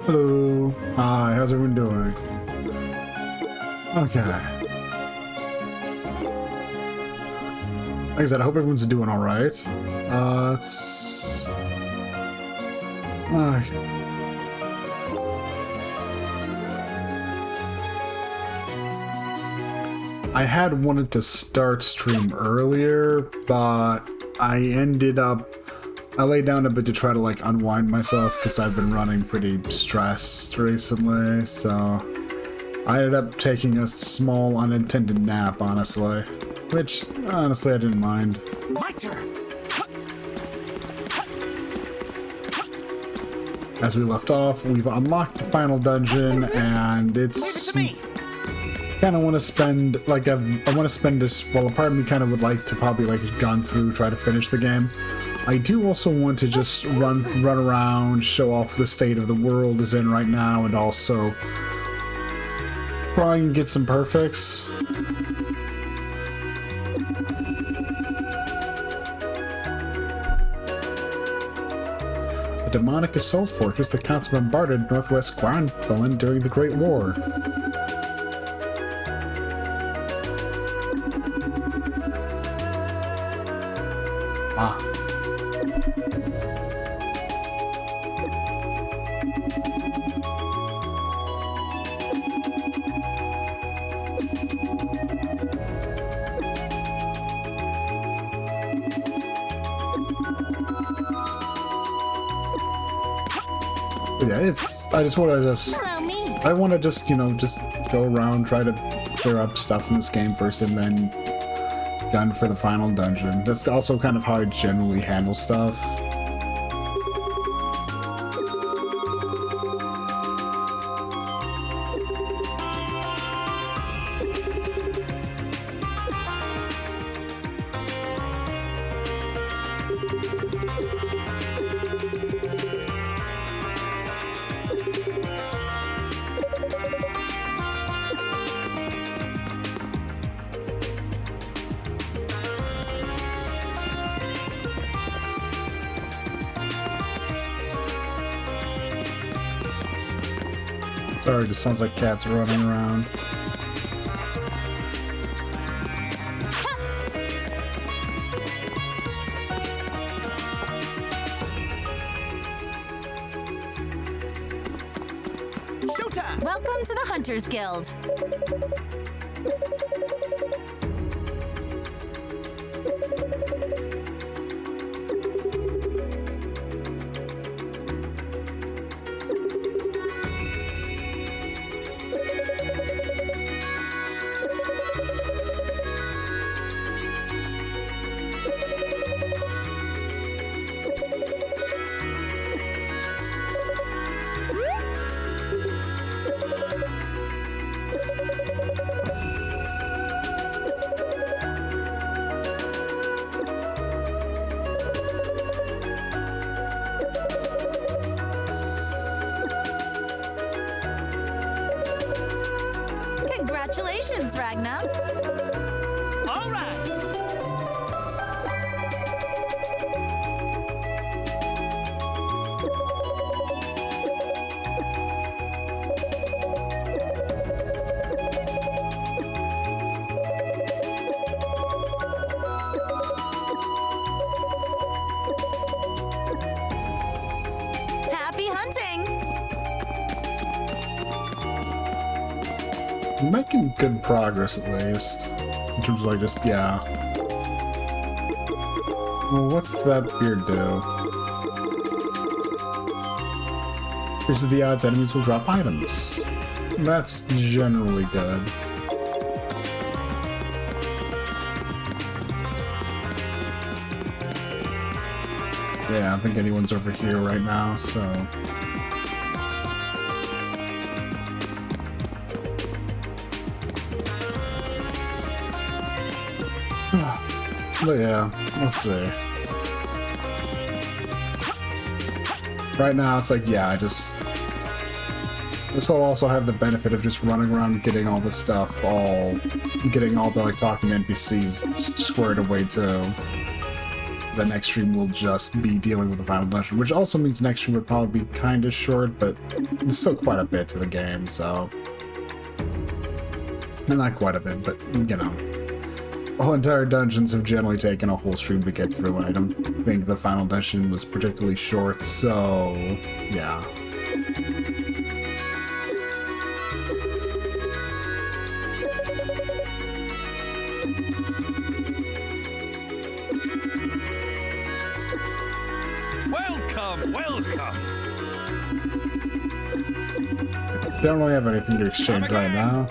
Hello. Hi, how's everyone doing? Okay. Like I said, I hope everyone's doing alright. Let's... Okay. I had wanted to start stream earlier, but I laid down a bit to try to like unwind myself because I've been running pretty stressed recently, so I ended up taking a small unintended nap, honestly, which honestly I didn't mind. My turn. As we left off, we've unlocked the final dungeon, and it's kind of want to spend like I want to spend this. Well, a part of me kind of would like to probably like gone through, try to finish the game. I do also want to just run around, show off the state of the world is in right now, and also try and get some perfects. The demonic assault fortress that Counts bombarded northwest Granville during the Great War. Ah. Yeah, I want to just, you know, just go around, try to clear up stuff in this game first, and then gun for the final dungeon. That's also kind of how I generally handle stuff. Sorry, it just sounds like cats running around. Showtime! Welcome to the Hunters Guild. Congratulations, Ragnar. All right. Happy hunting. I'm making good progress, at least. In terms of, like, just, yeah. Well, what's that beard do? Increases the odds enemies will drop items. That's generally good. Yeah, I don't think anyone's over here right now, so... But yeah, let's see. Right now, it's like, yeah, this will also have the benefit of just running around getting all the stuff, getting all the, like, talking NPCs squared away, too. the next stream will just be dealing with the final dungeon, which also means next stream would probably be kind of short, but it's still quite a bit to the game, so... Not quite a bit, but, you know. Whole entire dungeons have generally taken a whole stream to get through, and I don't think the final dungeon was particularly short, so... yeah. Welcome! Don't really have anything to exchange right now.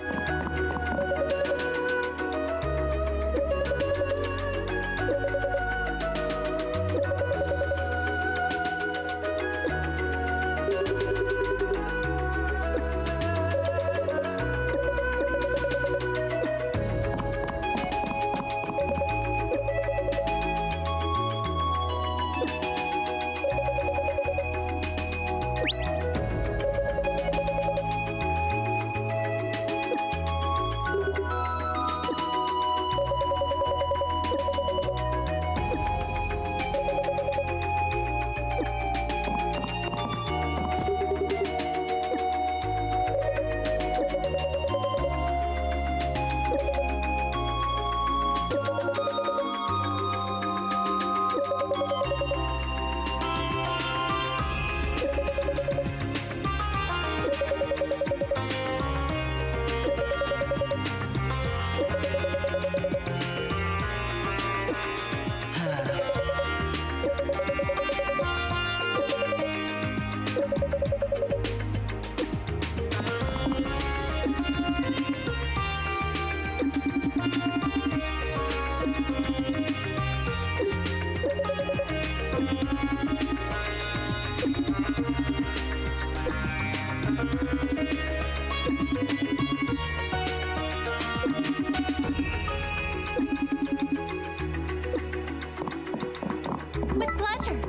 With pleasure.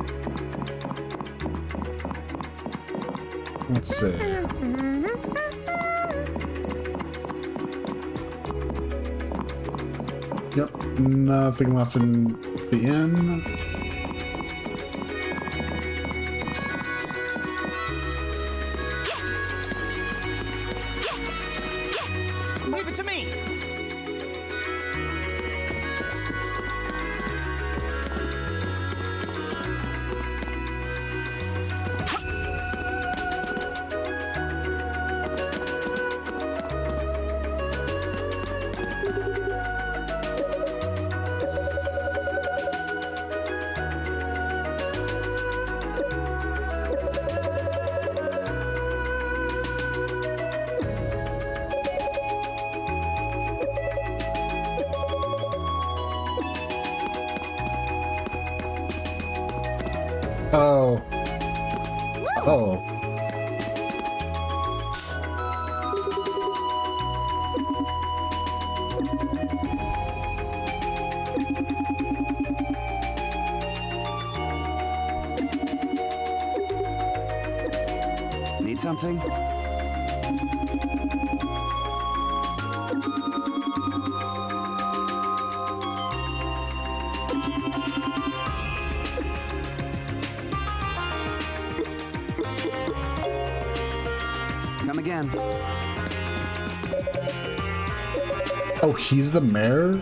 Let's see. Yep, nothing left in the inn. Leave it to me! Oh. Oh. Need something? Come again. Oh, he's the mayor?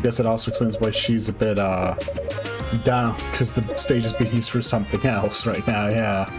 Guess it also explains why she's a bit, down, because the stage is being used for something else right now, yeah.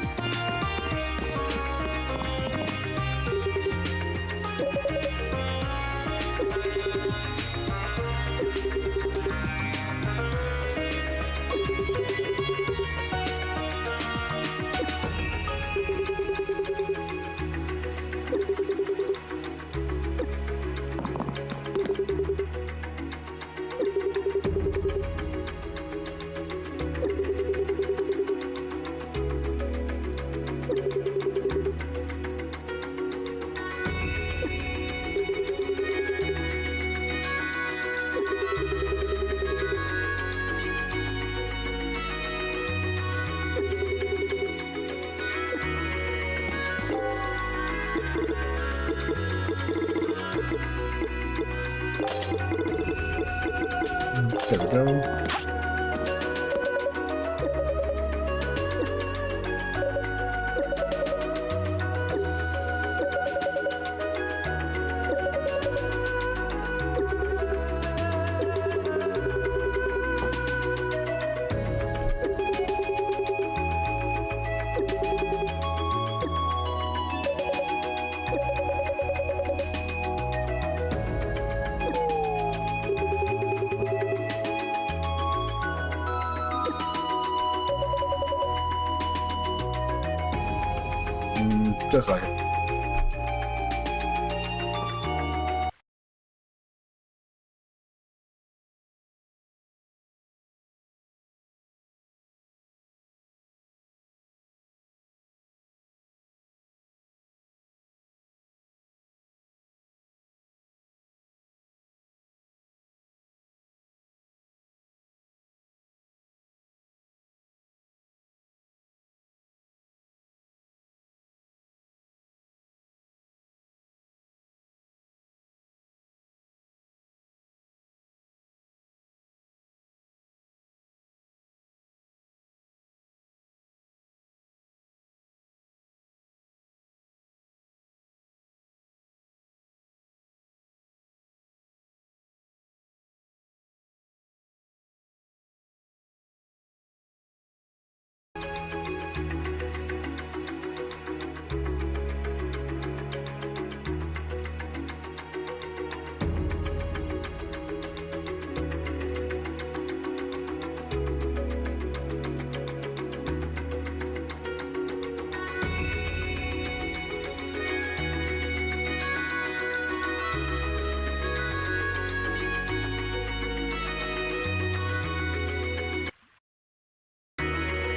Just a second.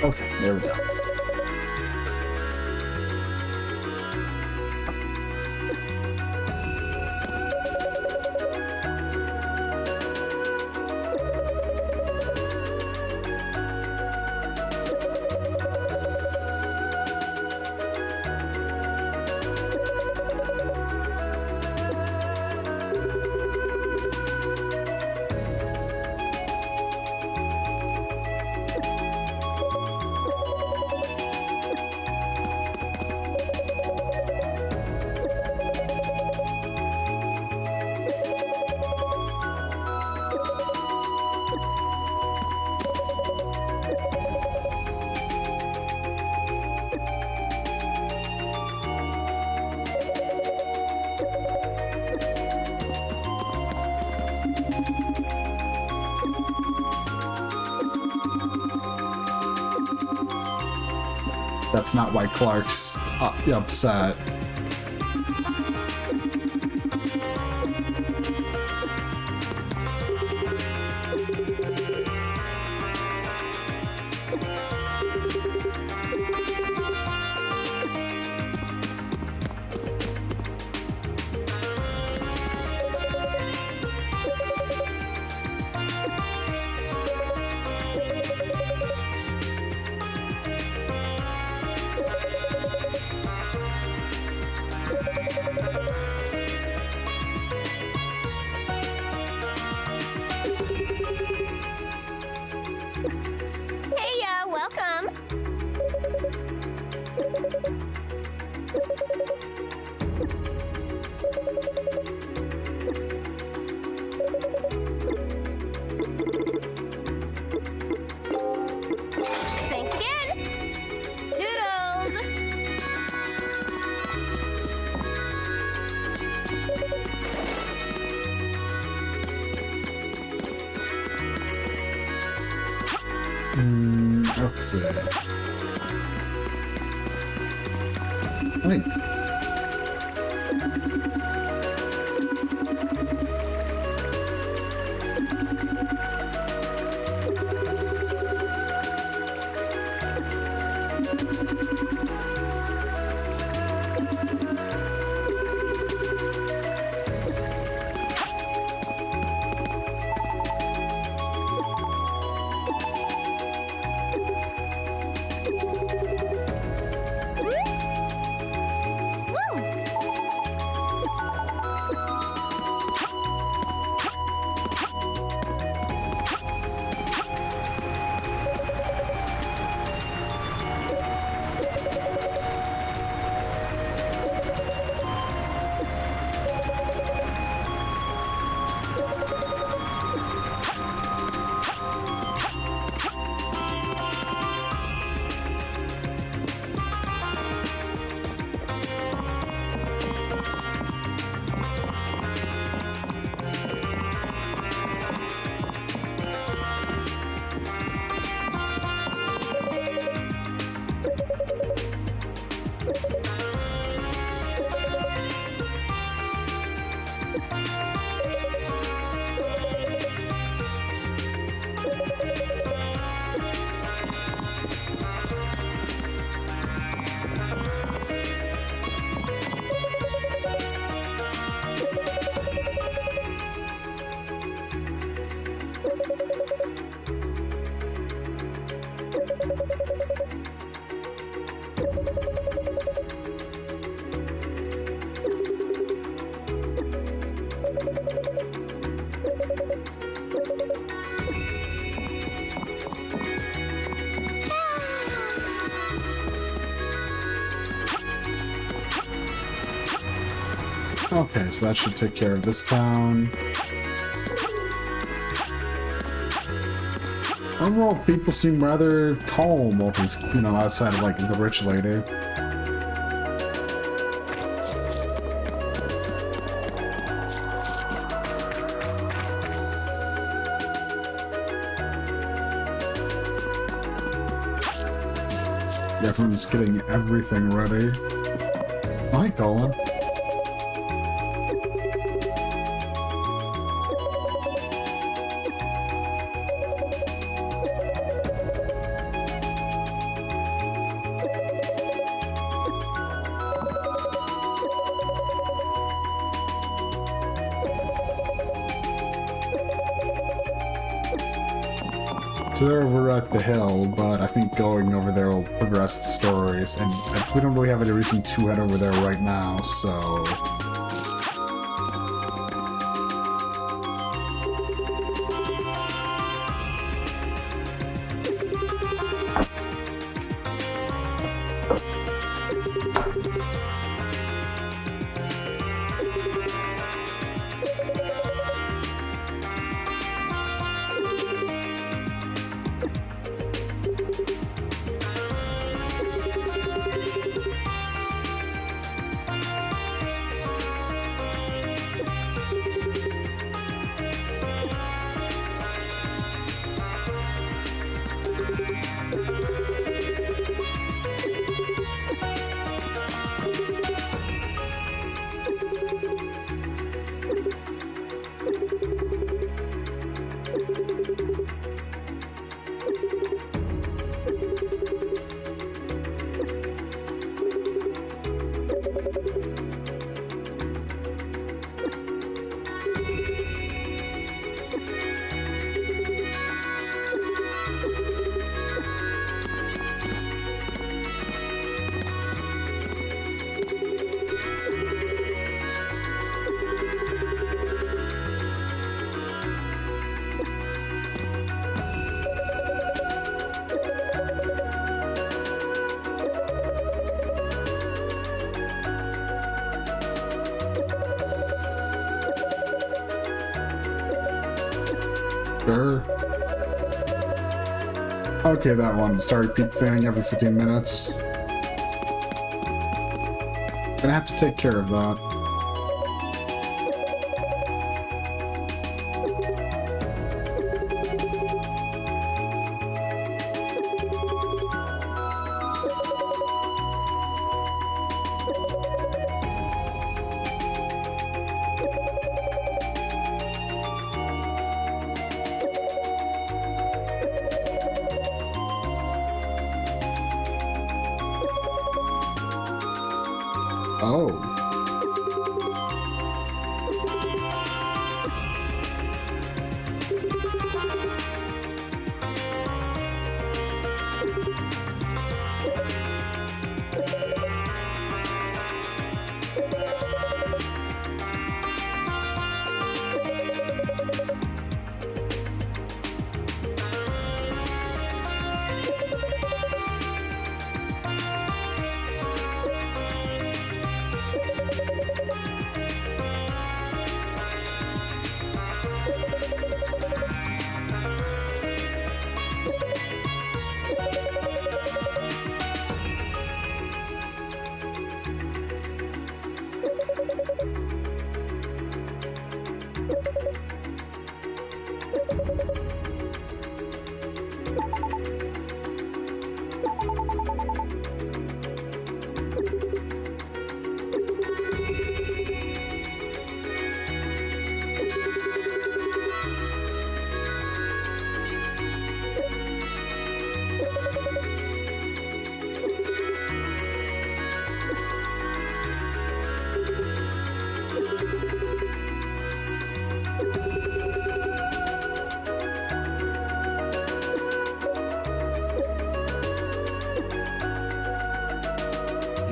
Okay, there we go. That's not why Clark's upset. Welcome. Thanks again. Toodles. Let's see. Wait. Okay, so that should take care of this town. Overall, people seem rather calm over these, you know, outside of, like, the rich lady. Everyone's getting everything ready. Hi, Colin. So they're over at the hill, but I think going over there will progress the stories, and we don't really have any reason to head over there right now, so... Sure. Okay, that one. Start peep thing every 15 minutes. Gonna have to take care of that. Oh.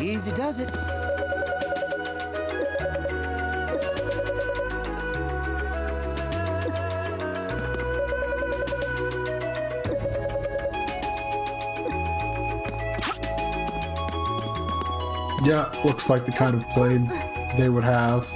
Easy does it. Yeah, looks like the kind of play they would have.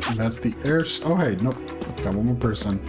And that's the air. Oh, hey, nope. Got one more person.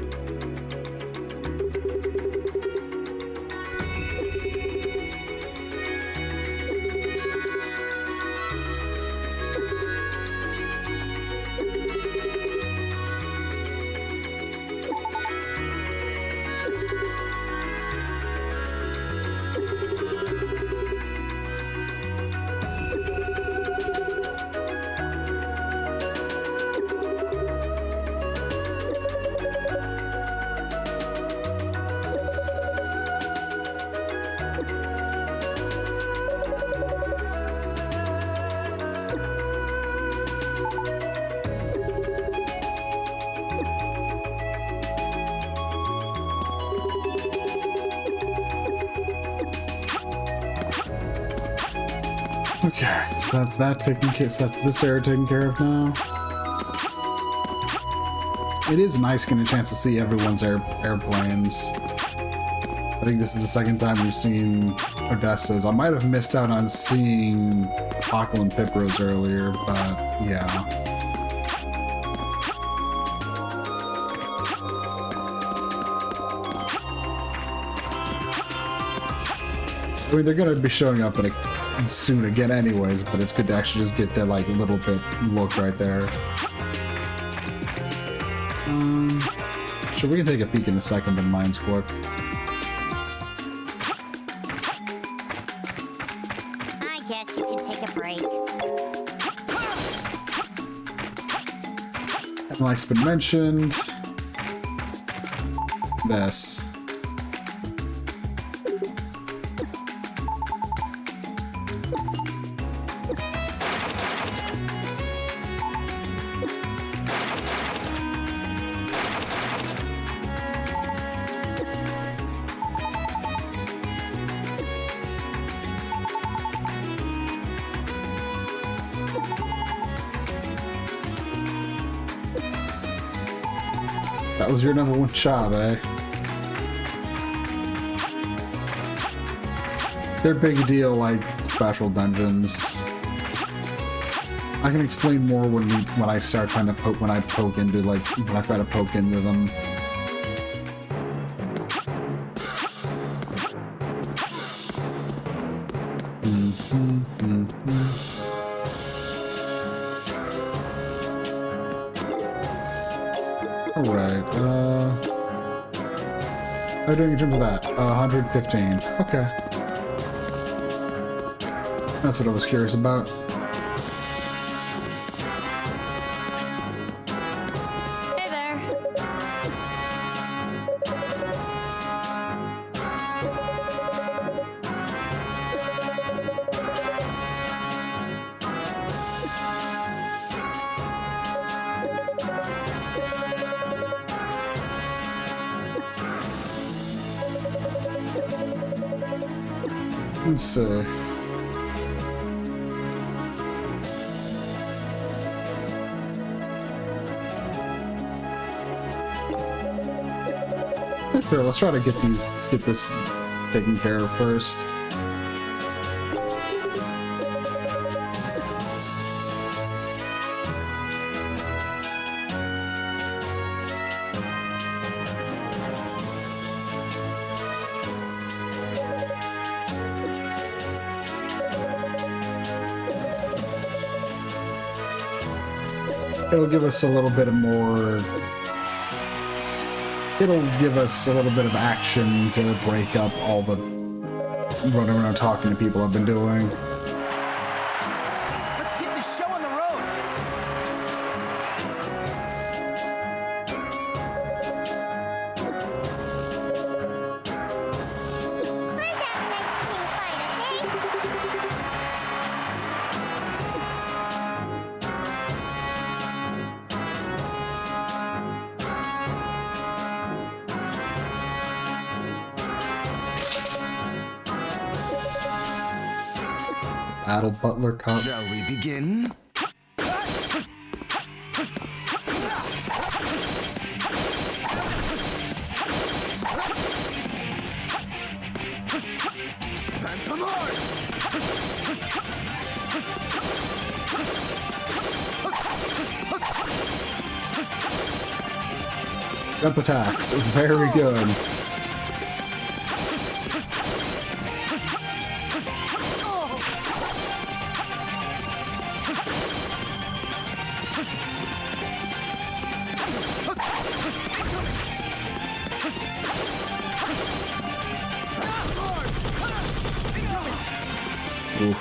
Okay, so that's that taken care. So that's this area taken care of now. It is nice getting a chance to see everyone's airplanes. I think this is the second time we've seen Odessa's. I might have missed out on seeing Hockle and Pipros earlier, but yeah. I mean, they're gonna be showing up soon again anyways, but it's good to actually just get that like little bit look right there. Sure, we can take a peek in a second in Mines Corp. I guess you can take a break. And like's been mentioned. This. That was your number one job, eh? They're big deal, like special dungeons. I can explain more when I start trying to poke when I try to poke into them. Alright, how are you doing in terms of that? 115. Okay. That's what I was curious about. Hey there. Let's see. Sure, let's try to get this taken care of first. It'll give us a little bit of more... It'll give us a little bit of action to break up all the running around talking to people I've been doing. Let's get this show on the road. Let's have a nice clean fight, okay? Battle Butler Cup. Shall we begin? Phantom Lords! Jump attacks. Very good. Oof.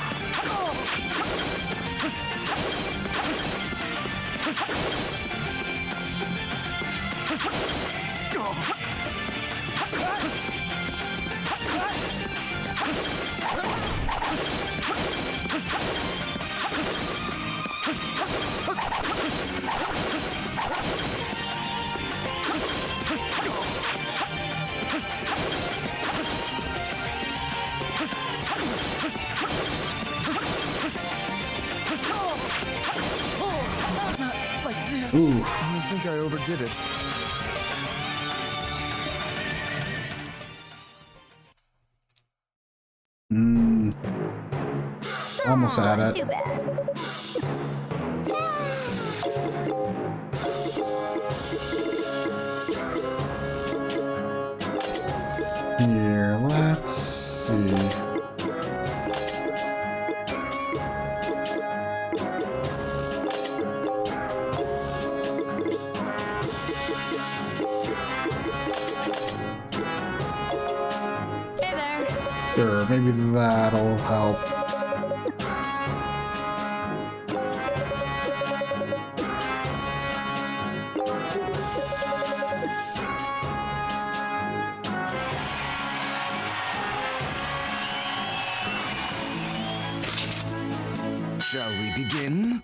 Not like this. Ooh. I think I overdid it. Almost Aw, at it. Too bad. Here, let's see. Hey there. Sure, maybe that'll help. Shall we begin?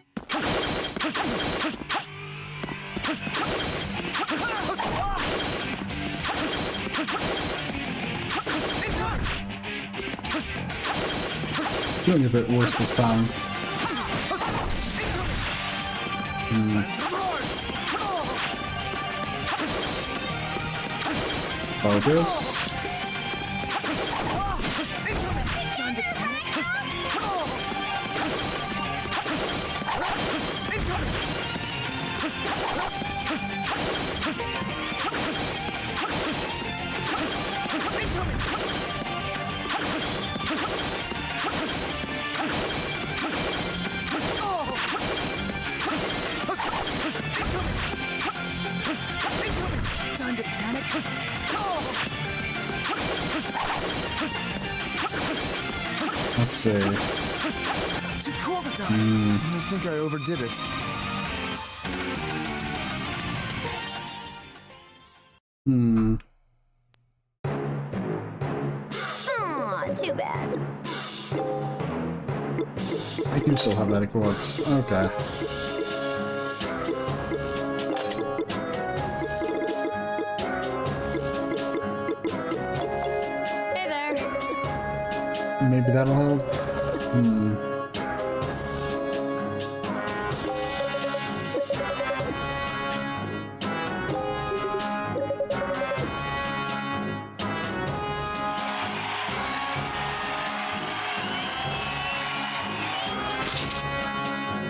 Doing a bit worse this time. Focus. Time to panic. Let's see. Too cool to die. I think I overdid it. Aw, too bad. I do still have that equipped. Okay. Hey there. Maybe that'll help.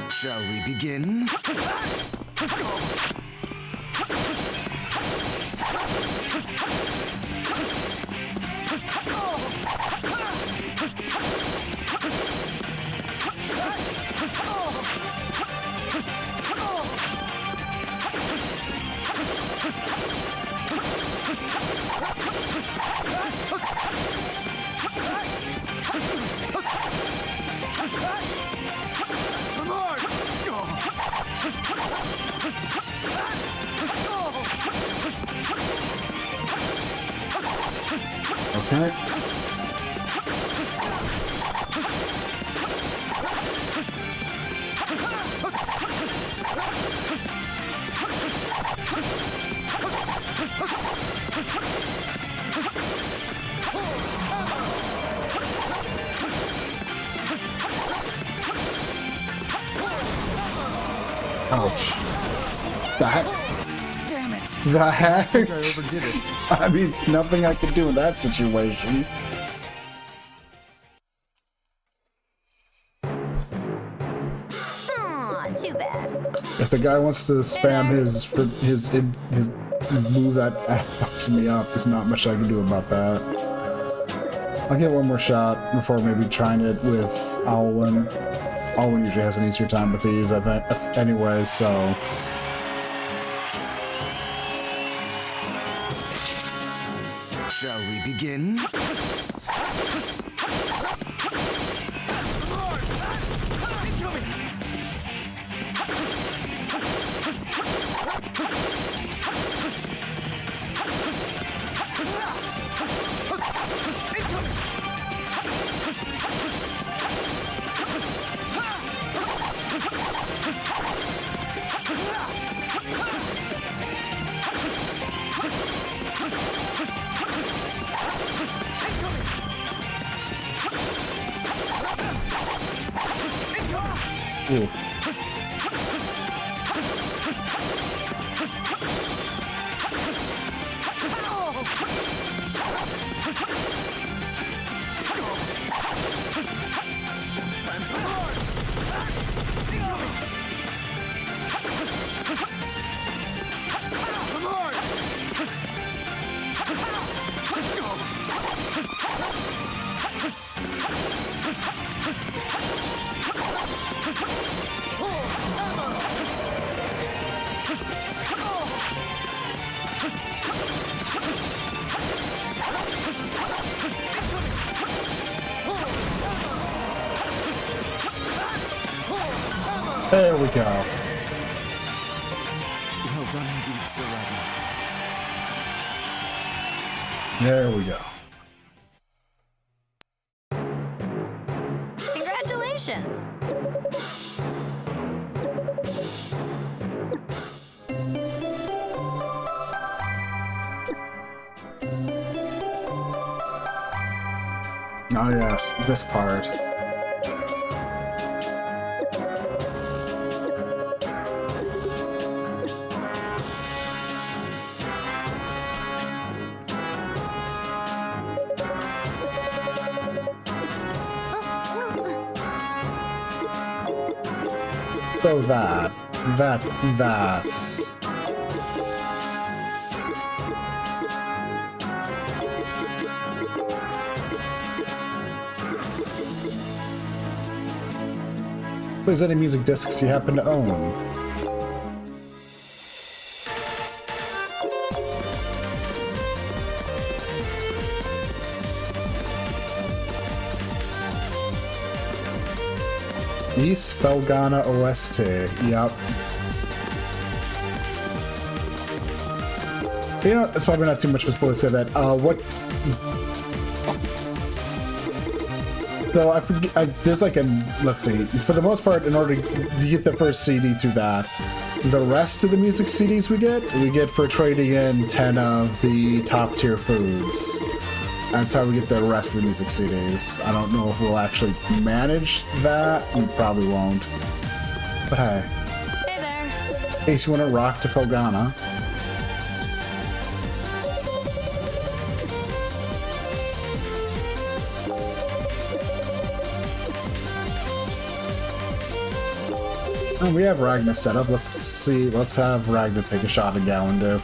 Shall we begin? Okay. Ouch. Damn it! The heck? I overdid it. I mean, nothing I could do in that situation. Aw, too bad. If the guy wants to spam his move that fucks me up, there's not much I can do about that. I'll get one more shot before maybe trying it with Alwyn. Alwyn usually has an easier time with these, I think. Anyway, so. Shall we begin? Ooh. There we go. Well done indeed, Sir Rodney. There we go. Congratulations! Oh yes, this part. So that's... Please, any music discs you happen to own? East Felgana OST. Yep. You know, it's probably not too much of a spoiler to say that. What? So I forget. There's like a. Let's see. For the most part, in order to get the first CD through that, the rest of the music CDs we get for trading in 10 of the top tier foods. That's how we get the rest of the music CDs. I don't know if we'll actually manage that. We probably won't. But hey. Hey there. In case you want to rock to Felgana. Oh, we have Ragnar set up. Let's see. Let's have Ragnar take a shot at Galandu.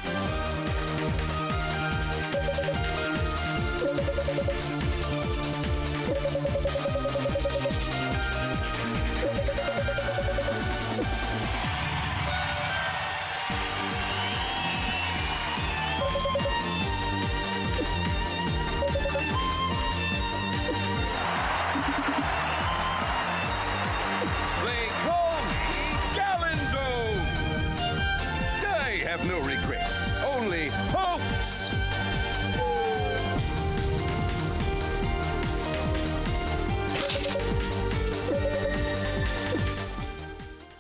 They call me Galando. I have no regrets, only hopes.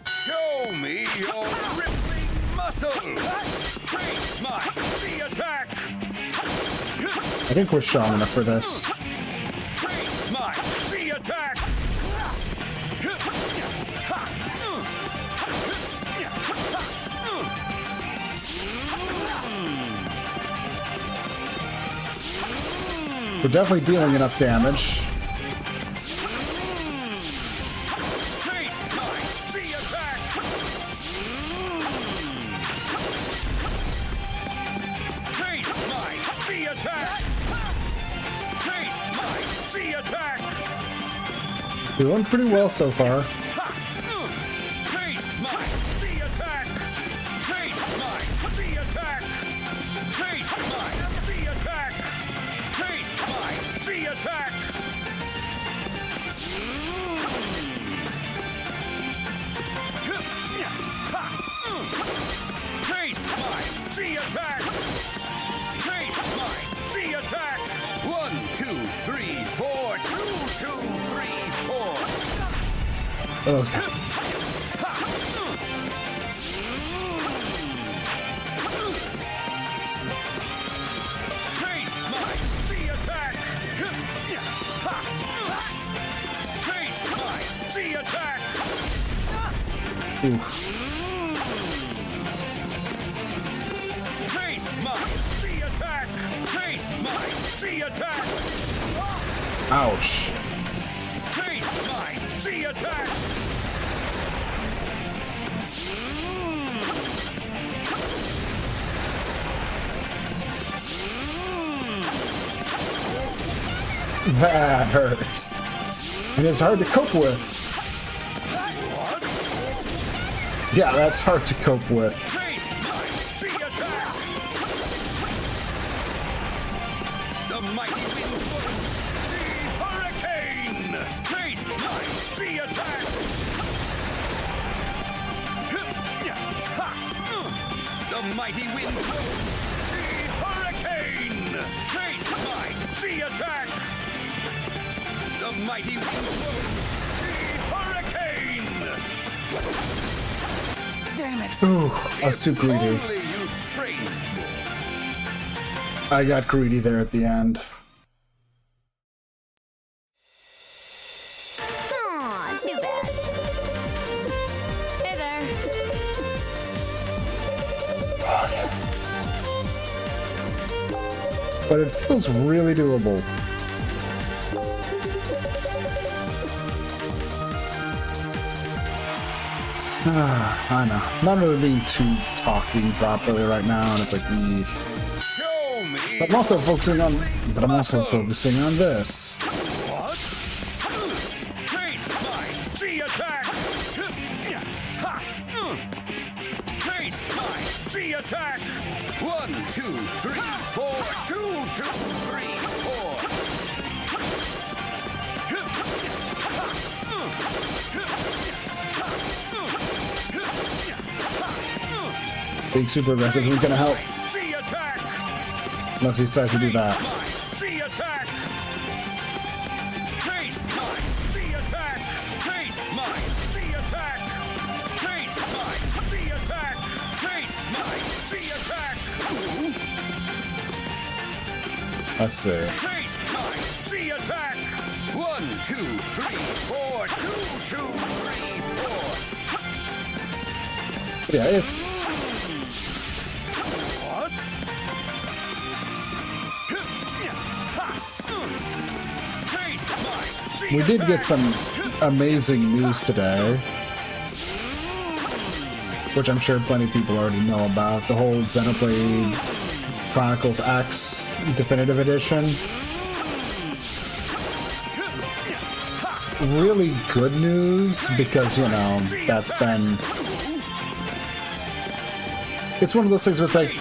Show me your rippling muscle. Face my the attack. I think we're strong enough for this. Face my the attack. We're definitely dealing enough damage. Face my the attack. Face my the attack. Face my the attack. Doing pretty well so far. Face my the attack. Face my the attack. Face my the attack. Face my the attack. Face my the attack. Face my the attack. 1, 2, 3, 4. 2, 2, 3, 4. Okay. Face my the attack. Face my the attack. Oof. Face my the attack. Face my the attack. Ouch. Face my the attack. That hurts. And it's hard to cope with. Yeah, that's hard to cope with. Face my the attack. The mighty wind blows. The hurricane. Face my the attack. The mighty wind blows. The hurricane. Face my the attack. The mighty wind blows. The hurricane. Damn it. Ooh, I was too greedy. Only you trained more. I got greedy there at the end. Aw, too bad. Hey there. But it feels really doable. I know. Not really being too talky properly right now, and it's like, eeh. Show me. But I'm also focusing on. But I'm also focusing on this. What? Face my the attack. Face my the attack. 1, 2, 3, 4. 2, 2, 3, 4. Being super aggressive isn't gonna help. The attack. Unless he decides to do that. The attack. Taste my the attack. Taste my the attack. Taste my the attack. Taste my the attack. Let's see. Taste 2, 3, 4. 2, 2, 3, 4. Yeah, it's... What? Taste my We did get some amazing news today, which I'm sure plenty of people already know about. The whole Xenoblade Chronicles X Definitive Edition. Really good news, because, you know, that's been... It's one of those things where it's like,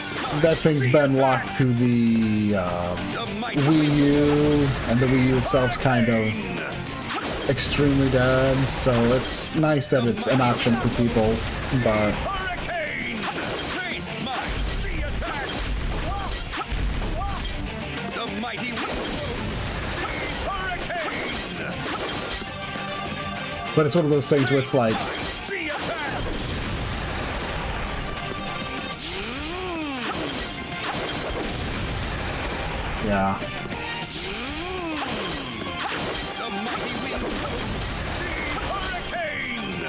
that thing's been locked to the Wii U, and the Wii U itself's kind of extremely dead, so it's nice that it's an option for people, but... hurricane. Taste my sea attack. The mighty wind. Hurricane. But it's one of those things where it's like, Sea attack. yeah. The mighty wind. Hurricane.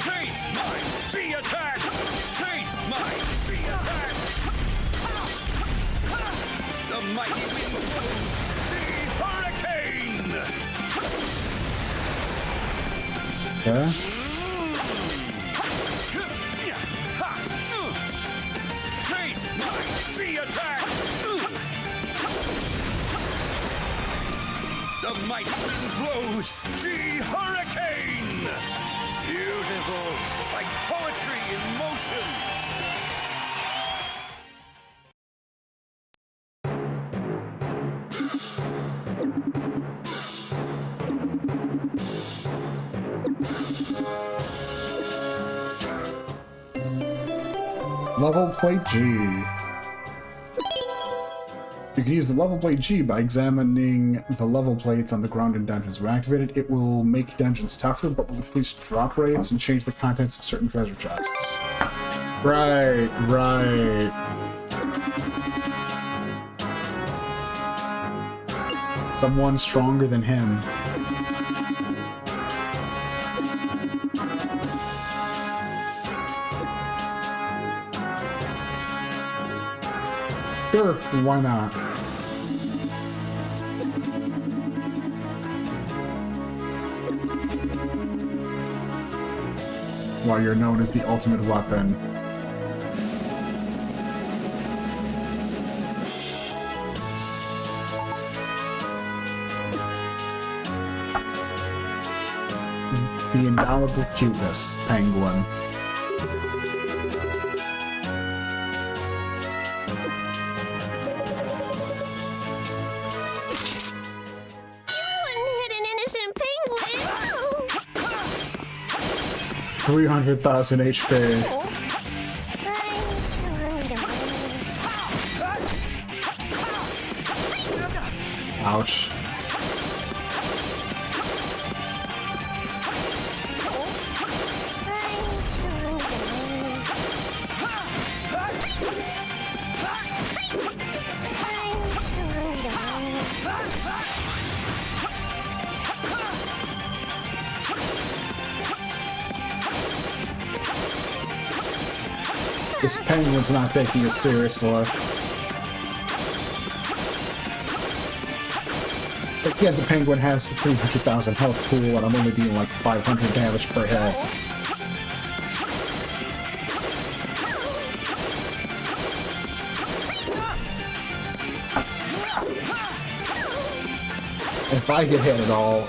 Taste my sea attack. Taste my sea attack. The mighty wind. Hurricane. Yeah? Taste my sea attack. The mighty wind blows. Gee, hurricane. Beautiful, like poetry in motion. Level plate G. You can use the level plate G by examining the level plates on the ground in dungeons. When activated, it will make dungeons tougher, but will increase drop rates and change the contents of certain treasure chests. Right, right. Someone stronger than him. Sure, why not? While you're known as the ultimate weapon. The indomitable cuteness, penguin. Hit an innocent penguin. 300,000 HP. Ouch. This penguin's not taking us seriously. Again, the penguin has the 300,000 health pool, and I'm only dealing like 500 damage per hit. If I get hit at all...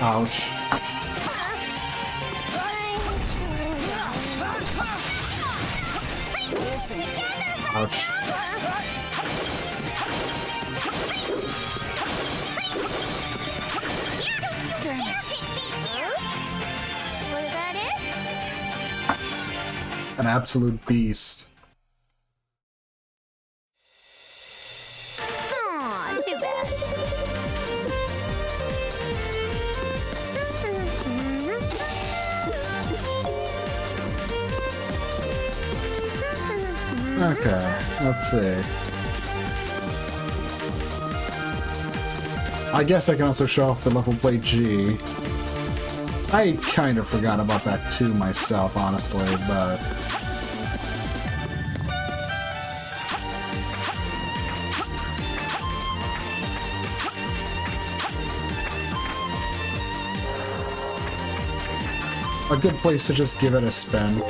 Ouch. Ouch. Was that it? An absolute beast. Aw, too bad. Okay, let's see. I guess I can also show off the level plate G. I kind of forgot about that too myself, honestly, but... a good place to just give it a spin.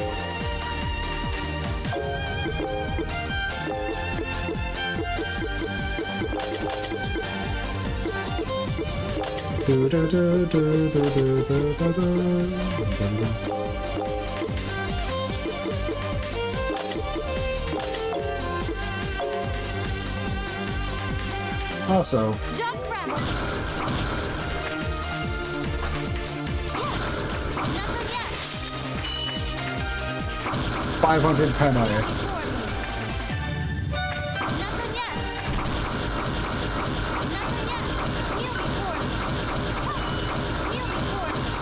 Also, Duck rattle. Nothing yet. 500 penny. Nothing yet. Nothing yet. Kneel before me. Kneel before me.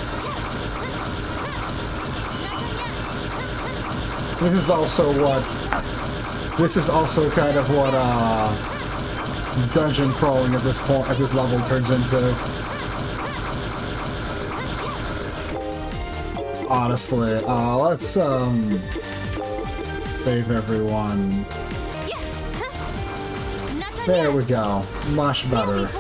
Nothing yet. This is also kind of what dungeon crawling at this point, at this level, turns into. Honestly, let's save everyone. There we go. Much better.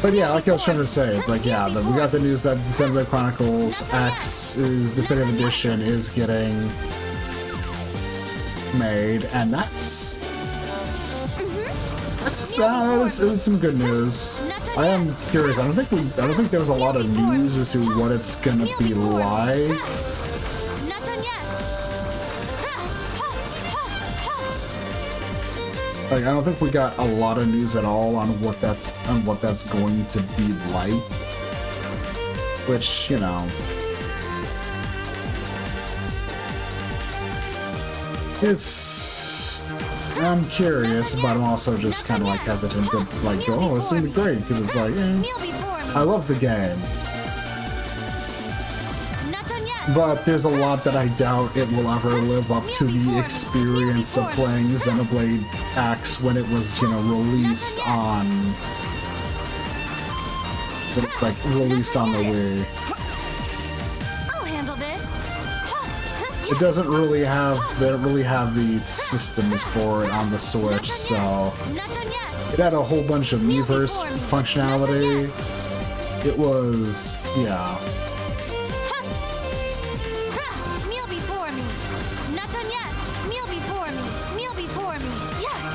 But yeah, like I was trying to say, it's like, yeah, we got the news that Xenoblade Chronicles X is Definitive Edition is getting made, and that's some good news. I am curious. I don't think there was a lot of news as to what it's gonna be like. Like, I don't think we got a lot of news at all on what that's going to be like. Which, you know, I'm curious, but I'm also just kind of like hesitant to like go, oh, it's gonna be great, because it's like, I love the game. But there's a lot that I doubt it will ever live up to the experience of playing Xenoblade X when it was, you know, released on the Wii. I'll handle this. They don't really have the systems for it on the Switch, so it had a whole bunch of Miiverse functionality. It was, yeah.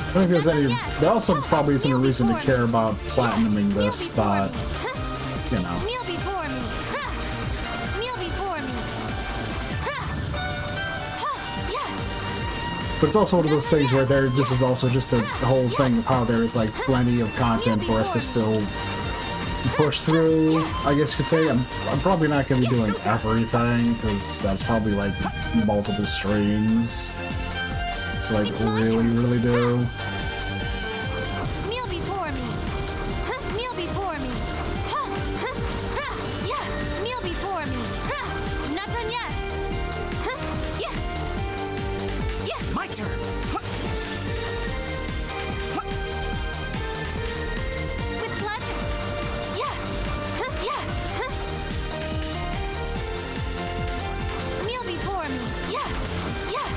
I don't think there's any. There also probably isn't a reason to care about platinuming this, but you know. But it's also one of those things where this is also just a whole thing of how there is like plenty of content for us to still push through. I guess you could say I'm probably not going to be doing everything because that's probably like multiple streams. Like really do. Kneel before me. Kneel before me. Yeah, kneel before me. Not done yet. Yeah. Yeah. My turn. With pleasure. Yeah. Yeah. Kneel before me. Yeah. Yeah.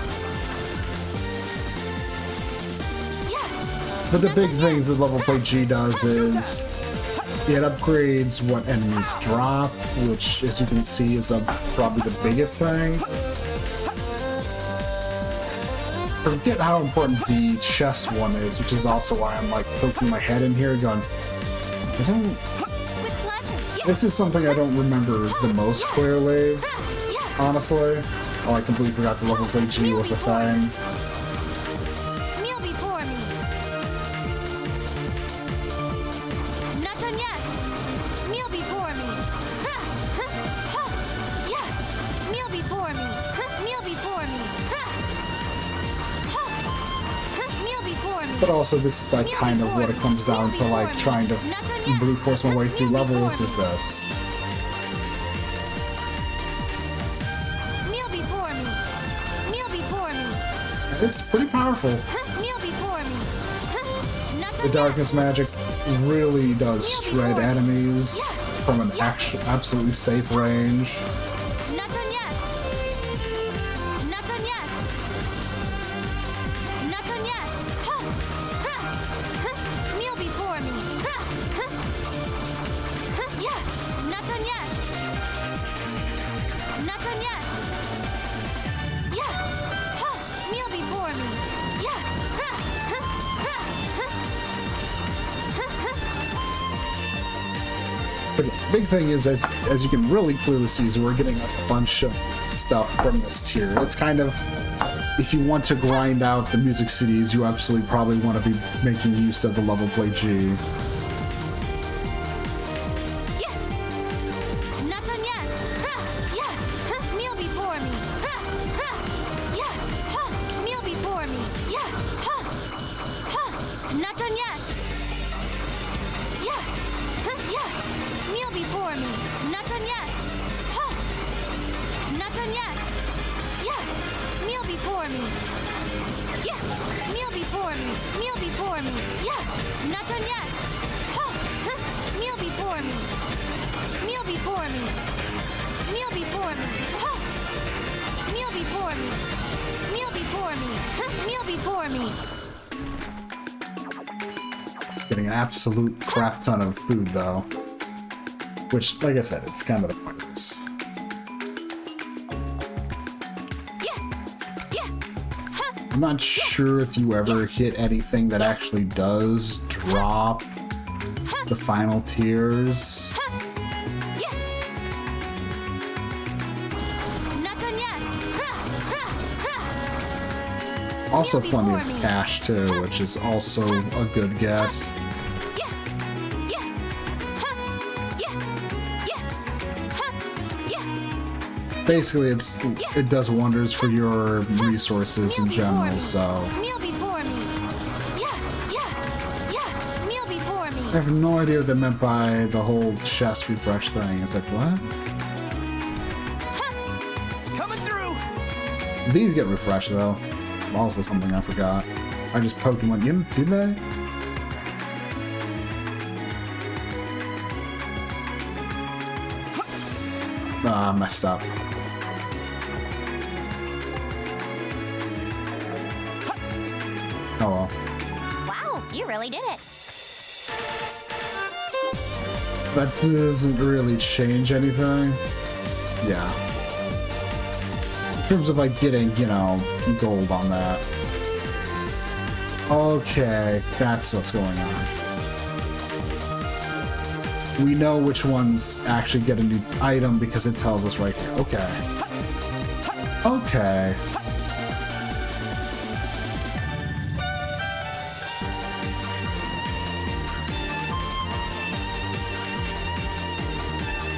But the big things that level plate G does is it upgrades what enemies drop, which, as you can see, is probably the biggest thing. Forget how important the chest one is, which is also why I'm like poking my head in here going, this is something I don't remember the most clearly, honestly. I completely forgot the level plate G was a thing. But also, this is like kind of what it comes down to, like trying to brute force my way through levels. Is this? it's pretty powerful. Kneel before me. Not The darkness magic really does shred enemies from an absolutely safe range. Not done yet. Not done yet. Not done yet. Kneel before me. Yeah. Not done yet. Not done yet. Yeah. Kneel before me. Yeah. But the big thing is, as you can really clearly see, is we're getting a bunch of stuff from this tier. It's kind of, if you want to grind out the music CDs, you absolutely probably want to be making use of the level play G. Yeah. Not done yet. Yeah. Kneel before me. Yeah. Kneel before me. Yeah. Not done yet. Yeah. Yeah. Kneel before me. Not done yet. Not done yet. Yeah. Kneel before me. Yeah. Kneel before me. Kneel before me. Yeah. Not done yet. Kneel before me. Kneel before me. Kneel before me. Kneel before me. Kneel before me. Kneel before me. Getting an absolute crap ton of food, though. Which, like I said, it's kind of the point of this. Yeah. Yeah. I'm not sure if you ever hit anything that actually does drop the final tiers. Yeah. Not done yet. Also plenty of cash too, which is also a good get. Yeah. Yeah. Yeah. Yeah. Yeah. Basically, it does wonders for your resources in general, so Kneel before me. Yeah. Yeah. Yeah. Kneel before me. I have no idea what they meant by the whole chest refresh thing. It's like, what? Coming through. These get refreshed though. Also something I forgot. I just poked and went, did they? Ah, messed up. Oh well. Wow, you really did it. That doesn't really change anything. Yeah. In terms of like getting, you know, gold on that. Okay, that's what's going on. We know which ones actually get a new item because it tells us right here. Okay. Okay.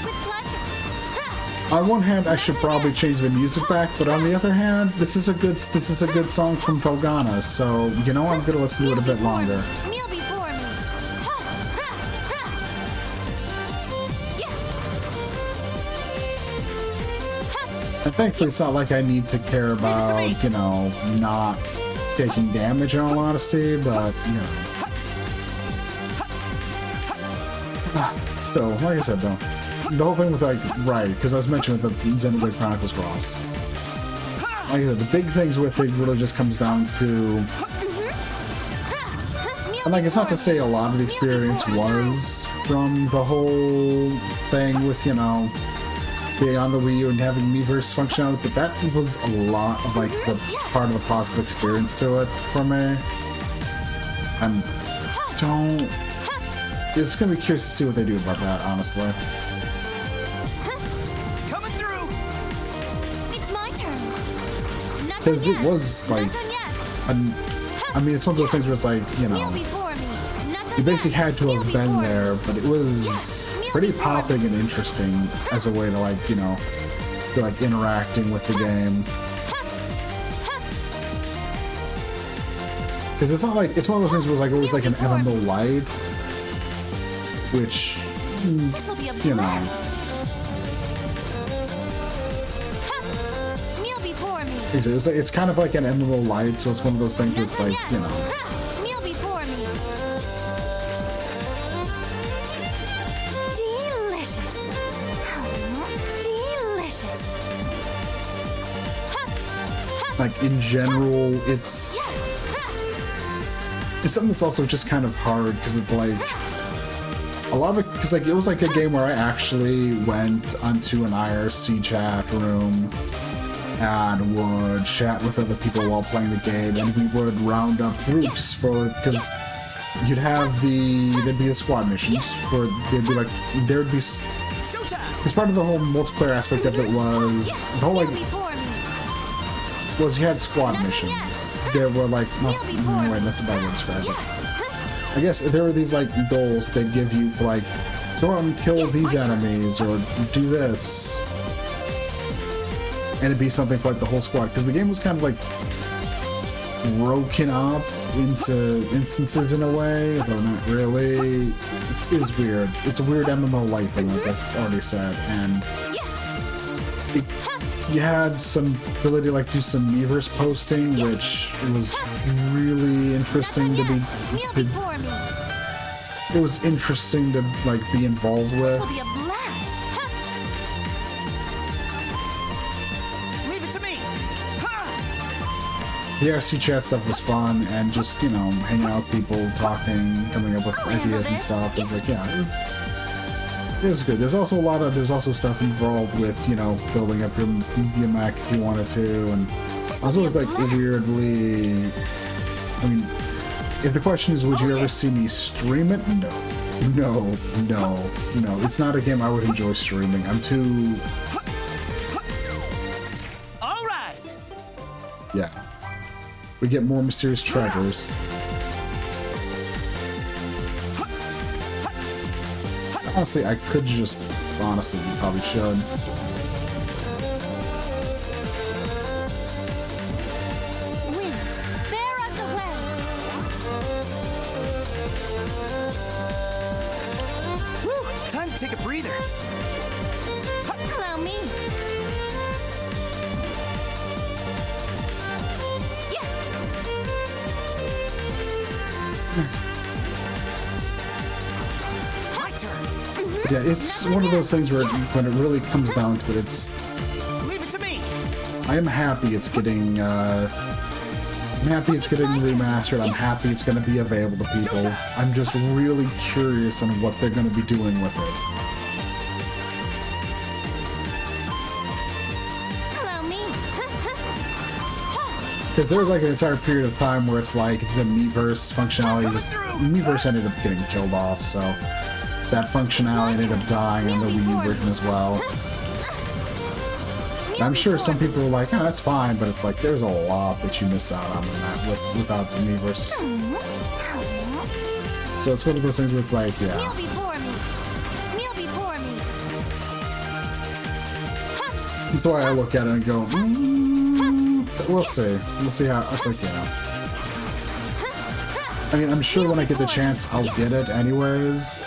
With pleasure. On one hand, I should probably change the music back, but on the other hand, this is a good song from Felgana, so you know I'm gonna listen to it a bit longer. Kneel before me. Yeah. And thankfully, it's not like I need to care about, you know, not taking damage in all honesty, but, you know. Still, like I said, though, the whole thing with, like, right, because I was mentioning with the Xenoblade Chronicles Cross. Like I said, the big things with it really just comes down to... And, like, it's not to say a lot of the experience was from the whole thing with, you know, being on the Wii U and having Miiverse functionality, but that was a lot of, like, the part of the positive experience to it for me. And don't... It's gonna be curious to see what they do about that, honestly. Coming through. It's my turn. Not Because done it yet. was, like... Not done yet. I mean, it's one of those things where it's like, you Kneel know... before me. Not done You basically yet. had to Kneel have been before me. there, but it was pretty popping and interesting as a way to, like, you know, to, like, interacting with the game. Because it's not like, it's one of those things where it's like, it was like an MMO Lite, which, This'll be a you know, blast. Kneel before me. It's kind of like an MMO light, so it's one of those things where it's like, you know. Ha! Kneel before me. Delicious. Delicious. Ha! Ha! Like in general, it's something that's also just kind of hard because it's like a lot of it, because like it was like a game where I actually went onto an IRC chat room and would chat with other people while playing the game, and we would round up groups for, because you'd have there'd be the squad missions for, there'd be Showtime! because part of the whole multiplayer aspect of it was the whole like Kneel before me. was you had squad missions. There were like, wait, that's a bad way to describe it. I guess there were these like goals they'd give you for like, go out and kill these enemies or do this. And it'd be something for like the whole squad, because the game was kind of like broken up into instances in a way, though not really. It was weird. It's a weird MMO light thing, like I've already said, and you had some ability to like do some Miiverse posting, which was really interesting to Kneel be. before me. It was interesting to like be involved with. Will be a blast. Ha! Leave it to me! Ha! The RC chat stuff was fun, and just, you know, hanging out with people, talking, coming up with ideas and stuff. It's like, yeah, it was good. There's also stuff involved with, you know, building up your mech if you wanted to, and I was always like weirdly, I mean, if the question is would you ever see me stream it? No. It's not a game I would enjoy streaming. I'm too, Alright! yeah. We get more mysterious treasures. Honestly, I could just, honestly, we probably should. Winds, bear us away. Woo! Time to take a breather. Allow me. My turn. Yeah, it's one of those things where when it really comes down to it, it's, Leave it to me. I am happy it's getting, remastered. I'm happy it's going to be available to people. I'm just really curious on what they're going to be doing with it. Allow me. Because there was like an entire period of time where it's like the Miiverse functionality Miiverse ended up getting killed off, so that functionality ended up dying on the Wii U version as well. I'm sure some people were like, oh, that's fine, but it's like there's a lot that you miss out on in that without the Miiverse. So it's one of those things where it's like, Kneel yeah. before me. Kneel before me. That's why I look at it and go, we'll see. We'll see how, it's like, yeah. I mean, I'm sure when I get the chance, I'll get it anyways.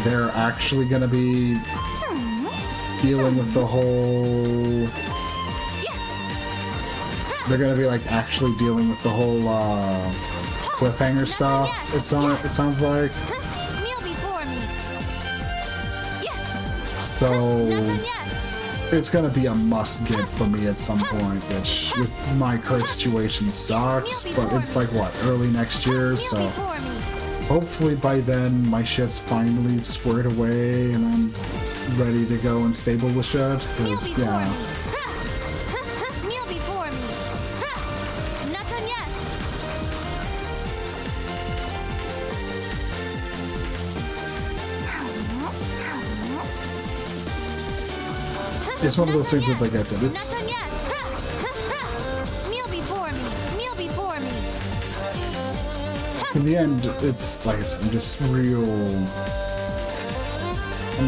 They're actually gonna be dealing with the whole... They're gonna be, like, actually dealing with the whole, cliffhanger stuff, it sounds like. Kneel before me. So... Nothing yet. It's gonna be a must-get for me at some point, which, with my current situation, sucks, but it's like, what, early next year, Kneel so... before me. Hopefully by then my shit's finally squared away and I'm ready to go and stable with shit, Kneel because, before yeah. me. Kneel before me. Not done yet. It's one of those things where, like I said, Not it's... done yet. Kneel before me. Kneel before me. In the end, it's, like I said, I'm just I'm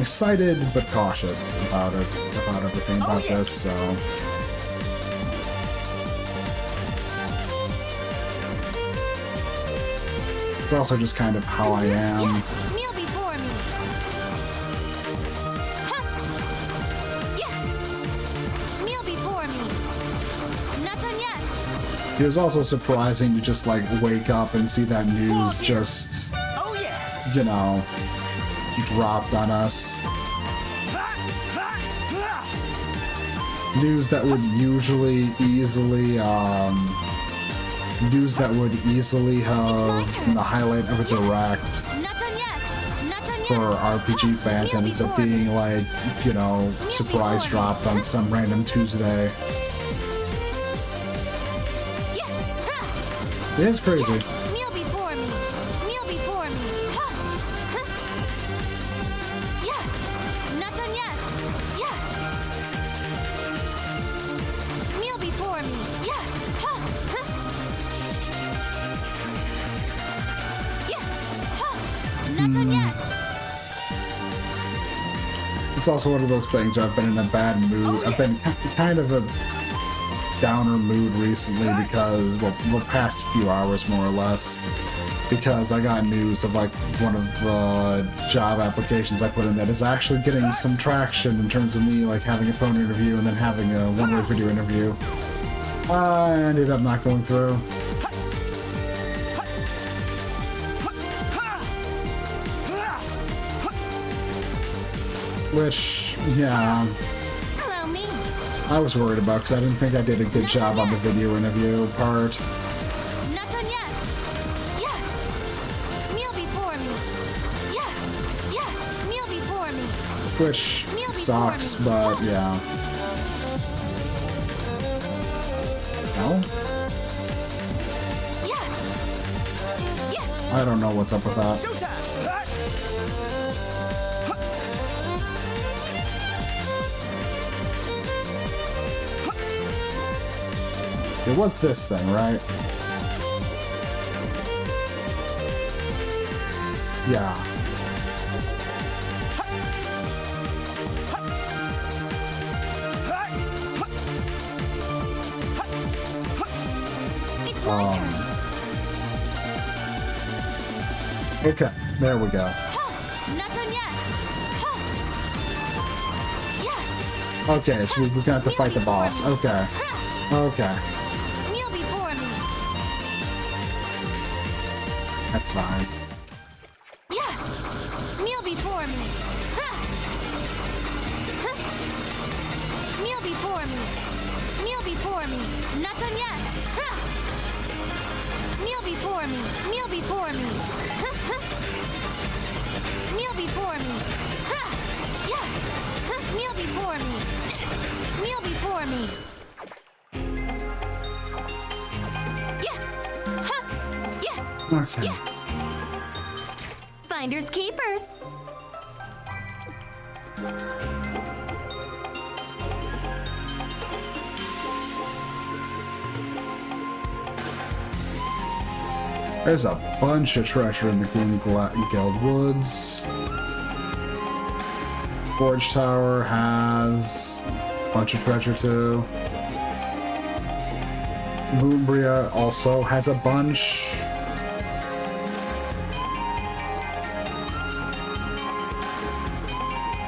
excited but cautious about everything about this, so... It's also just kind of how I am. Kneel before me. Kneel before me. It was also surprising to just like wake up and see that news just, Oh yeah. you know, dropped on us. News that would usually easily, news that would easily have the highlight of a direct Not done yet. Not done yet. for RPG fans ends up being like, you know, surprise dropped on some random Tuesday. Yeah. Ha. It is crazy. Kneel before me. Kneel before me. Ha. Huh. Yeah. Not done yet. Yeah. Kneel before me. Yeah. Ha. Huh. Yeah. Ha. Not done yet. It's also one of those things where I've been in a bad mood. I've been kind of a downer mood recently because, well, the past few hours more or less, because I got news of like one of the job applications I put in that is actually getting some traction in terms of me like having a phone interview and then having a one-way video interview. I ended up not going through. Which, yeah, Allow me. I was worried about because I didn't think I did a good job on the video interview part. Not done yet. Yeah. Kneel before me. Yeah. Yeah. Kneel before me. Which sucks, but yeah. No? Yeah. Yeah. I don't know what's up with that. Showtime. It was this thing, right? Yeah. It's my turn. Okay, there we go. Huh. Not done yet. Huh. Yeah. Okay, it's we got to fight the boss. Okay. Huh. Okay. Kneel before me. That's fine. Yeah. Kneel before me. Huh. Huh. Kneel before me. Kneel before me. Not done yet. Huh. Kneel before me. Kneel before me. Huh. Huh. Kneel before me. Huh. Yeah. Huh. Kneel before me. Kneel before me. Yeah. Huh. Yeah. Okay. Yeah. Finders keepers. There's a bunch of treasure in the Green Guild Woods. Forge Tower has a bunch of treasure too. Moombria also has a bunch.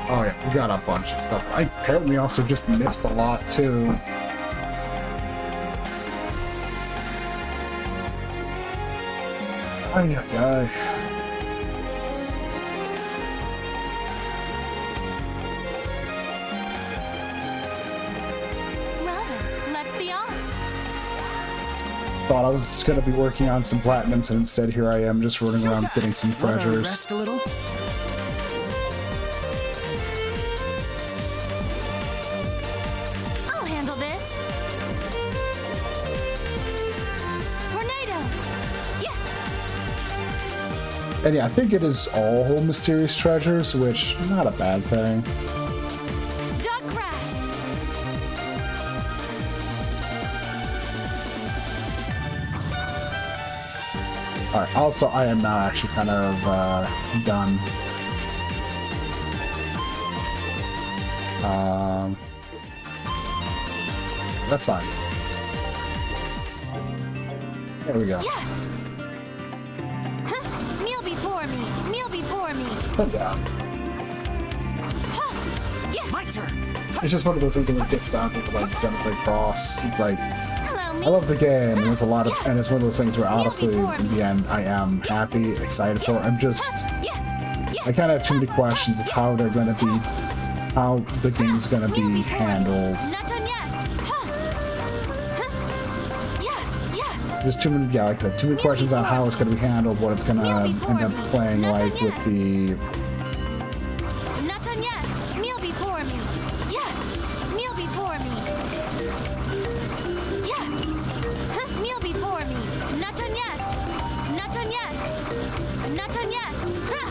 Oh yeah, we got a bunch of stuff. I apparently also just missed a lot too. Ay, ay, ay. Well, let's be off. Thought I was gonna be working on some platinums, and instead here I am just running around getting some Wanna treasures. rest a little? I'll handle this. Tornado. Yeah. And yeah, I think it is all mysterious treasures, which not a bad thing. Duck grass. Alright, also I am now actually kind of done. That's fine. There we go. Yeah. Huh. Kneel before me. Kneel before me. But yeah, Huh. Yeah. My turn. it's just one of those things that when it gets down to like Xenoblade Cross, it's like Allow around me. I love the game, and there's a lot of, and it's one of those things where honestly, in the end, I am happy, excited for. I'm just, I kind of have too many questions of how they're going to be, how the game's going to be handled. Not done yet. Huh. Huh. Yeah, yeah. There's too many, yeah, like I said, too many questions on how it's going to be handled, what it's going to end up playing like with the. Not done yet. Kneel before me. Yeah. Kneel before me. Yeah. Huh. Kneel before me. Not done yet. Not done yet. Not done yet. Huh.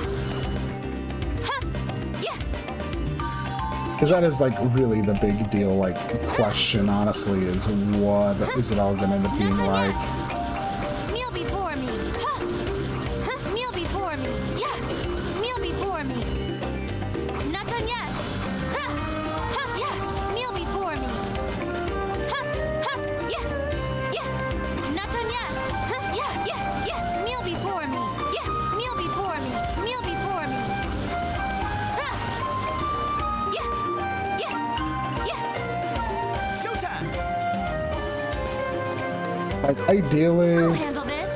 Huh. Yeah. Because that is like really the big deal, like question, honestly, is what is it all going to end up being like? Kneel before me. Huh. Huh. Kneel before me. Yeah. Kneel before me. Not done yet. Huh. Huh. Yeah. Kneel before me. Huh. Huh. Yeah. Yeah. Not done yet. Huh. Yeah. Yeah. Yeah. Kneel before me. Yeah. Kneel before me. Kneel before me. Huh. Yeah. Yeah. Yeah. Showtime! Like I'll ideally, handle this.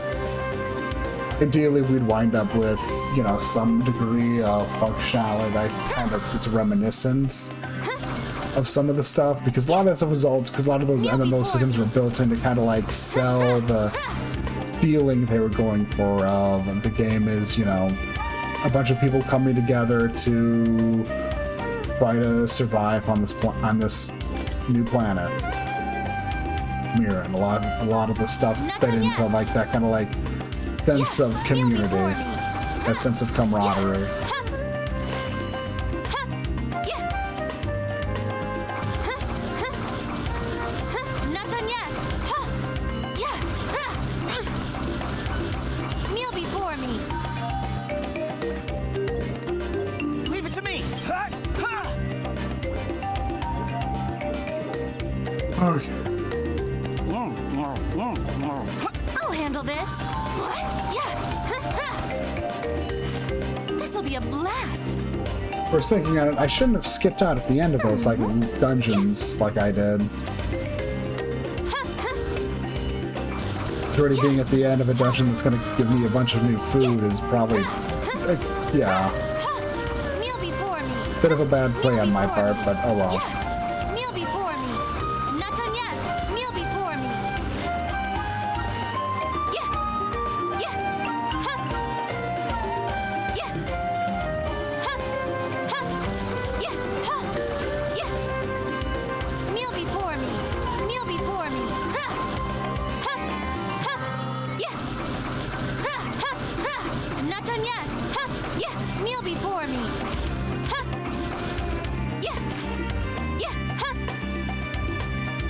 we'd wind up with, you know, some degree of functionality that kind of is reminiscent of some of the stuff, because a lot of that stuff was all, because a lot of those MMO systems were built in to kind of like sell the feeling they were going for of the game is, you know, a bunch of people coming together to try to survive on this new planet. Mirror, and a lot of the stuff fed into like that kind of like sense of community, that sense of camaraderie. Not done yet. Yeah. Kneel before me. Leave it to me! Ha! Ha! Okay. I'll handle this. What? Yeah. This'll be a blast. I was thinking on it, I shouldn't have skipped out at the end of those like dungeons like I did. Already being at the end of a dungeon that's going to give me a bunch of new food is probably, yeah, Kneel before me. bit of a bad play on my part, but oh well. Yeah. Kneel before me. Not done yet. Kneel before me. Yeah. Yeah. Huh. Yeah. Huh. Huh. Yeah. Huh. Yeah. Kneel before me. Kneel before me. Huh. Huh. Huh. Yeah. Huh. Huh. Huh. Not done yet. Huh. Yeah. Kneel before me. Huh. Yeah. Yeah. Huh.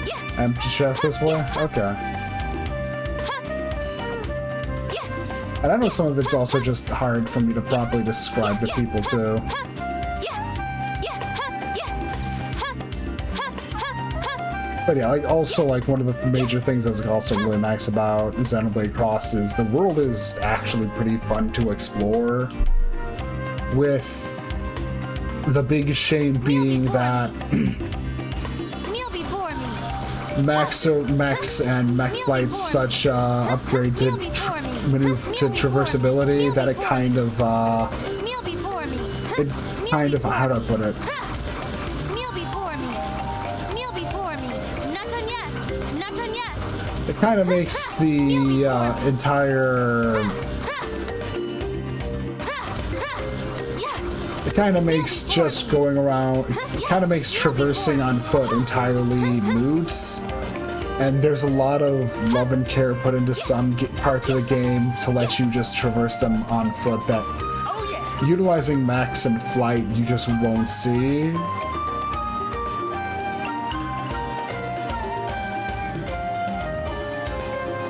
Yeah. Empty chest this way? Okay. Huh. Yeah. And I know some of it's also just hard for me to properly describe to people too. Huh. Yeah. Yeah. Huh. Yeah. Huh. Huh. Huh. Huh. But yeah, like also like one of the major things that's also really nice about Xenoblade Cross is the world is actually pretty fun to explore, with the big shame being that Kneel before me. Max and Mech Flight's such upgrade to traversability that it kind of Kneel before me. it kind of, how do I put it? Kneel before me. Kneel before me. Not done yet. Not done yet. It kind of makes the entire, Yeah. it kind of makes just going around, it kind of makes traversing on foot entirely moods. And there's a lot of love and care put into some parts of the game to let you just traverse them on foot that Oh yeah! utilizing Max and Flight you just won't see.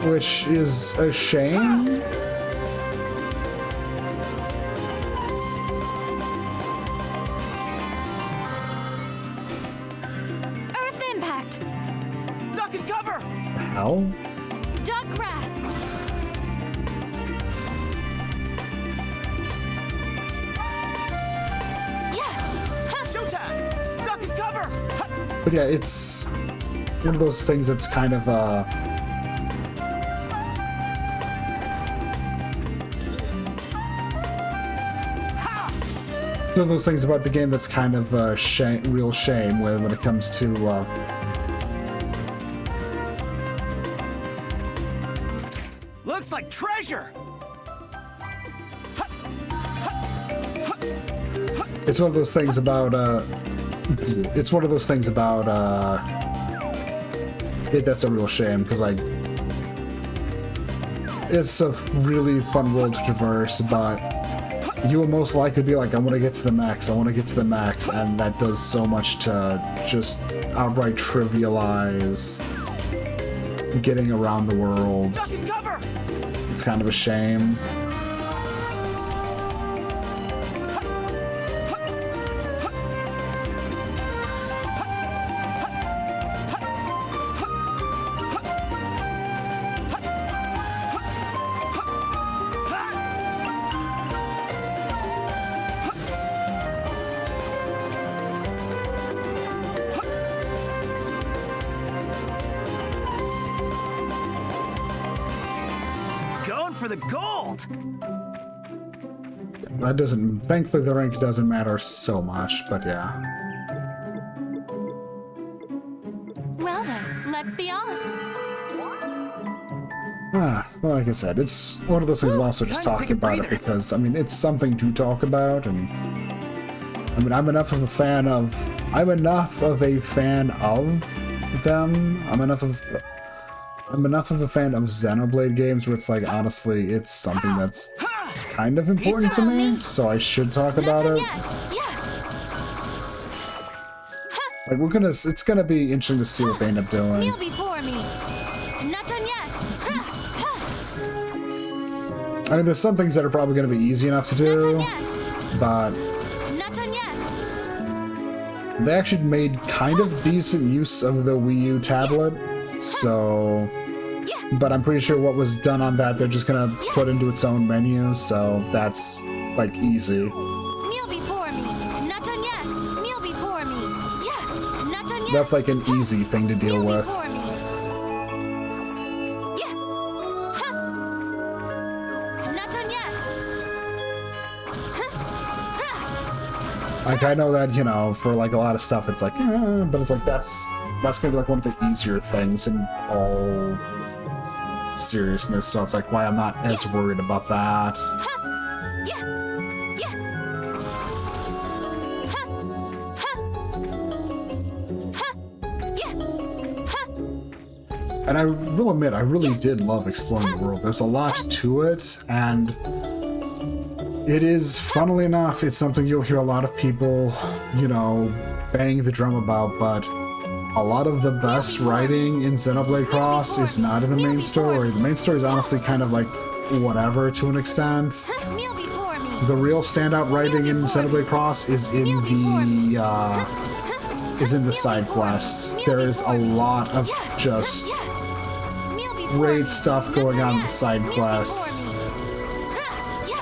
Which is a shame. Earth impact. Duck and cover! Hell? Duck grasp. Yeah. Huh. Showtime! Duck and cover! Ha! But yeah, it's one of those things that's kind of one of those things about the game that's kind of a real shame when it comes to Looks like treasure. it's one of those things about it's one of those things about that's a real shame because like it's a really fun world to traverse, but you will most likely be like, I want to get to the max, I want to get to the max, and that does so much to just outright trivialize getting around the world. Duck and cover. It's kind of a shame. Going for the gold. That doesn't, thankfully the rank doesn't matter so much, but yeah. Well then, let's be off. Well, like I said, it's one of those things I'm also just Time to take talking a about it breather. because, I mean, it's something to talk about, and I mean, I'm enough of a fan of them. I'm enough of a fan of Xenoblade games where it's like, honestly, it's something that's kind of important to me, so I should talk about Not done it. yet. Yeah. Like, it's gonna be interesting to see what they end up doing. Kneel before me. Not done yet. Ha, ha. I mean, there's some things that are probably gonna be easy enough to Not do, done yet. but Not done yet. they actually made kind of decent use of the Wii U tablet, so... But I'm pretty sure what was done on that, they're just gonna put into its own menu, so that's, like, easy. Kneel before me. Not done yet. Kneel before me. Yeah. Not done yet. That's, like, an easy thing to deal Kneel with. before me. Yeah. Ha. Not done yet. Ha. Like, I know that, you know, for, like, a lot of stuff, it's like, but it's like, that's gonna be, like, one of the easier things in all seriousness, so it's like, why I'm not as worried about that. Yeah. Yeah. Ha. Ha. Ha. Yeah. Ha. And I will admit, I really did love exploring the world. There's a lot to it, and it is, funnily enough, it's something you'll hear a lot of people, you know, bang the drum about, but a lot of the best writing in Xenoblade Cross is not in the main story. The main story is honestly kind of like whatever to an extent. Kneel before me. The real standout writing in Xenoblade Cross is in the side quests. There is a lot of just great stuff going on in the side quests.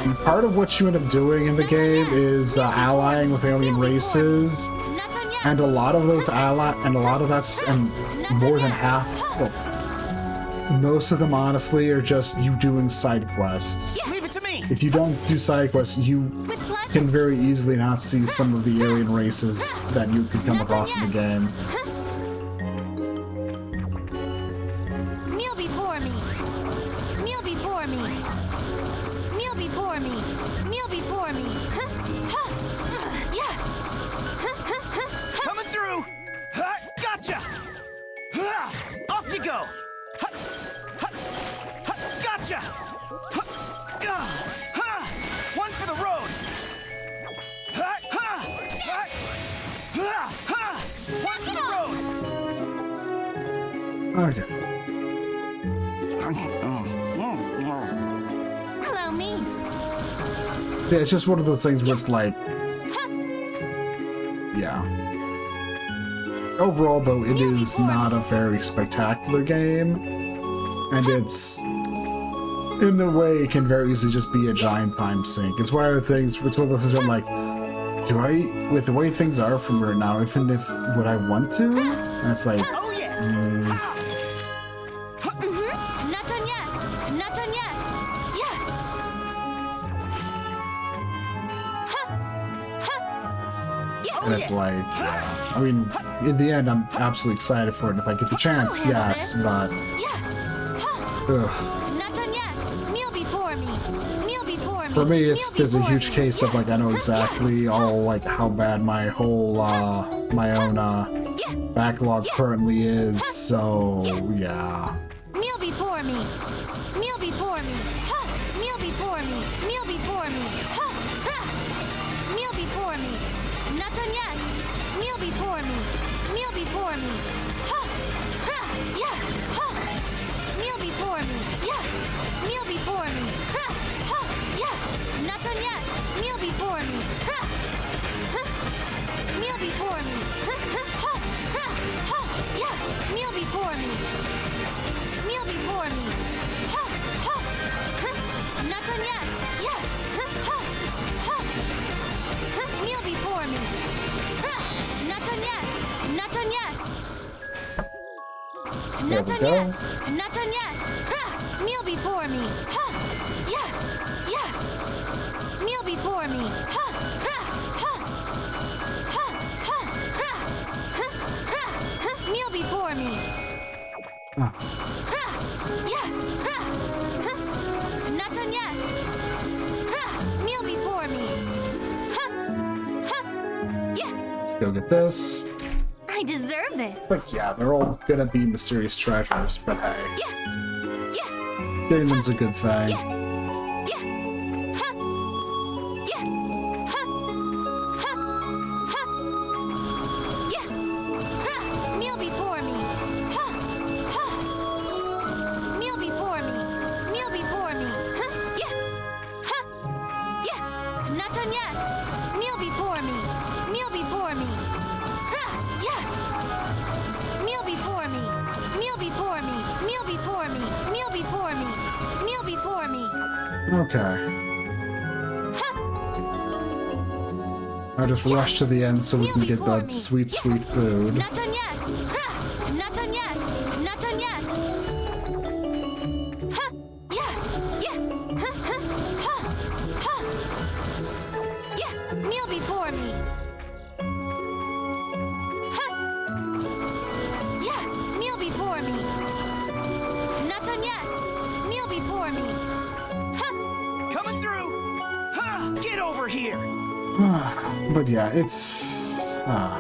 And part of what you end up doing in the game is allying with alien races. And a lot of those and more than half, well, most of them honestly are just you doing side quests. Leave it to me. If you don't do side quests, you can very easily not see some of the alien races that you could come across in the game. Kneel before me. Kneel before me. Kneel before me. Kneel before me. Yeah. Coming through. Ha, gotcha. Ha, off you go. Ha, ha, ha, gotcha. Ha, ha, one for the road. Ha, ha, ha, ha, ha, one for the road. Okay. Hello, me. Yeah, it's just one of those things where it's like, yeah. Overall, though, it is not a very spectacular game, and it's, in a way, it can very easily just be a giant time sink. It's one of the things, it's one of those things where I'm like, with the way things are from right now, even if, would I want to? And it's like, Oh yeah. Not done yet. Not done yet. Yeah. Ha. Ha. And it's like, yeah. I mean, in the end, I'm absolutely excited for it. If I get the chance, yes, but... Ugh. Not done yet. Kneel before me. Kneel before me. For me, there's a huge case of, like, I know Yeah. exactly all, like, how bad my whole, my own, backlog currently is, so, yeah. Kneel before me. Kneel before me. Ha! Kneel before me. Kneel before me. Ha! Ha! Kneel before me. Not done yet. Kneel before me. Kneel before me. Ha! Ha! Yeah! Ha! Kneel before me. Yeah! Kneel before me. Ha! Ha! Yeah! Not done yet. Kneel before me. Ha! Ha! Kneel before me. Ha! Ha! Ha! Ha! Ha! Yeah! Kneel before me. Kneel before me. Ha! Ha! Ha! Not done yet. Yeah! Ha! Ha! Ha! Ha! Kneel before me. Ha! Not done yet. Not done yet. There Not we done go. yet. Not done yet. Ha! Kneel before me. Ha! Yeah! Yeah! Kneel before me. Ha! Ha! Ha! Ha! Ha! Ha! Ha! Ha! Ha! Kneel before me. Ah. Ha! Yeah! Ha! Ha! Not done yet. Ha! Kneel before me. Ha! Ha! Yeah! Let's go get this. I deserve this. Like, yeah, they're all gonna be mysterious treasures, but hey, Yes! Yeah! getting them's a good thing. Yeah! Yeah! Ha! Yeah! Ha! Ha! Ha! Yeah! Ha! Kneel before me. Ha! Ha! Kneel before me. Kneel before me. Ha! Yeah! Ha! Yeah! Not done yet. Kneel before me. Kneel before me. Ha! Yeah! Kneel before me. Kneel before me. Kneel before me. Kneel before me. Kneel before me. Okay. Ha! I'll just rush to the end so we can get that sweet, sweet food. Not done yet. Ha! Not done yet. Not done yet. Ha! Yeah! Yeah! Ha! Ha! Ha! Ha! Yeah! Kneel before me. Ha! Yeah! Kneel before me. Not done yet. Kneel before me. Ha! Coming through! Ha! Get over here! But yeah, it's Ha!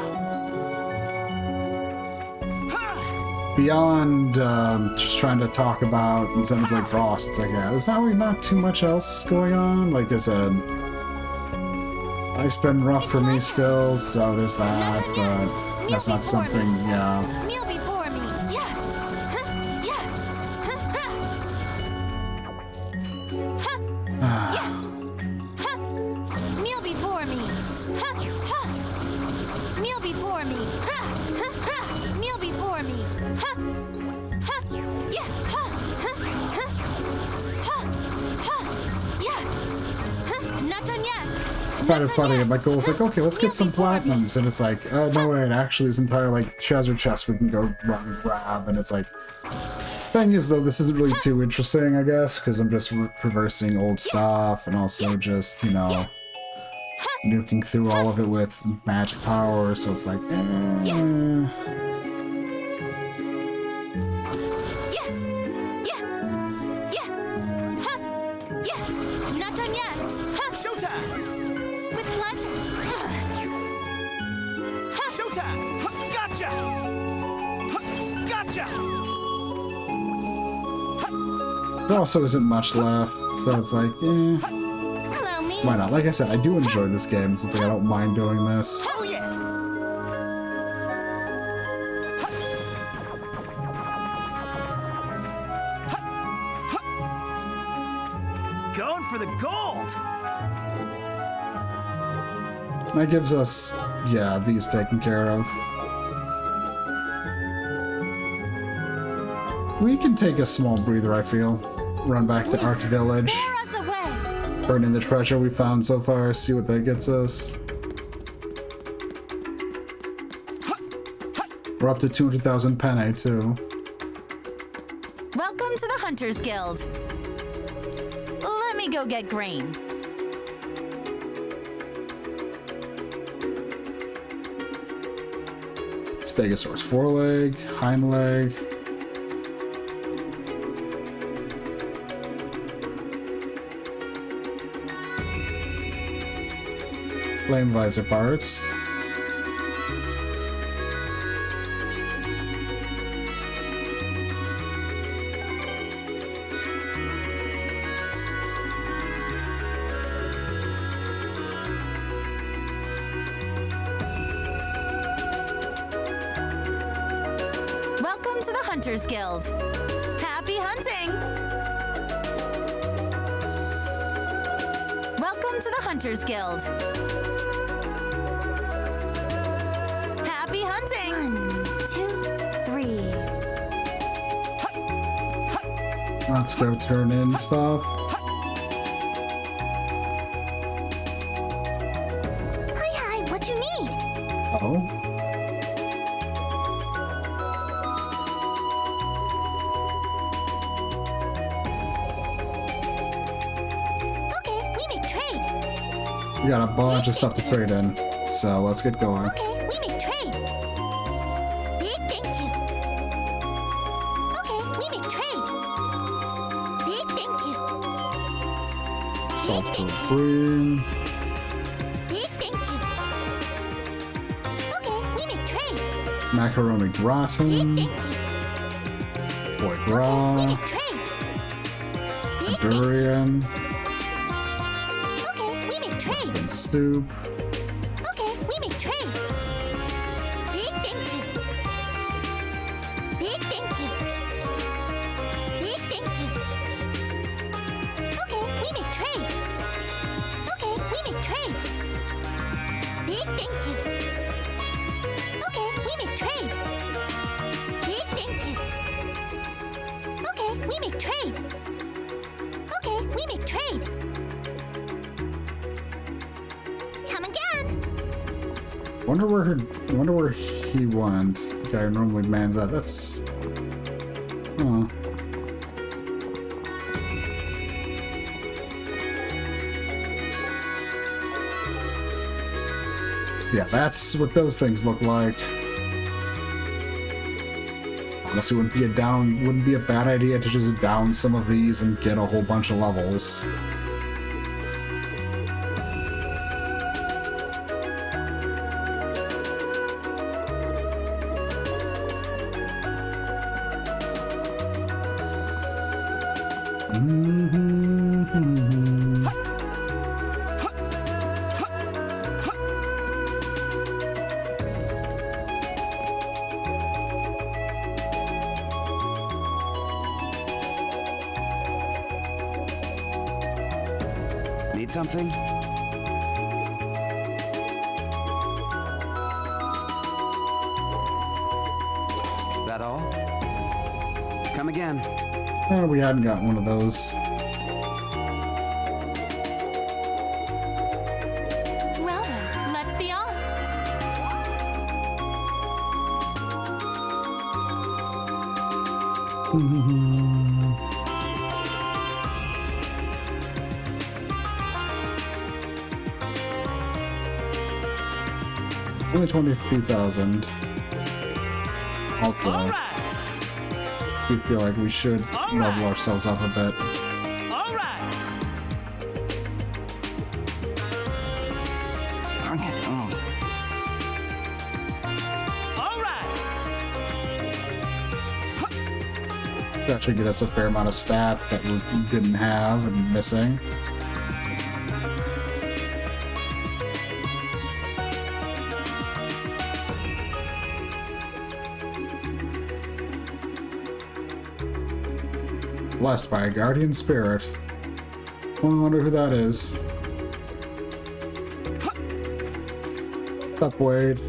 beyond just trying to talk about Xenoblade Cross. It's like, yeah, there's not too much else going on. Like I said, life's been rough for me still, so there's that, but that's not something, yeah. Kneel before me. Yeah. Ha! Yeah. Ha! Ha! Ha! Yeah. Ha! Kneel before me. Ha! Ha! Kneel before me. Ha! Ha! Ha! Kneel before me. Ha! Ha! Yeah. Ha! Ha! Ha! Ha! Ha! Yeah. Ha! Not done yet. Kind of funny, my goal's like, okay, let's get some platinums, and it's like, no wait, actually this entire, like, treasure chest we can go run and grab, and it's like, thing is, though, this isn't really too interesting, I guess, because I'm just reversing old stuff, and also just, you know, nuking through all of it with magic power, so it's like, Yeah. Yeah. Yeah. Yeah. Ha! Yeah. Not done yet. Ha! Showtime! With pleasure. Ha! Showtime! Ha! Gotcha! Ha! Gotcha! there also isn't much left, so it's like, Hello, me. why not? Like I said, I do enjoy this game, so it's like I don't mind doing this. Oh yeah! Going for the gold! That gives us, yeah, these taken care of. We can take a small breather, I feel. Run back to Arch Village, Bear us away. burn in the treasure we found so far, see what that gets us. We're up to 200,000 penne, too. Welcome to the Hunters Guild. Let me go get grain. Stegosaurus foreleg, hind leg. Flame visor parts. Welcome to the Hunters Guild. Happy hunting! Welcome to the Hunters Guild. Happy hunting! 1, 2, 3. Let's go turn in stuff. Hi, what you need? Oh. Okay, we make trade. We got a bunch of stuff to trade in, so let's get going. Okay, we make trade. Big thank you. Okay, we make trade. Big thank you. Salt green. Big thank you. Okay, we make trade. Macaroni Big gratin. thank you. Foie We gras. make trade. Big thank you. Durian. Okay, we make trade. And soup. Okay, we make trade. Big thank you. Big thank you. Big thank you. Okay, we make trade. Okay, we make trade. Big thank you. Okay, we make trade. Big thank you. Okay, we make trade. Okay, we make trade. Come again. Wonder where he went. The guy who normally mans that. That's. Huh. Yeah, that's what those things look like. Honestly, wouldn't be a bad idea to just down some of these and get a whole bunch of levels. Need something? That all? Come again. Oh, we hadn't got one of those. Well, let's be off. Only 22,000. Also, All right. we feel like we should level ourselves up a bit. All right. Oh. All right. That should get us a fair amount of stats that we didn't have and missing. Blessed by a guardian spirit. I wonder who that is. What's up, Wade?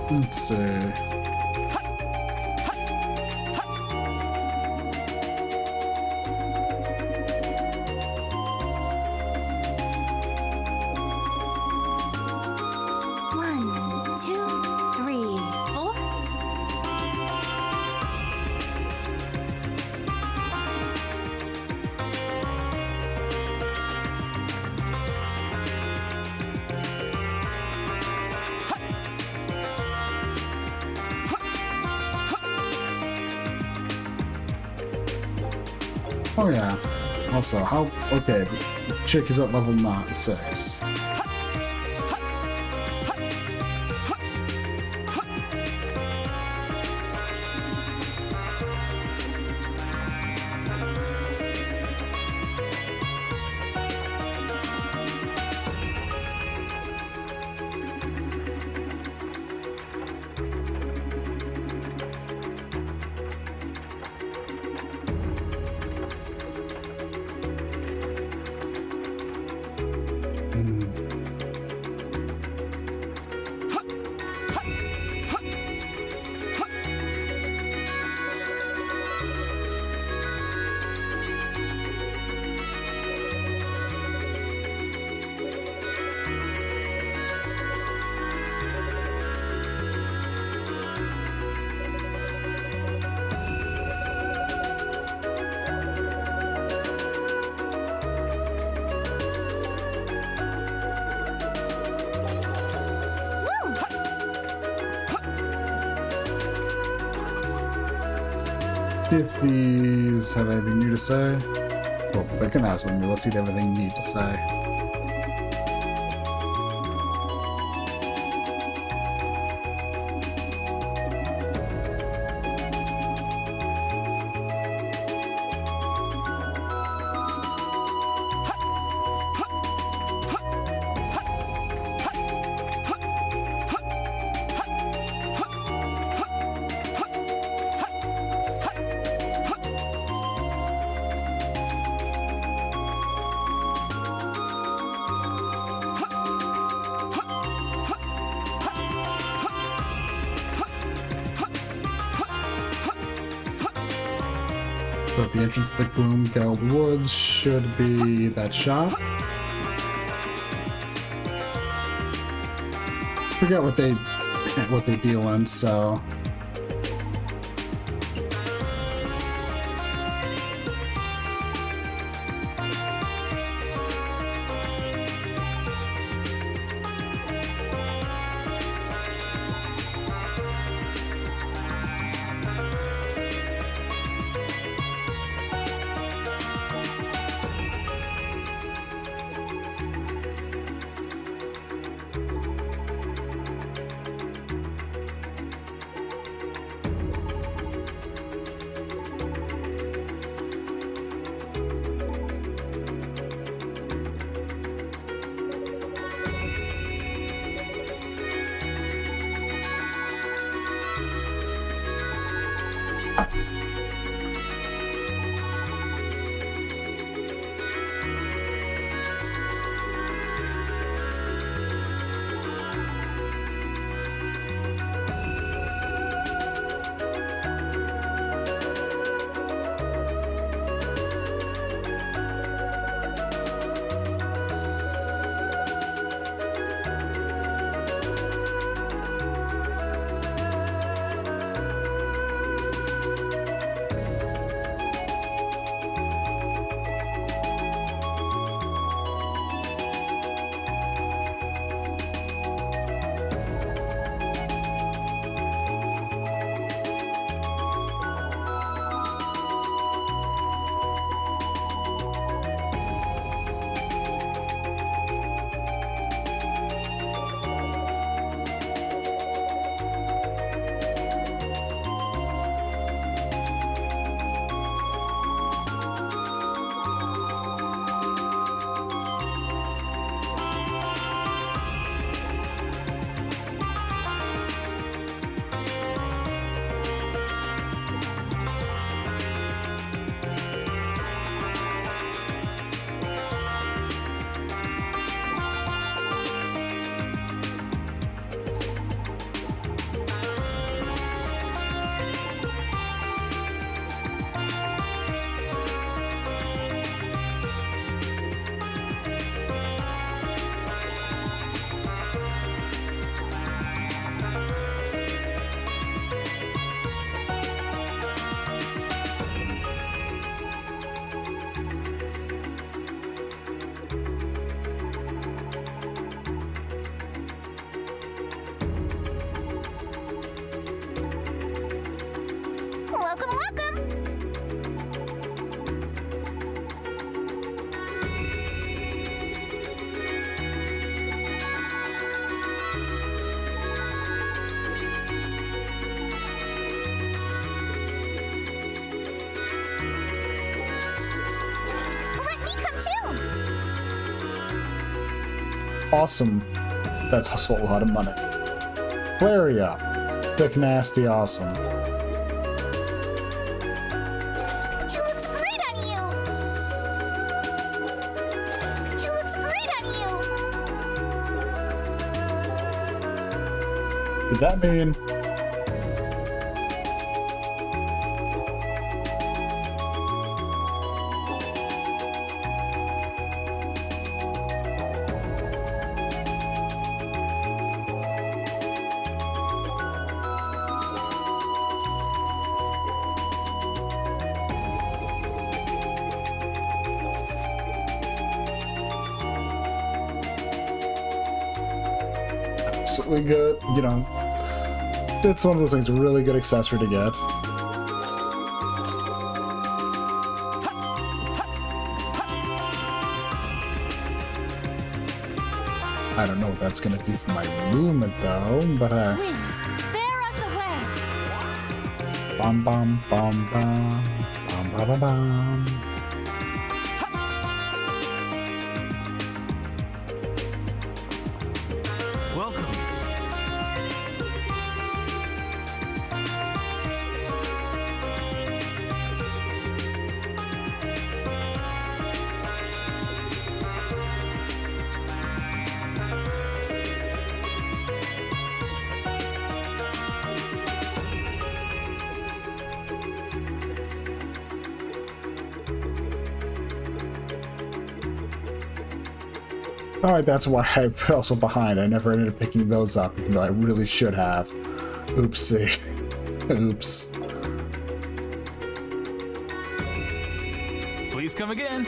Let's see. One, two, three, four. Oh yeah. Also, how? Okay, the chick is at level 6. If these have anything new to say. Well, they can have something. Let's see if they have anything new to say. So at the entrance to the Gloomgeld Woods should be that shop. Forget what they deal in, so welcome. Let me come too. Awesome. That's also a lot of money. Flurry up. Thick, nasty, awesome. He looks great on you. He looks great on you. Did that mean? Absolutely good, you know. It's one of those things, a really good accessory to get. I don't know what that's gonna do for my movement though, but Winds, bear us away. bum bum bum bum bum bum bum bum. Welcome. Alright, that's why I'm also behind. I never ended up picking those up, even though I really should have. Oopsie. Oops. Please come again.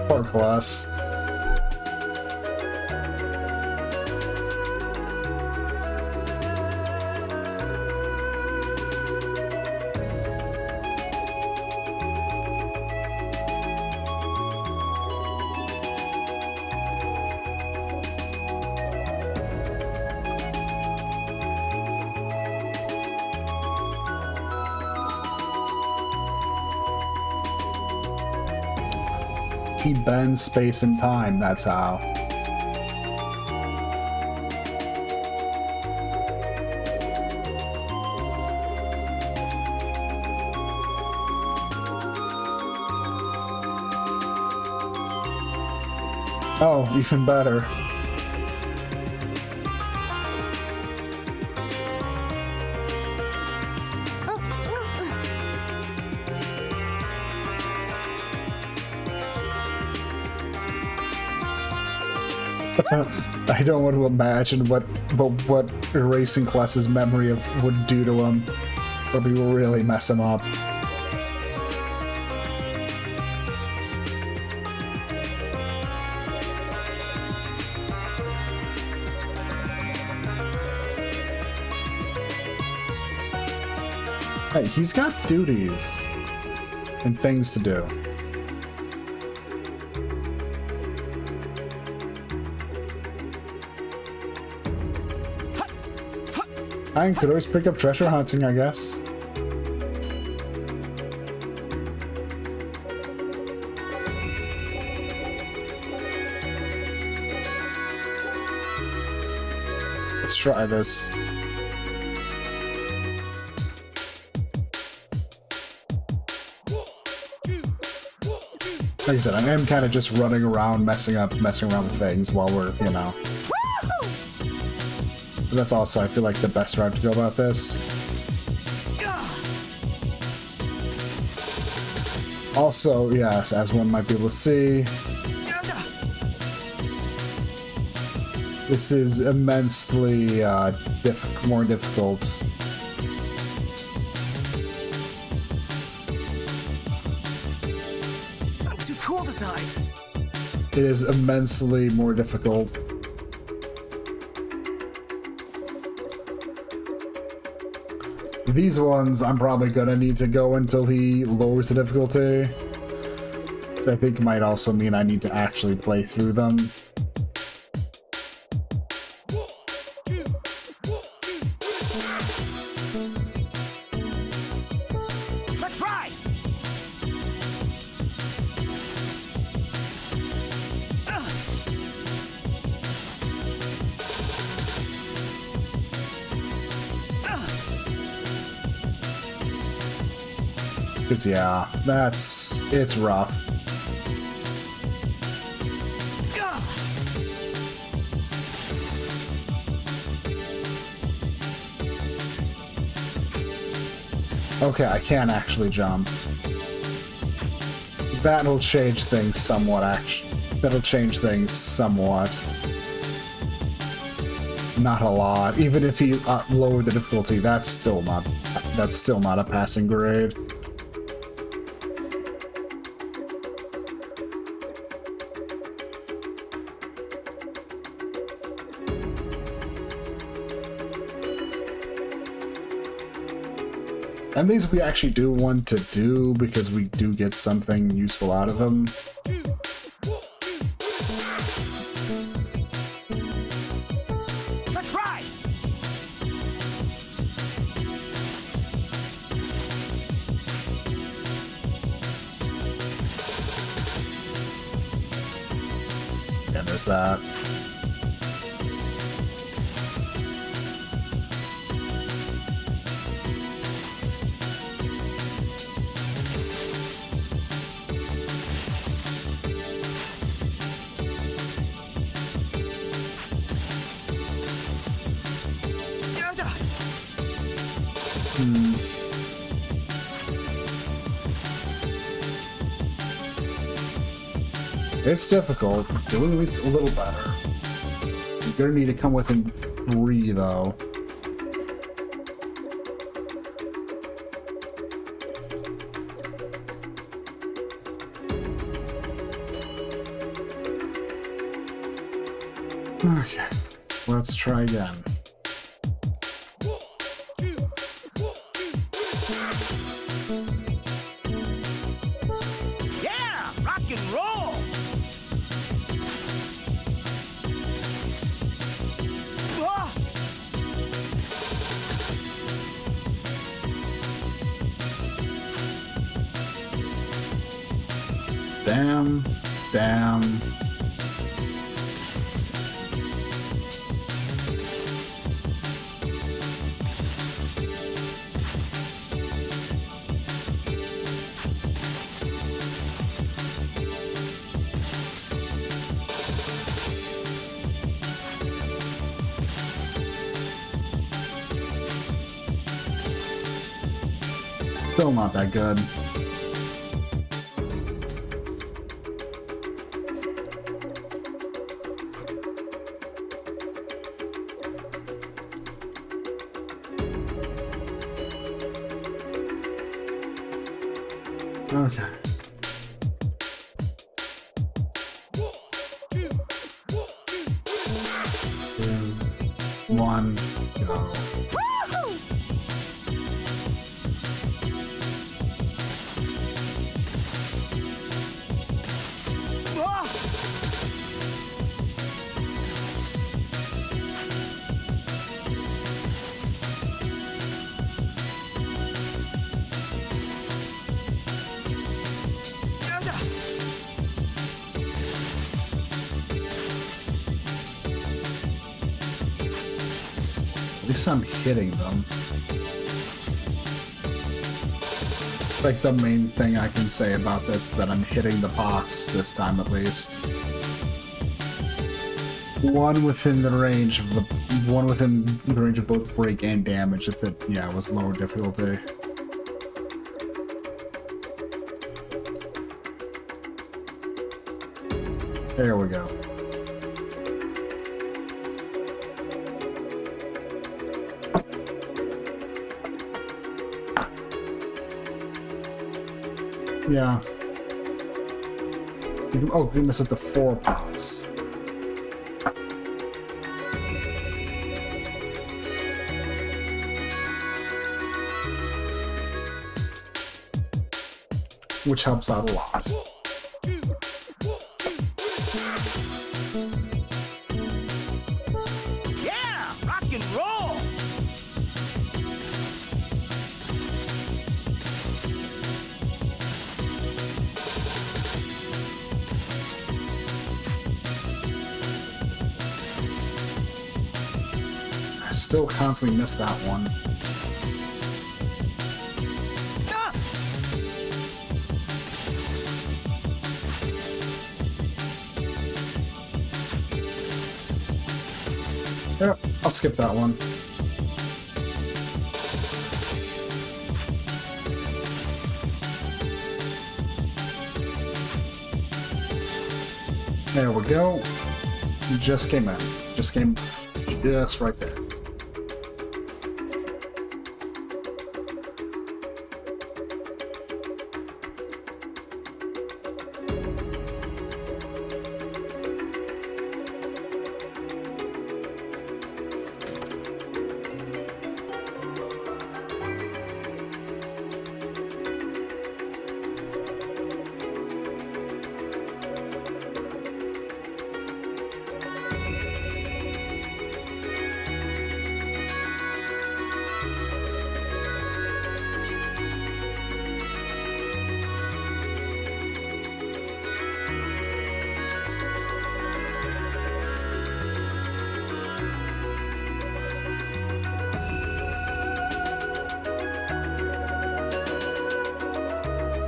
Poor class. He bends space and time, that's how. Oh, even better. I don't want to imagine what erasing Kless's memory of would do to him. Probably will really mess him up. Hey, he's got duties and things to do. I could always pick up treasure hunting, I guess. Let's try this. Like I said, I am kind of just running around, messing around with things while we're, you know. But that's also, I feel like, the best route to go about this. Also, yes, as one might be able to see, This is immensely more difficult. I'm too cool to die. It is immensely more difficult. These ones I'm probably gonna need to go until he lowers the difficulty. I think might also mean I need to actually play through them. Let's ride! Cause yeah, it's rough. Okay, I can actually jump. That'll change things somewhat, That'll change things somewhat. Not a lot. Even if he lowered the difficulty, that's still not a passing grade. And these we actually do want to do because we do get something useful out of them. Let's ride! And there's that. It's difficult. Doing at least a little better. You're gonna need to come within 3, though. Okay, let's try again. Yeah! Rock and roll! Ah! Damn. Damn. Still not that good. Okay. 2, 1, go. At least I'm hitting them. Like, the main thing I can say about this is that I'm hitting the boss this time at least. One within the range of both break and damage. If it, yeah, it was lower difficulty. There we go. Yeah. Oh, we missed it to 4 pots. Which helps out a lot. Yeah, rock and roll. I still constantly miss that one. Ah! Yeah, I'll skip that one. There we go. Just came in. Just came just right there.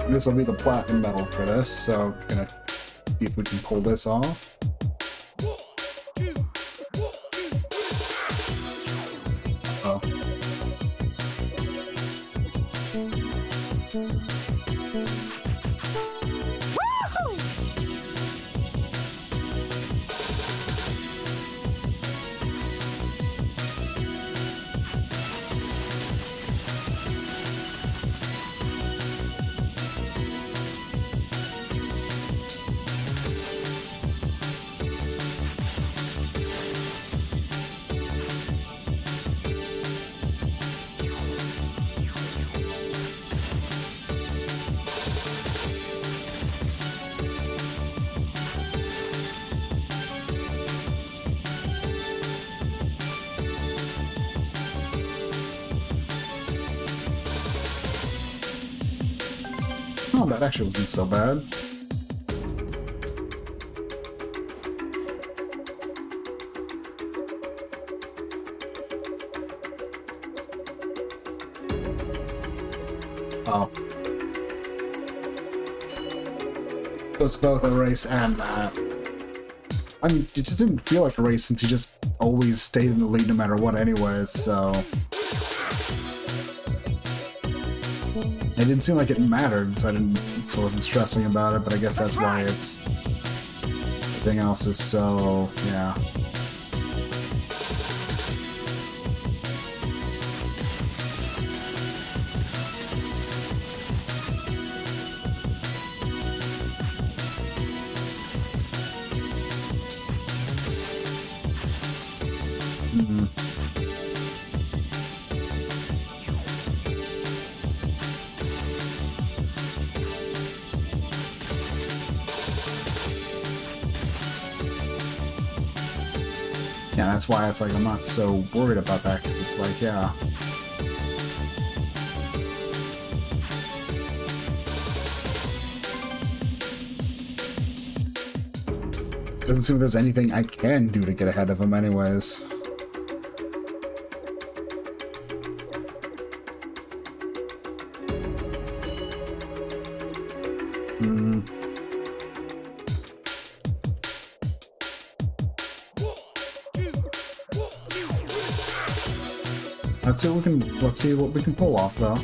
This will be the platinum medal for this, so I'm gonna see if we can pull this off. Oh. Oh, that actually wasn't so bad. Oh. So it's both a race and that. I mean, it just didn't feel like a race since you just always stayed in the lead no matter what anyways, so... It didn't seem like it mattered, so I wasn't stressing about it, but I guess that's why it's... Everything else is so... yeah. Yeah, that's why it's like I'm not so worried about that, because it's like, yeah. Doesn't seem there's anything I can do to get ahead of him anyways. Let's see what we can pull off though.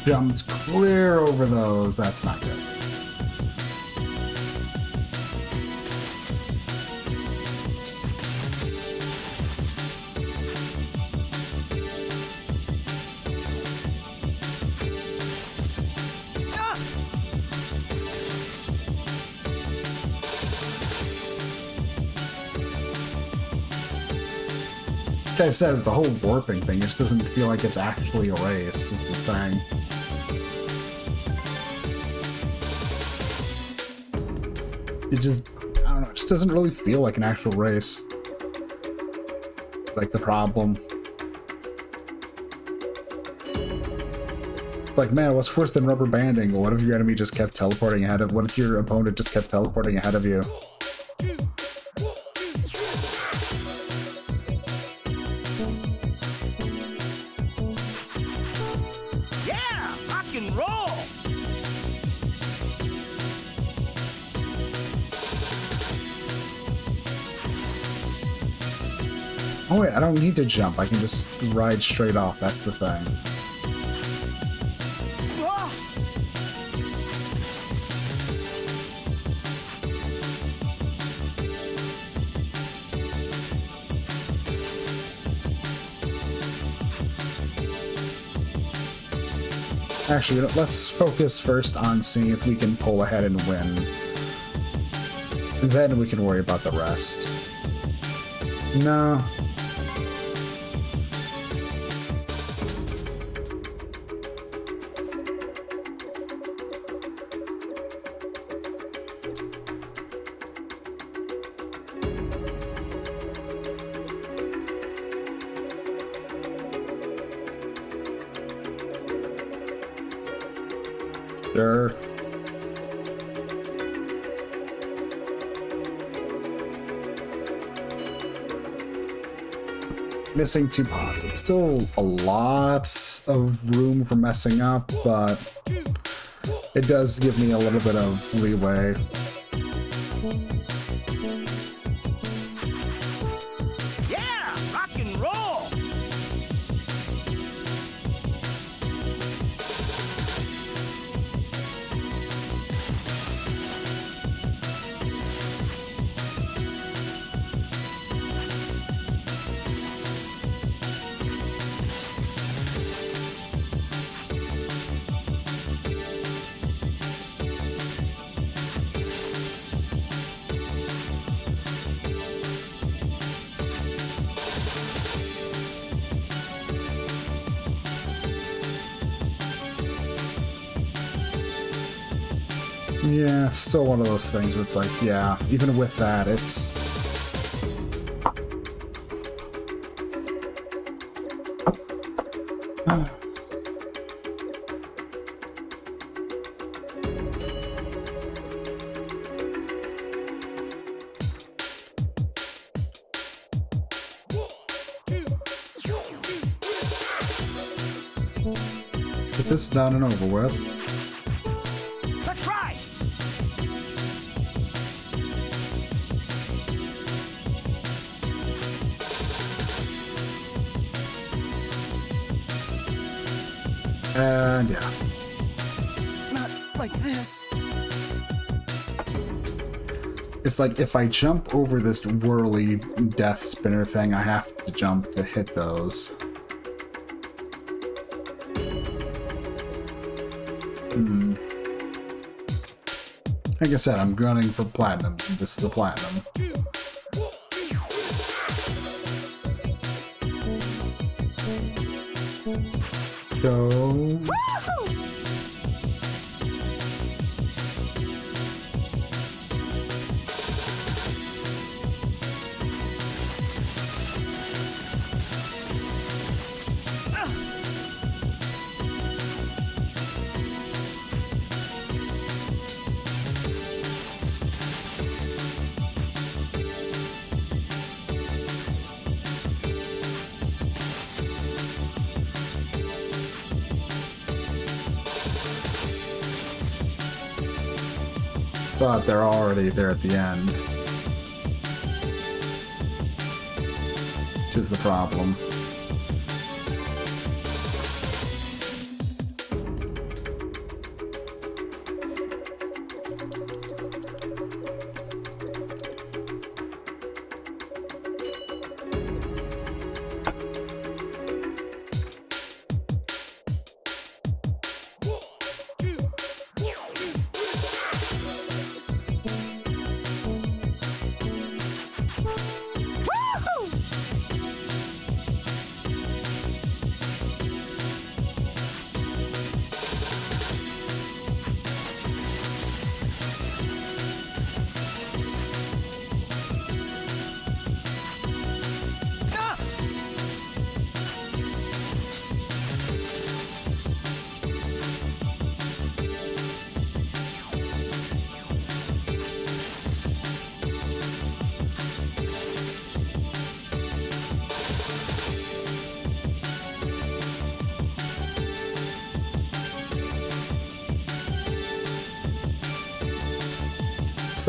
jumped clear over those. That's not good. Like I said, the whole warping thing just doesn't feel like it's actually a race, is the thing. It just, I don't know, it just doesn't really feel like an actual race. Like the problem. Like, man, what's worse than rubber banding? What if your enemy just kept teleporting ahead of, what if your opponent just kept teleporting ahead of you? Oh wait, I don't need to jump. I can just ride straight off. That's the thing. Actually, let's focus first on seeing if we can pull ahead and win. Then we can worry about the rest. No. Sure. Missing 2 pots. It's still a lot of room for messing up, but it does give me a little bit of leeway. Yeah, rock and roll. Yeah, it's still one of those things where it's like, yeah, even with that, it's... Let's get this done and over with. Let's ride. And yeah. Not like this. It's like if I jump over this whirly death spinner thing, I have to jump to hit those. Like I said, I'm gunning for platinums, and this is a platinum. Go. But they're already there at the end. Which is the problem.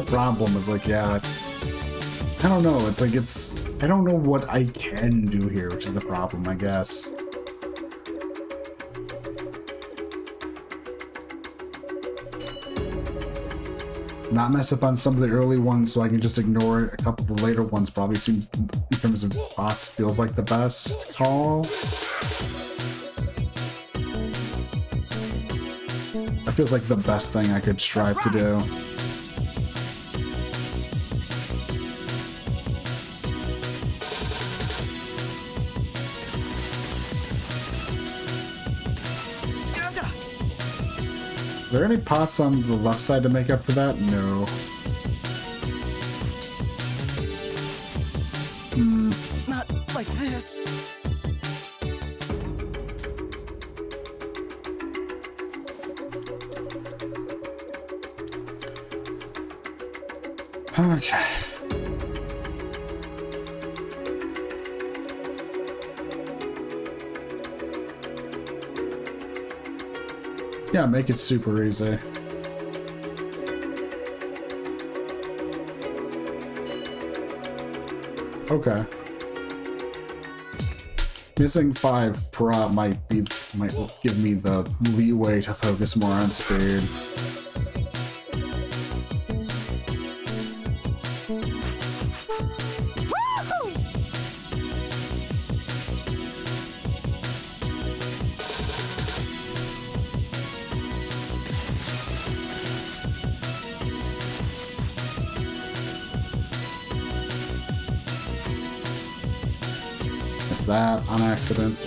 the problem. Is like, yeah, I don't know. It's like I don't know what I can do here, which is the problem, I guess. Not mess up on some of the early ones so I can just ignore a couple of the later ones probably seems, in terms of bots, feels like the best call. That feels like the best thing I could strive to do. Are there any pots on the left side to make up for that? No. Not like this. Okay. Yeah, make it super easy. Okay. Missing 5 per op might give me the leeway to focus more on speed. Missed that on accident.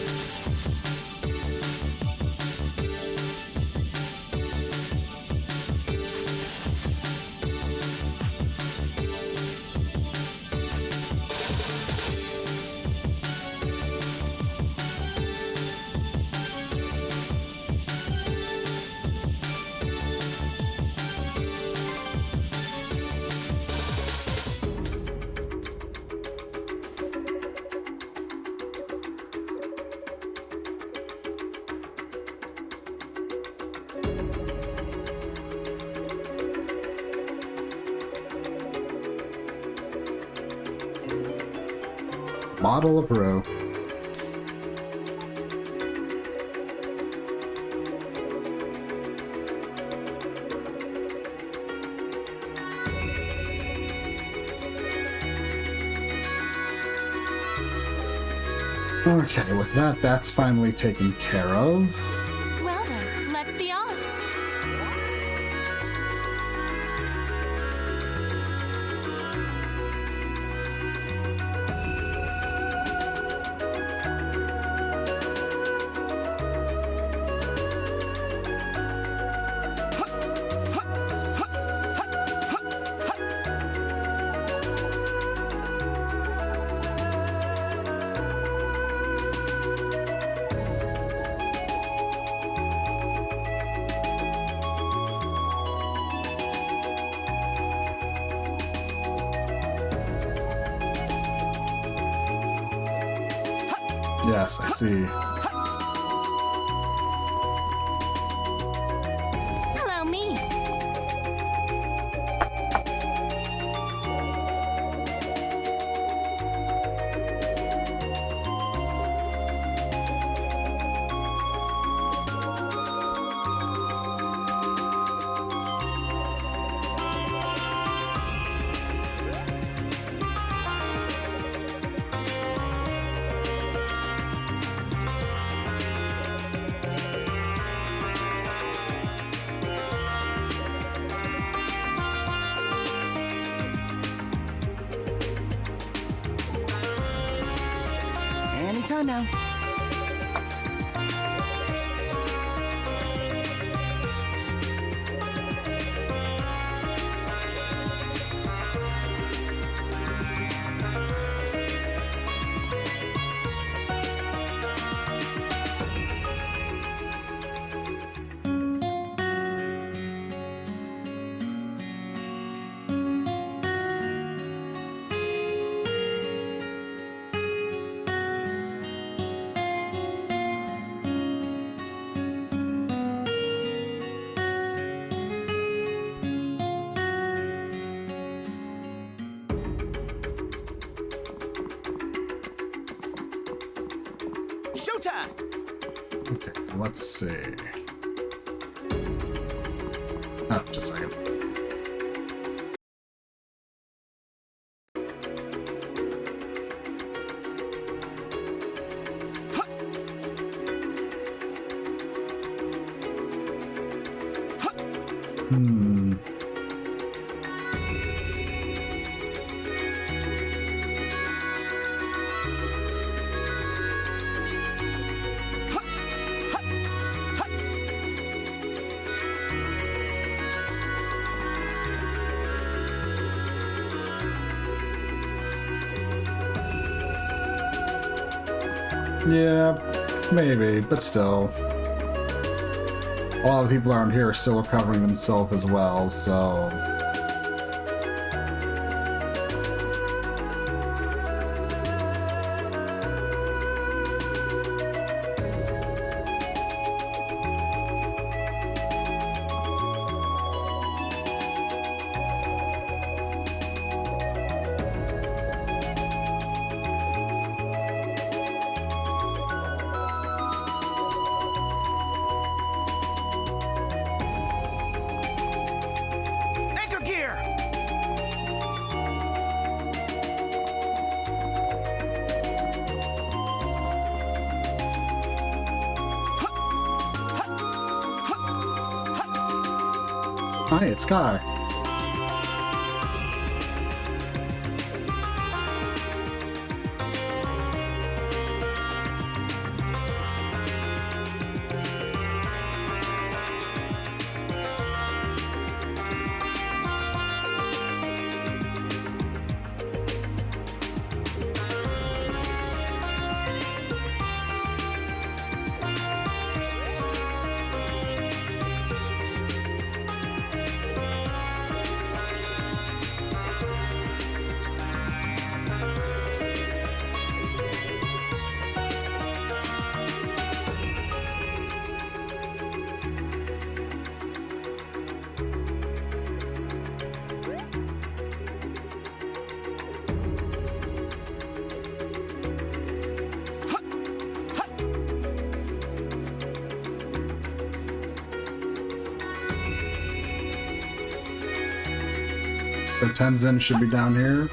Bottle of roe. Okay, with that, that's finally taken care of. Well then, let's be off. Yes, I see. Hello, me. Anytime now. Showtime! Okay, let's see. Oh, just a second. Yeah, maybe, but still. A lot of people around here are still recovering themselves as well, so... Anchor gear! Hi, it's Sky. So Tenzin should be down here.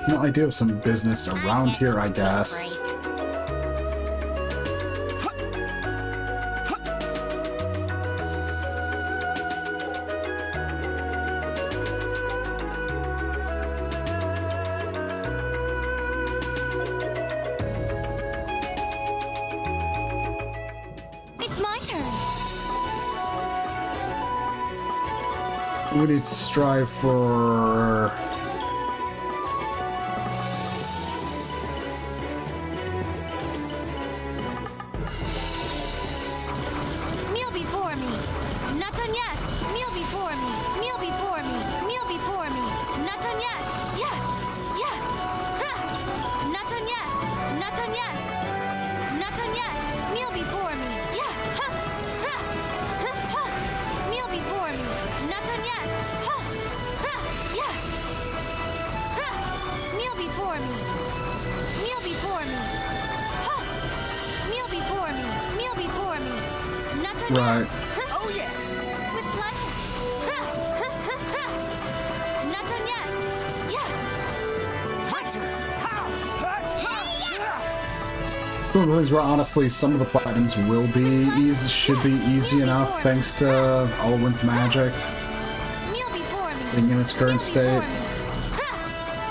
No, I do have some business around here, I guess. It's my turn. We need to strive for... Meal before me. Not done yet. Meal before me. Meal before me. Meal before me. Not done yet. Yeah. Yeah. Ha. Not done yet. Not done yet. Not done yet. Meal before me. Yeah. Ha. Ha. Ha. Ha. Meal before me. Not done yet. Ha. Ha. Yeah. Ha. Meal before me. Meal before me. Ha. Meal before me. Meal before me. Not done Right. yet. Oh yeah! With pleasure. Ha. Ha. Ha. Ha. Not done yet. Yeah. My turn! How? One of the things where honestly some of the platinums will be easy, should be easy enough thanks to Alwyn's magic Meal before me. being in its current state.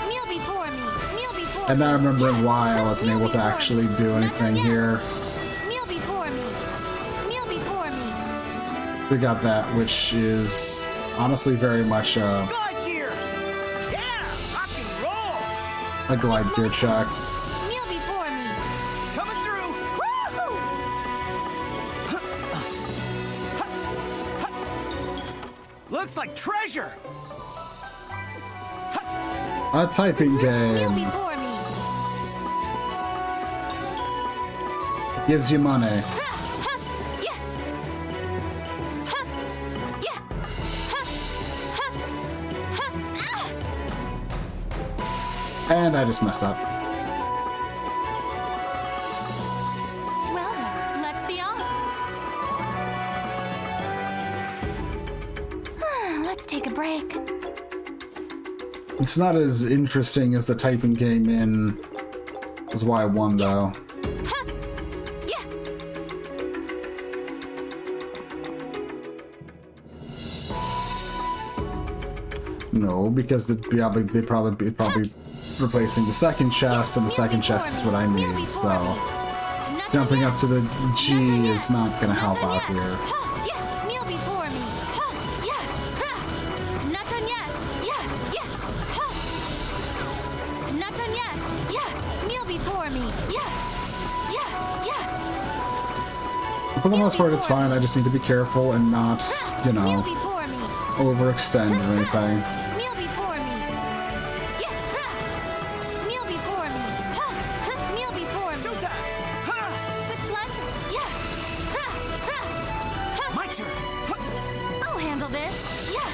Meal before me. Meal before me. And now remembering why I wasn't able to actually do anything here. Meal before me. Meal before me. We got that, which is honestly very much a Glide gear! Yeah! Rock and roll! glide gear check. Meal before me. Coming through! Woohoo! Looks like treasure! A typing Meal game. before me. gives you money. Yeah. Yeah. And I just messed up. Well, let's be off. Let's take a break. It's not as interesting as the typing game in That's why I won, though. Yeah. No, because they'd probably be replacing the second chest, and the second chest is what I need. So jumping up to the G is not gonna help out here. Yeah, kneel before me. Yeah, not done yet. Yeah. Not done yet. Yeah, kneel before me. Yeah. For the most part, it's fine. I just need to be careful and not, you Kneel know, before me. overextend or anything. Kneel before me. Yeah. Kneel before me. Kneel before me. Showtime! Ha! With pleasure. Yeah. My turn! Ha! I'll handle this. Yeah.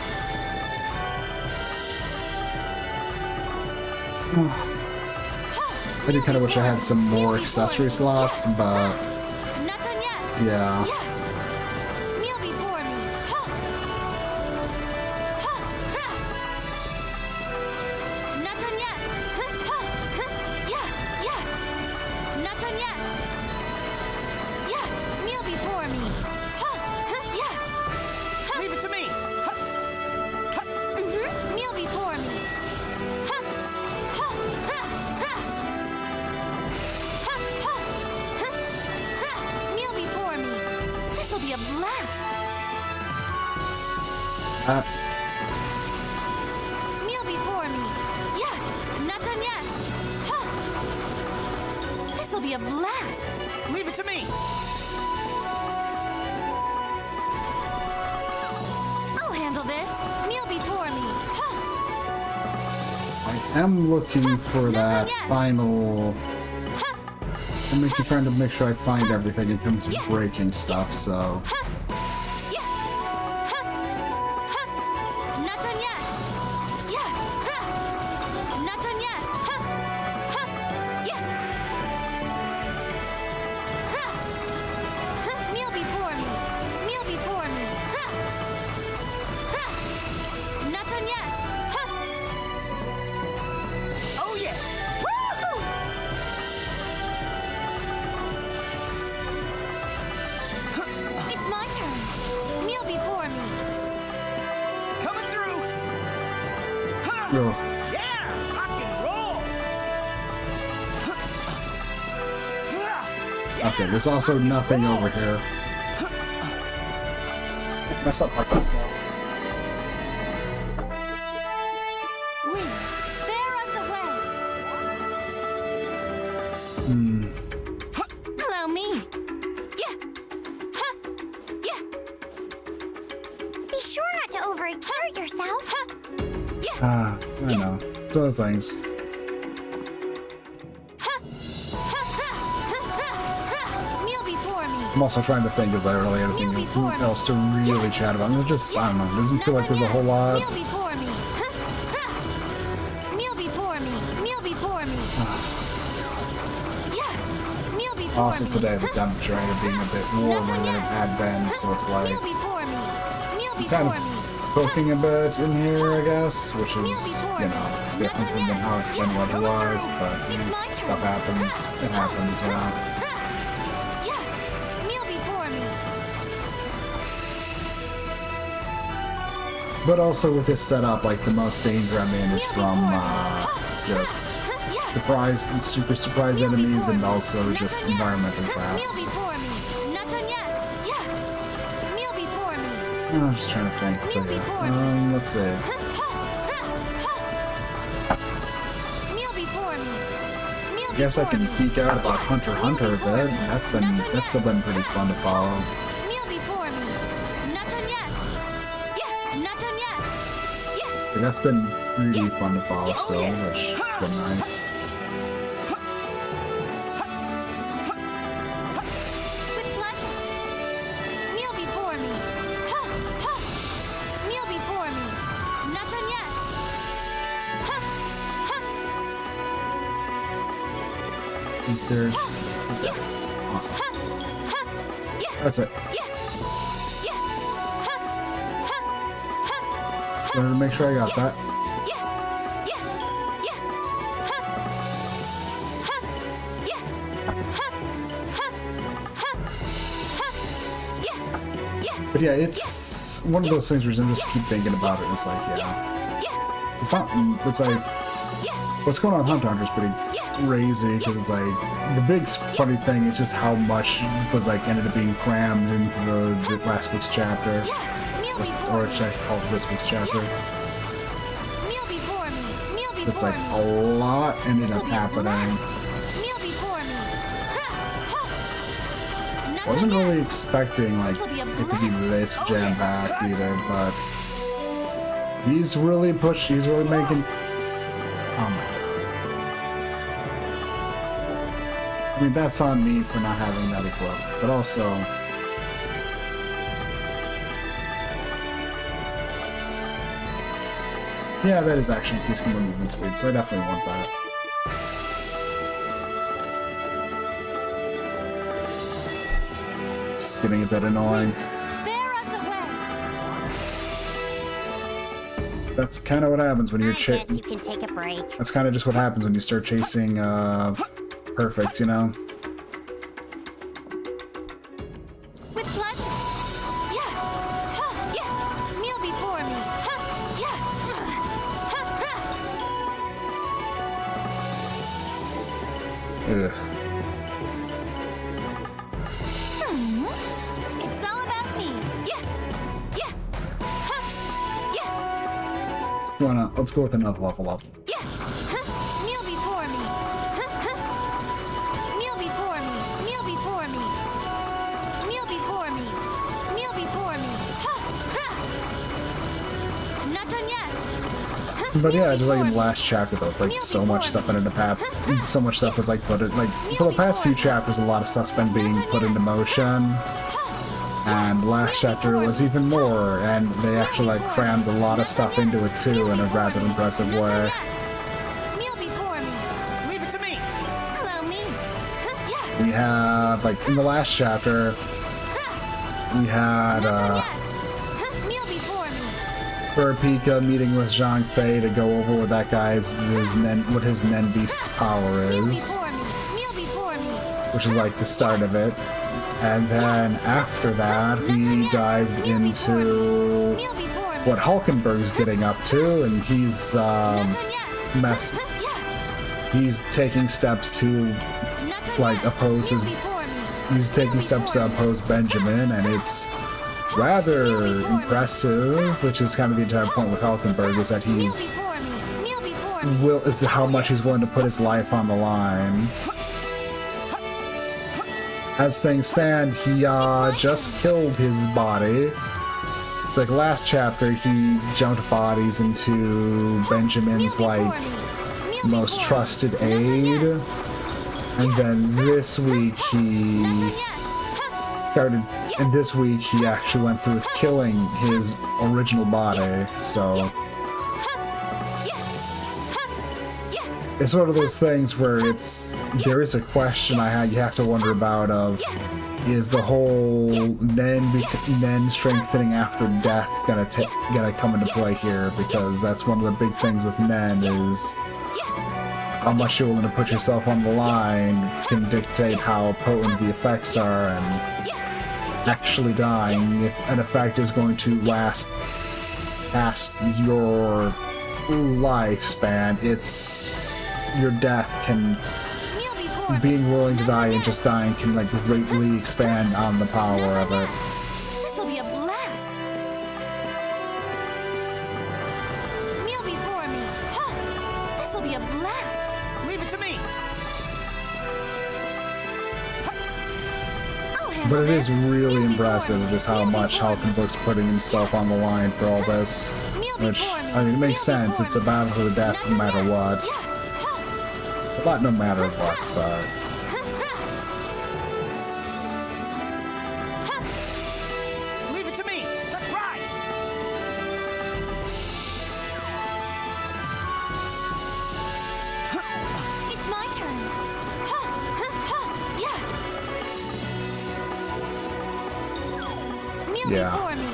I do kind of wish I had some more accessory slots, but Not done yet. yeah. Yeah. Kneel before me. Not done yet. Yeah. Not done yet. Yeah. Kneel before me. Yeah. Leave it to me! Ha! Kneel before me. Kneel before me. This will be a blast. Kneel before me. Yeah, not done yet. This will be a blast. Leave it to me! I'll handle this. Kneel before me. I am looking for that final. I'm trying to make sure I find everything in terms of breaking stuff, so. Yeah. Not done yet. Yeah. Not done yet. Yeah. Kneel before me. Kneel before me. Not done yet. Oh yeah! Woo-hoo! It's my turn. Kneel before me. Coming through! Ha! Oh, Yeah! Rock and roll! Yeah! okay, there's also nothing over here. Mess up like that. Winds, bear us away. Allow me. Yeah. Yeah. Be sure not to overexert yourself. Yeah. Ah, I know. Those things. Kneel before me. I'm also trying to think, is there really anything else to really chat about? It's just, I don't know, it doesn't feel like there's a whole lot. Kneel before me. Kneel before me. Kneel before me. Yeah. Kneel before Also me. today, the temperature ended up being a bit warmer than it had been, so it's like Kneel before me. Kneel kind before of me. cooking a bit in here, I guess, which is, you know, different than how it's been weather-wise, but you know, stuff happens. It happens, you know. Yeah. Kneel before me. But also with this setup, like the most danger I'm in is from just Yeah. surprise and super surprise Kneel enemies, before and me. also Not just done yet. environmental Kneel traps. before me. Not done yet. Yeah. Kneel before me. I'm just trying to think. Kneel before me. Let's see. Kneel before me. Kneel I guess I before can me. geek out about Hunter x Hunter a bit. That's still been pretty fun to follow. Kneel before me. Not done yet. Yeah. Not done yet. Yeah. Like, that's been really fun to follow still, which has been nice. There's... Yeah. Awesome. Ha. Ha. Yeah. That's it. Yeah. Yeah. Ha. Ha. Ha. Wanted to make sure I got that. Yeah. Yeah. Yeah. Ha. Ha. Yeah. Ha. Ha. Ha. Ha. Yeah. Yeah. But yeah, it's one of those things where I just keep thinking about it, and it's like, yeah. Yeah. It's not... It's like... Yeah. What's going on with Hunter is pretty crazy, because it's like... The big funny thing is just how much was, like, ended up being crammed into the last week's chapter. Yeah. Meal before Or me. check called this week's chapter. Meal before me. Meal before It's like me. a lot ended This'll up be a happening. blast. Meal before me. Ha. Ha. Not Wasn't done really yet. expecting like This'll be a it to be blast. this jam-packed either, but he's really he's really making... Oh my god. I mean, that's on me for not having that equipped, but also... Yeah, that is actually increasing my movement speed, so I definitely want that. This is getting a bit annoying. Bear us away. That's kind of what happens when you're I guess you can take a break. That's kind of just what happens when you start chasing perfect, you know? With pleasure. Yeah. Ha. Yeah. Meal before me. Ha. Yeah. Ha. Ha. Ugh. It's all about me. Yeah. Yeah. Ha. Yeah. Why not? Let's go with another level up. Yeah. Huh. Meal before me. Huh. Huh. Meal before me. Meal before me. Meal before me. Meal before me. Ha. Ha. Not done yet. Huh. But yeah, Meal just like in the before me. last chapter though, like Meal so much before stuff me. ended up happening. So much stuff was like put in, like for the past few chapters, a lot of stuff's been being put into motion. And the last chapter was even more, and they actually like crammed a lot of stuff into it too in a rather impressive Not done way. yet. Meal before me. Leave it to me. Hello, me. Huh. Yeah. We had like in the last chapter, we had Not done yet. Huh. Meal before me. Kurapika meeting with Zhang Fei to go over what that guy's what his Nen Beast's power Meal is, before me. Meal before me. which is like the start of it. And then after that, we dived into Meal before me. what Hulkenberg's getting up to, and he's Not done yet. mess. Huh. Yeah. He's taking steps to Not done like yet. oppose his. Meal before me. He's taking steps to oppose Benjamin, and it's rather impressive. Which is kind of the entire point with Hulkenberg, is that Meal he's before me. Meal before me. is how much he's willing to put his life on the line. As things stand, he just killed his body. It's like last chapter, he jumped bodies into Benjamin's Meal like before me. Meal most before trusted me. Not done aid, yet. and then this week Not done he yet. Huh. started. And this week he actually went through with killing his original body. So Huh. Yeah. Huh. Yeah. it's one of those things where there is a question you have to wonder about of, is the whole Nen strengthening after death gonna come into play here? Because that's one of the big things with Nen is how much you're willing to put yourself on the line can dictate how potent the effects are, and actually dying, if an effect is going to last past your lifespan, your death can, Meal before me. being willing to die and just dying can like greatly expand on the power of it. This'll be a blast. Meal before me. Huh. This'll be a blast. Leave it to me. I'll handle But it this. is really Meal impressive before me. just how Meal much before me. Hulkenberg's putting himself on the line for all this. Which, I mean, it makes sense. It's a battle for the death no matter what. Yeah. Huh. But no matter what, but... Leave it to me. Let's ride. It's my turn. Huh. Meal Yeah. before me.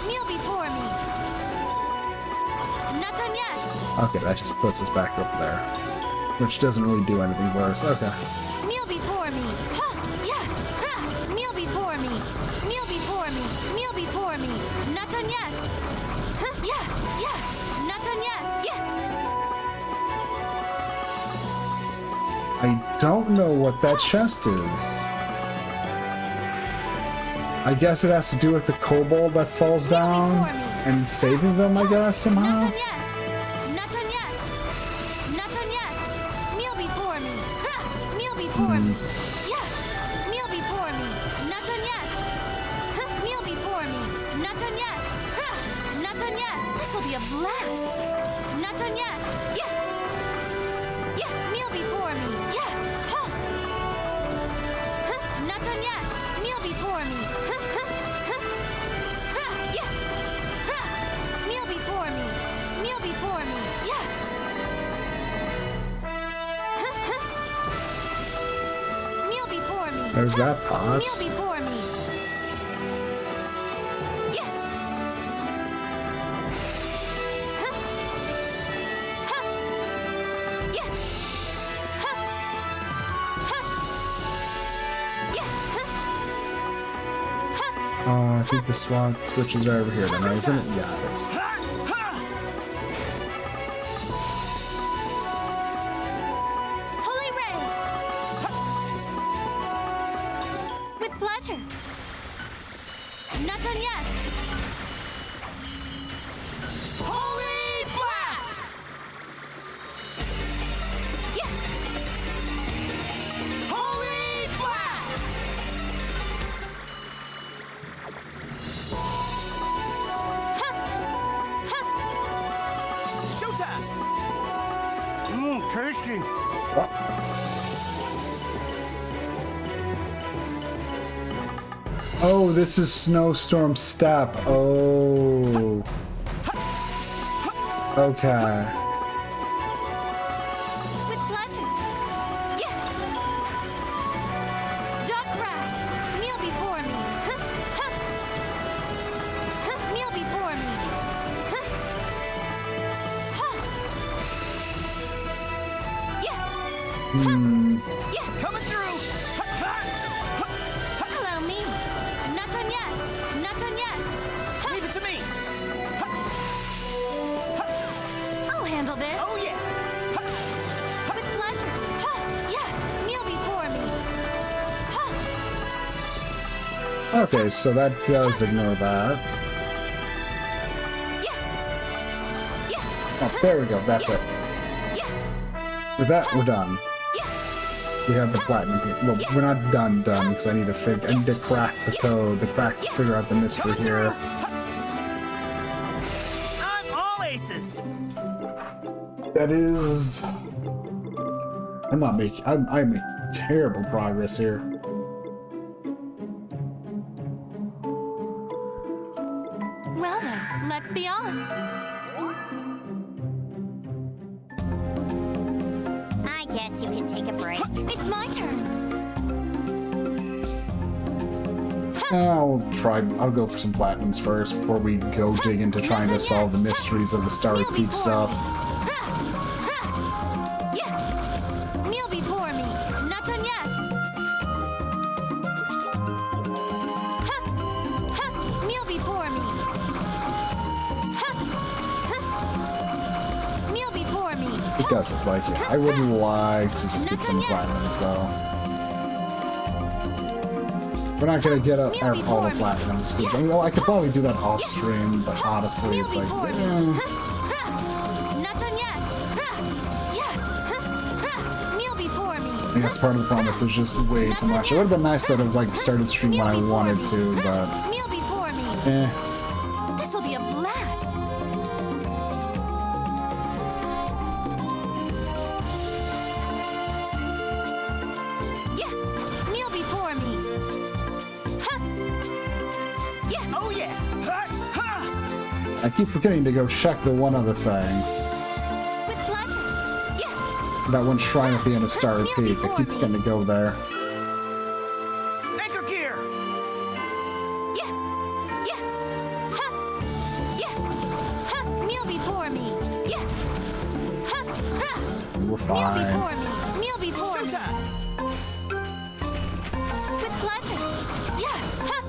Meal before me. Not done yet. Okay, that just puts us back over there. Which doesn't really do anything worse. Okay. Meal before me. Ha! Yeah! Ha! Meal before me. Meal before me. Meal before me. Not done yet. Huh? Yeah! Yeah! Not done yet. Yeah! I don't know what that chest is. I guess it has to do with the kobold that falls down and saving them, I guess, Not somehow? done yet. Not done yet. Not done yet. Meal before me. Ha! Meal before me. Yeah! Meal before me. Not done yet. Huh? Meal before me. Not done yet. Ha! Not done yet. This will be a blast. Not done yet. Yeah! Yeah! Meal before me. Yeah! Huh! Huh? Not done yet. Meal before me. Huh? Huh? Huh? Ha! Yeah! Ha! Meal before me. Meal before me. Yeah! Huh? Huh? Meal before me. There's that Meal pause. before me. Yeah. Huh. Huh. Yeah. Huh. Huh. Yeah. Huh. Huh. I think the SWAT switches are over here then, right? Isn't it? Yeah, it is. Ha! Ha! Holy Ray. With pleasure. Not done yet. Holy blast! Yeah. Holy blast! Huh. Huh. Showtime! Tasty. Oh, this is Snowstorm Step. Oh. Okay. With pleasure. Yeah. Dog grass. Meal before me. Huh? Huh? Huh? Meal before me. Huh? Huh? Yeah. Yeah. Coming through! Ha! Ha! Ha! Hello, me. Not done yet. Not done yet. Huh? Leave it to me! Ha! Ha! I'll handle this. Oh yeah! Ha! With pleasure. Huh? Yeah. Meal before me. Huh? Okay, so that does ignore that. Yeah. Yeah. Oh, there we go. That's it. Yeah. With that, we're done. Yeah. We have the platinum here. Well, we're not done because I need to crack the code, figure out the mystery here. I'm all aces! That is... I'm making terrible progress here. Well then, let's be on. I guess you can take a break. It's my turn. I'll go for some platinums first before we go dig into trying to solve the mysteries of the Starry Meal Peak before stuff. me. Yeah. Meal before me. Not done yet. Meal before me. Meal before me. Because it's like, yeah, I would like to just get some platinums though. We're not gonna get all the platinums because I mean, well, I could probably do that off stream, but honestly, Meal it's like, before me. eh. Not done yet. Yeah. Meal before me. I guess part of the problem is there's just way too much. It would have been nice to have like started stream when I wanted to, but Meal before me. eh. This will be a blast. Yeah. Meal before me. Huh. Yeah. Oh yeah! Ha! Ha! I keep forgetting to go check the one other thing. With pleasure. Yeah. That one shrine at the end of Starry Peak. I keep forgetting to go there. Anchor gear! Yeah. We were Kneel fine. before me. Kneel before me. Showtime! With pleasure. Yeah. Huh.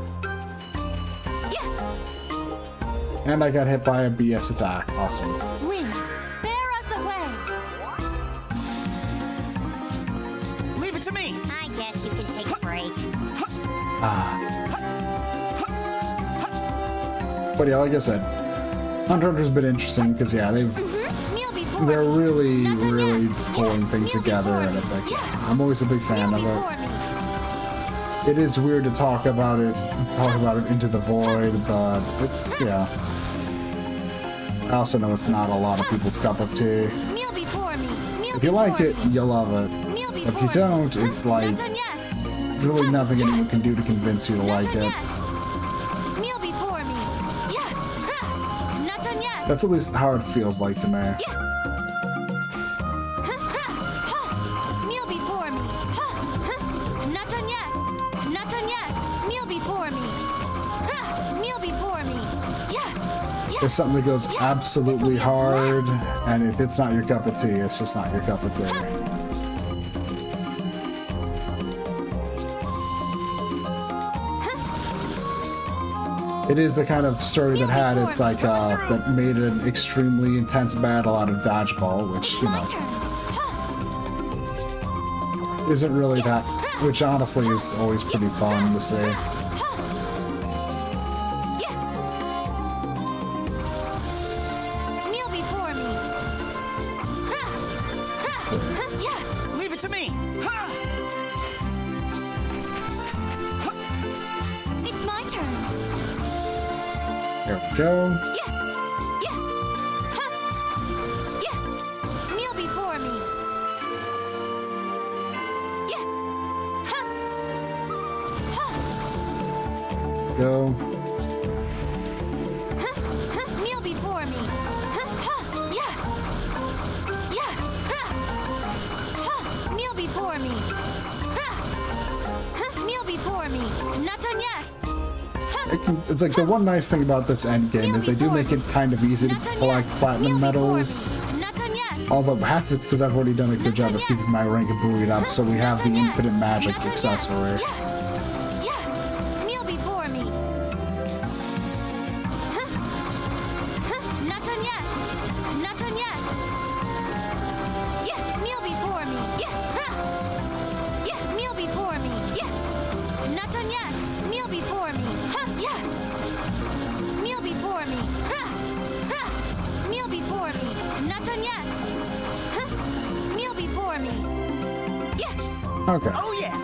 Yeah. And I got hit by a BS attack. Awesome. Winds, bear us away. Leave it to me! I guess you can take a break. But yeah, like I said, Hunter x Hunter's been interesting because yeah, Kneel before they're me. really, Not done really yet. pulling Yeah. things Kneel together, before and me. it's like Yeah. I'm always a big fan Kneel of it. before me. It is weird to talk about it into the void, but it's yeah. I also know it's not a lot of people's cup of tea. Kneel before me. Kneel If you like before it, me. you love it. Kneel But if you before me. don't, it's like Not done yet. really nothing anyone can do to convince you to Not like done it. yet. Kneel before me. Yeah. Ha. Not done yet. That's at least how it feels like to me. Yeah. Ha, ha, ha. Kneel before me. Ha, ha. Not done yet. Not done yet. Kneel before me. Ha. Kneel before me. Yeah. Yeah. If something that goes absolutely hard, and if it's not your cup of tea, it's just not your cup of tea. It is the kind of story that had it's like that made an extremely intense battle out of dodgeball, which you My know turn. Ha. isn't really that, which honestly is always pretty fun to see. Yeah. Kneel before me. Ha. Ha. Ha. Yeah. Leave it to me! Ha! It's my turn. There we go. Yeah. Yeah. Ha. Yeah. Kneel before me. Yeah. Ha. Ha. Go. Ha. Ha. Kneel before me. Ha. Ha. Yeah. Yeah. Ha. Ha. Kneel before me. Ha. Ha. Kneel before me. Not done yet. It's like the one nice thing about this end game is they do make it kind of easy to Not done collect yet. platinum Kneel before medals. me. Not done yet. Although half it's because I've already done a good job of keeping my rank buoyed up, so we have the infinite magic Not done yet. accessory. Yeah. Yeah. Kneel before me. Huh. Huh. Not done yet. Not done yet. Yeah. Kneel before me. Yeah. Huh. Yeah. Kneel before me. Yeah. Not done yet. Kneel before me. Huh. Yeah. Kneel before me. Huh. Huh. Kneel before me. Not done yet. Huh. Kneel before me. Yeah. Okay. Oh yeah!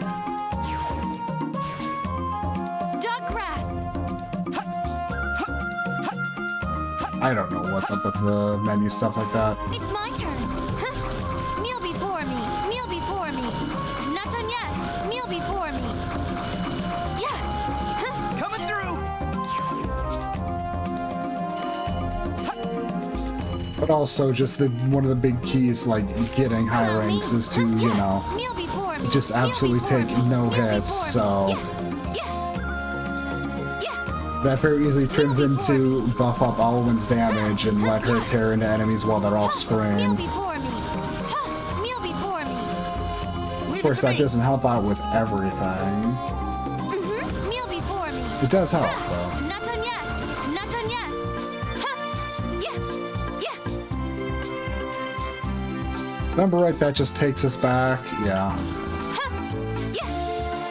Dog grass. I don't know what's up with the menu stuff like that. It's my turn. Huh. Kneel before me. Kneel before me. Not done yet. Kneel before me. Yeah. Huh. Coming through! But also just one of the big keys like getting high Follow me. ranks is to, Huh. you Yeah. know, Kneel before me. just Kneel absolutely before take me. no Kneel hits, before me. so Yeah. Yeah. that very easily turns Kneel before into buff up Alwyn's damage and let her tear into enemies while they're off Kneel screen. before me. Huh. Kneel before me. Leave Of course, it to that me! doesn't help out with everything. Kneel before me. It does help, Huh. though. Not done yet. Not done yet. Huh. Yeah. Yeah. Remember, right? That just takes us back. Yeah. Huh. Yeah.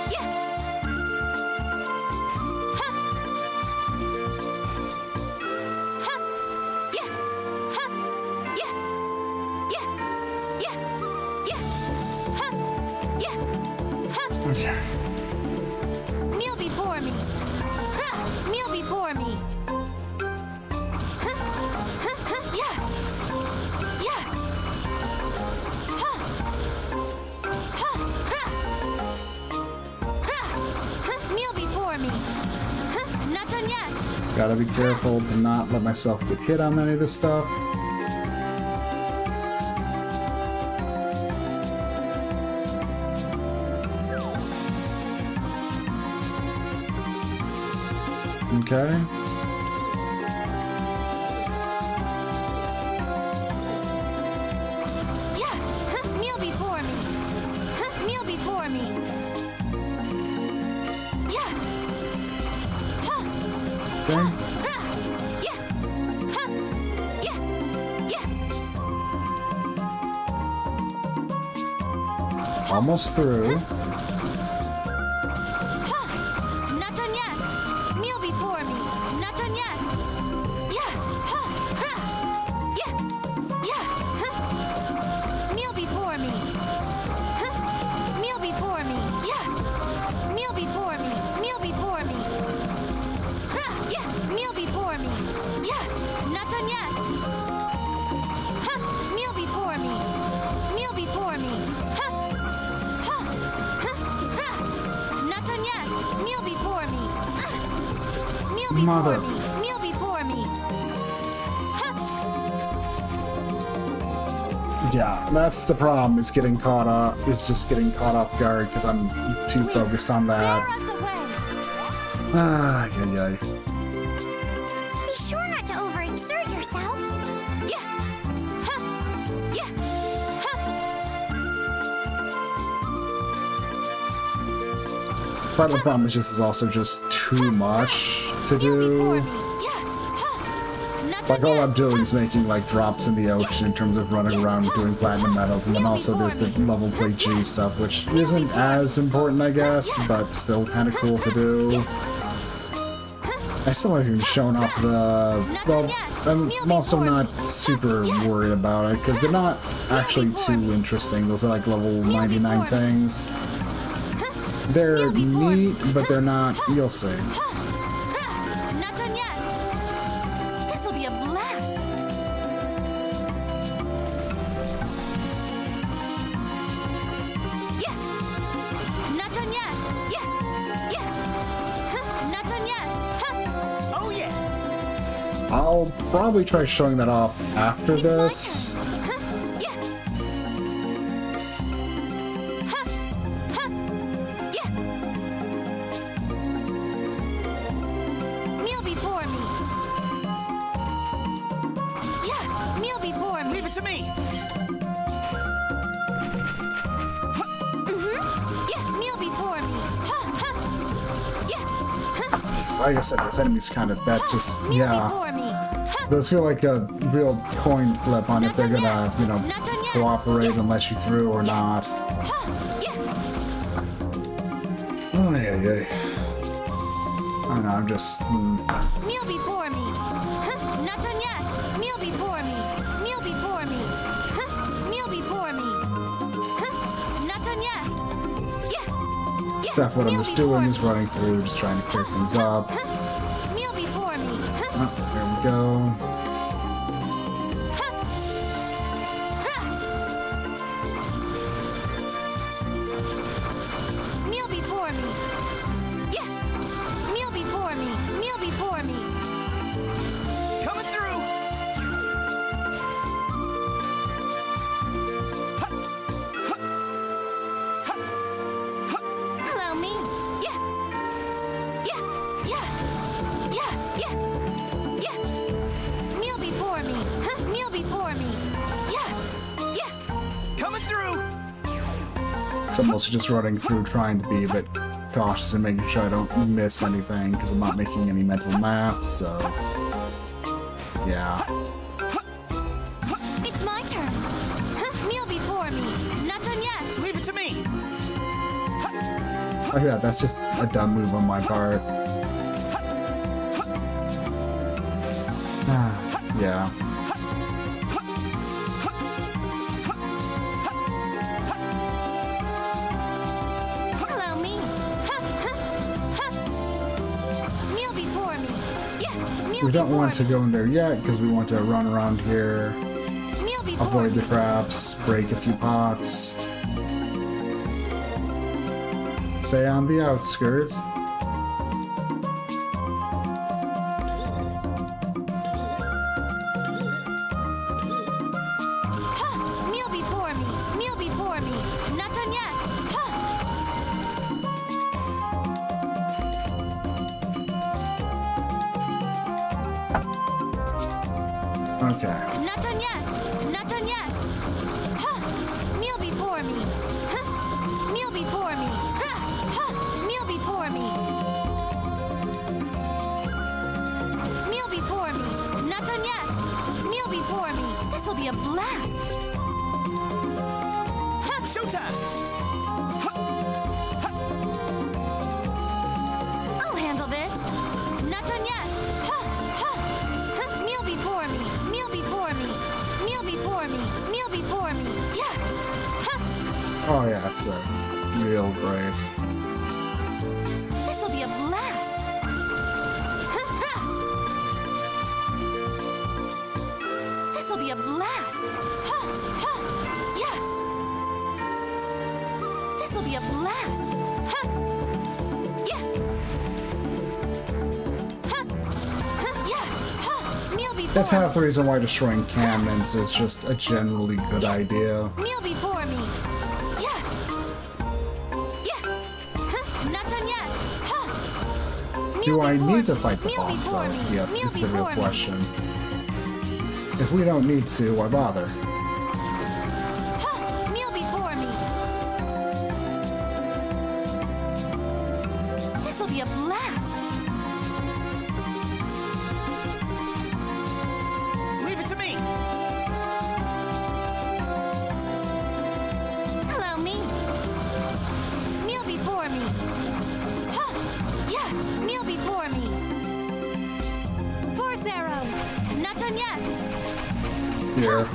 Yeah. Huh. Huh. Yeah. Huh. Yeah. Yeah. Yeah. Yeah. Huh. Yeah. Huh. Okay. Kneel before me. Huh. Kneel before me. Huh. Huh. Huh. Yeah. Yeah. Huh. Huh. Huh. Huh. Huh. Kneel before me. Huh. Not done yet. Gotta be careful to not let myself get hit on any of this stuff. Okay. Yeah. before me. Yeah. Huh. Okay. Ha. Yeah. Huh. Yeah. Yeah. Almost through. Huh. Not done yet. Kneel before me. Not done yet. Yeah. Huh. Ha. Yeah. Yeah. Huh. Kneel before me. Huh. Kneel before me. Yeah. Kneel before me. Kneel before me. Ha. Yeah. Kneel before me. Yeah. Not done yet. Huh. Kneel before me. Kneel before me. Huh. Huh. Huh. Ha. Not done yet. Kneel before me. Kneel before Mother. me. Kneel before me. Huh. Yeah, that's the problem. Is getting caught up. Is just getting caught off guard because I'm too focused on Bear that. us away. Ah, yeah, yeah. Be sure not to overexert yourself. Yeah. Huh. Yeah. Huh. Part of the problem is this is also just too much to Kneel before do. me. Yeah. Huh. Not Like done all yet. I'm doing is making like drops in the ocean in terms of running around doing platinum medals, and then also there's the level plate G stuff, which isn't as important, I guess, but still kind of cool to do. I still haven't even shown off the. Well, I'm also not super worried about it because they're not actually too interesting. Those are like level 99 things. They're neat, but they're not. You'll see. Not done yet. This will be a blast. Yeah. Not done yet. Yeah. Yeah. Huh. Not done yet. Huh. Oh yeah. I'll probably try showing that off after It's my this. turn. Huh. Yeah. Huh. Huh. Yeah. Kneel before me. Yeah. Kneel before me. Leave it to me. Yeah. Kneel before me. Huh. Huh. Yeah. Huh. Like I said, those enemies kind of that just Kneel yeah. before me. Huh. Those feel like a real coin flip on if they're gonna, you know, Not done yet. cooperate and let you through or not. Huh. Yeah. Oh yeah, yeah. I don't know. I'm just. Kneel before me. Huh? Not done yet. Kneel before me. Kneel before me. Huh? Kneel before me. Huh? Not done yet. Yeah. Yeah. That's what I'm Kneel just before doing me. is running through, just trying to clear things up. Huh? Kneel before me. Huh? Oh, there we go. Huh? Huh? Kneel before me. Yeah. Kneel before me. Kneel before me. Coming through. Allow me. Yeah. Yeah. Yeah. Yeah. Yeah. Yeah. Kneel before me. Huh? Kneel before me. Yeah. Yeah. Coming through. So I'm mostly just running through, trying to be a bit cautious and making sure I don't miss anything because I'm not making any mental maps. So yeah. It's my turn. Huh? Kneel before me. Not done yet. Leave it to me. Oh yeah, that's just a dumb move on my part. Yeah. Allow me. Huh? Huh? Huh? Kneel before me. Yeah. Kneel We don't before want to me. go in there yet because we want to run around here, Kneel before avoid the me. traps, break a few pots. Stay on the outskirts. Huh? Kneel before me. Kneel before me. Not done yet. Huh? Okay. Not done yet. Not done yet. Huh? Kneel before me. Huh? Kneel before Showtime! I'll handle this. Not done yet. Ha! Ha! Ha! Meal before me. Meal before me. Meal before me. Meal before me. Yeah. Ha! Oh yeah, it's real great. This'll be a blast. Ha! Ha! This'll be a blast. Ha! Ha! Yeah. This'll be a blast. Ha! Yeah. Ha! Ha! Yeah. Ha! Meal before That's me. half the reason why destroying cannons is just a generally good idea. Meal before me. Yeah. Yeah. Huh. Not done yet. Huh. Meal Do I before need to me. fight the Meal boss before though? me. Meal Is the real before me. question. If we don't need to, why bother? Huh. Meal before me. This'll be a blast. Leave it to me! Allow me. Meal before me. Huh. Yeah. Meal before me. Force arrow. Not done yet. Here.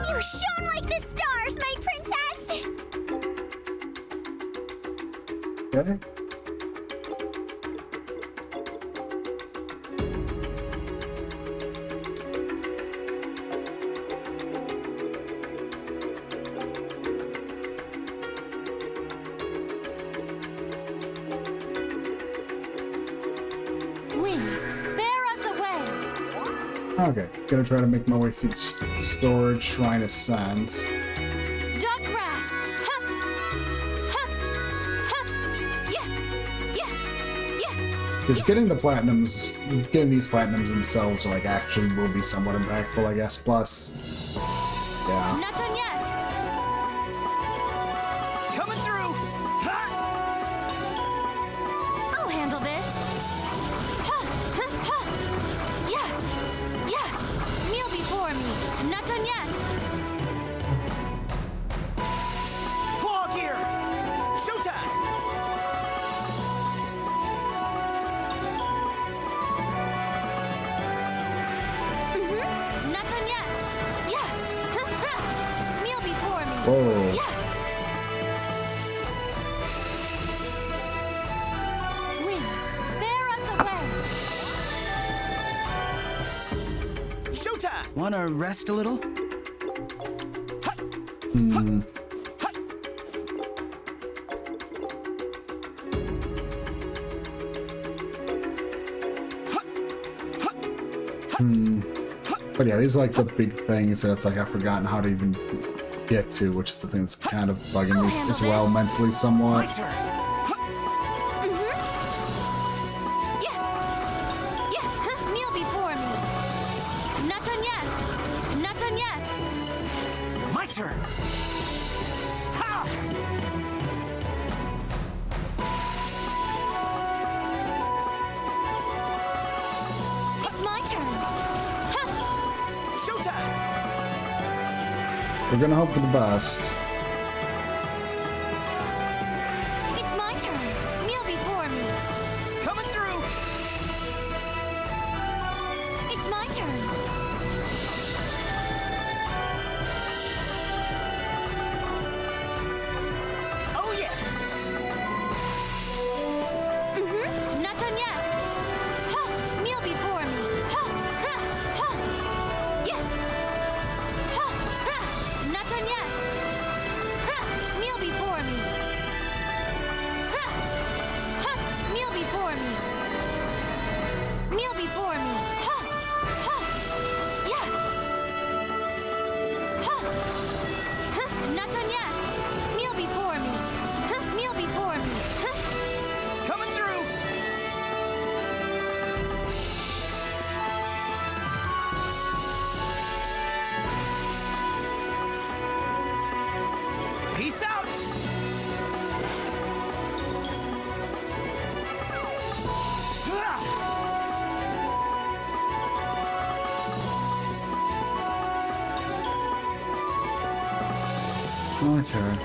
You shone like the stars, my princess! Okay. Winds, bear us away. Okay. Gonna try to make my way through the storage shrine of sands. Duck grass. Ha! Ha! Ha! Yeah! Yeah! Yeah! Because getting these platinums themselves like actually will be somewhat impactful, I guess. Plus, yeah. Not done yet. Coming through! Ha! I'll handle this. Ha! Ha! Ha! Yeah! Yeah! Meal before me. Not done yet. Claw gear! Showtime! Not done yet. Yeah! Ha! Ha! Meal before me. Whoa. Yeah! Winds, bear us away. Showtime! Wanna rest a little? Ha! Ha! But yeah, these are like the big things that it's like I've forgotten how to even get to, which is the thing that's kind of bugging me as well mentally somewhat. My turn! Yeah! Yeah! Ha! Meal before me. Not done yet. Not done yet. My turn! Ha! It's my turn. Ha! Showtime! We're gonna hope for the best. It's my turn. Meal before me. Coming through! It's my turn. Oh yeah! Not done yet. Ha! Meal before me. Ha! Ha! Ha! Yeah! Ha! Ha! Not done yet. Ha! Meal before me. Ha! Ha! Meal before me. Meal before me. Ha! Ha! Okay.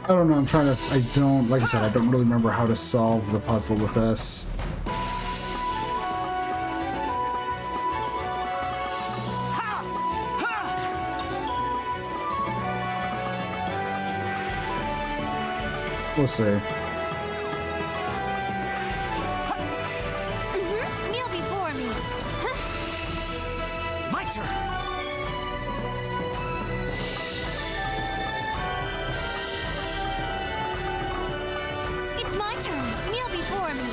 I don't know, I'm trying to... I don't... Like I said, I don't really remember how to solve the puzzle with this. We'll see. Kneel before me. My turn. It's my turn. Kneel before me.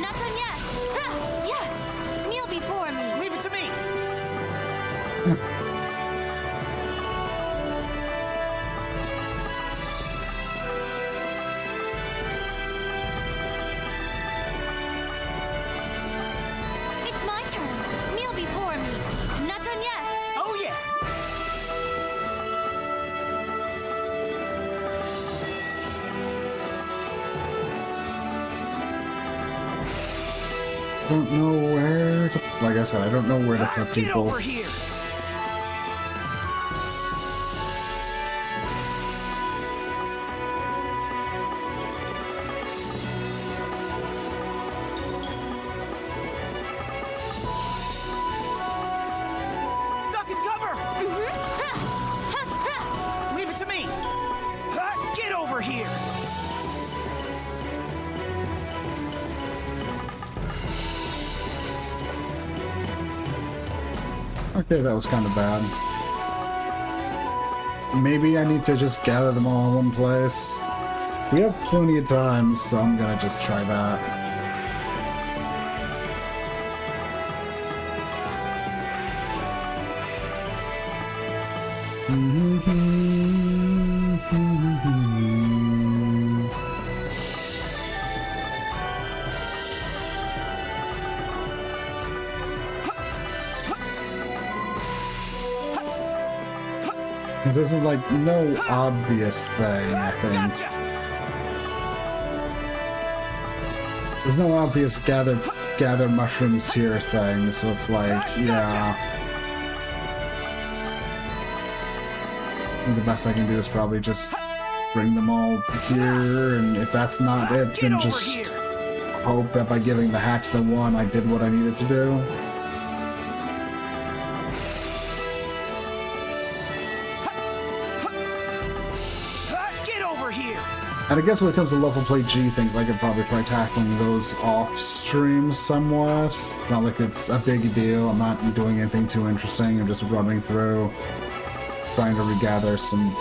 Not done yet. Ha! Yeah. Kneel before me. Leave it to me. It's my turn. Kneel before me. Not done yet. Oh yeah. I don't know where to... Like I said, I don't know where to put Get people. over here. Duck and cover. Leave it to me. Get over here. Okay, that was kind of bad. Maybe I need to just gather them all in one place. We have plenty of time, so I'm gonna just try that. Because there's like no obvious thing, I think. Gotcha. There's no obvious gather mushrooms here thing, so it's like, yeah. I think the best I can do is probably just bring them all here, and if that's not it, Get then over just here. hope that by giving the hat to the one, I did what I needed to do. Get over here. And I guess when it comes to level play G things, I could probably try tackling those off stream somewhat. It's not like it's a big deal. I'm not doing anything too interesting. I'm just running through, trying to regather some,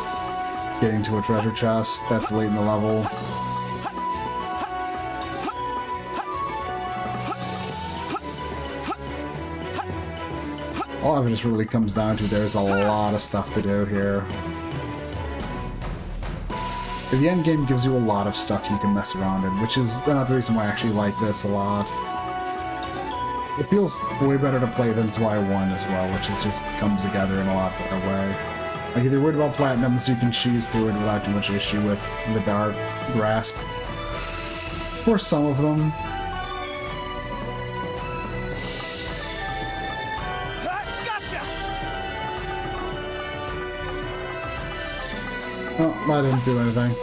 getting to a treasure chest that's late in the level. All of it just really comes down to there's a lot of stuff to do here. The end game gives you a lot of stuff you can mess around in, which is another reason why I actually like this a lot. It feels way better to play than Zwei 1 as well, which is just comes together in a lot better way. Like, if you're worried about platinums, you can cheese through it without too much issue with the Dark Grasp. For some of them. Gotcha. Oh, I didn't do anything.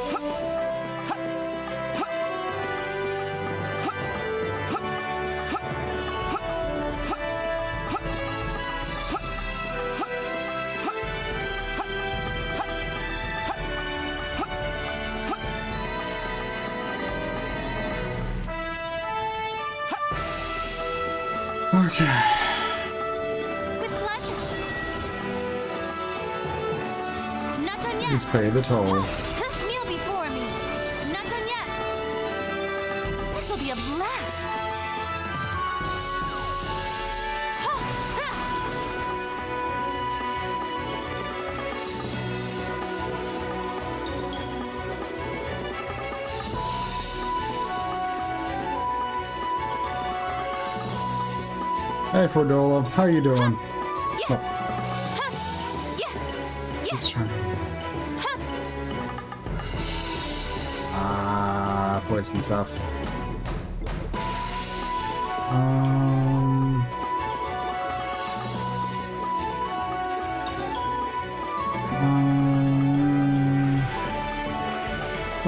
Okay. With pleasure. Not done yet. Please pay the toll. Kneel before me. Not done yet. This will be a blast. Hey, Fordola, how you doing? Yeah. Yeah. Yeah. Let's try. Ah, poison stuff.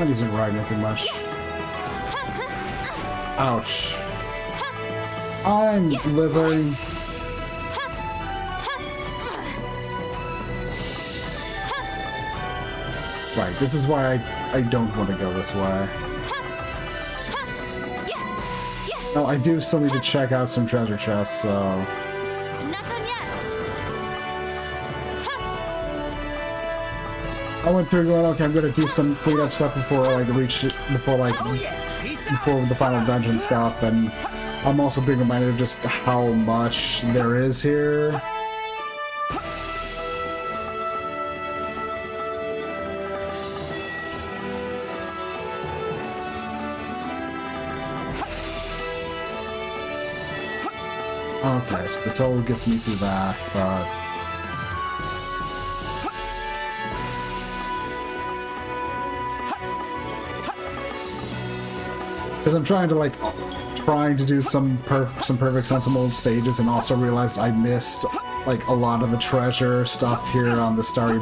Not using Ragnar too much. Ouch. I'm living. Right, this is why I don't want to go this way. Well, I do still need to check out some treasure chests, so... Not done yet. I went through going, okay, I'm gonna do some cleanup stuff before I reach it, before the final dungeon stuff, and I'm also being reminded of just how much there is here. Okay, so the total gets me through that, but... Because I'm trying to do some perfect sensible stages, and also realized I missed like a lot of the treasure stuff here on the Snow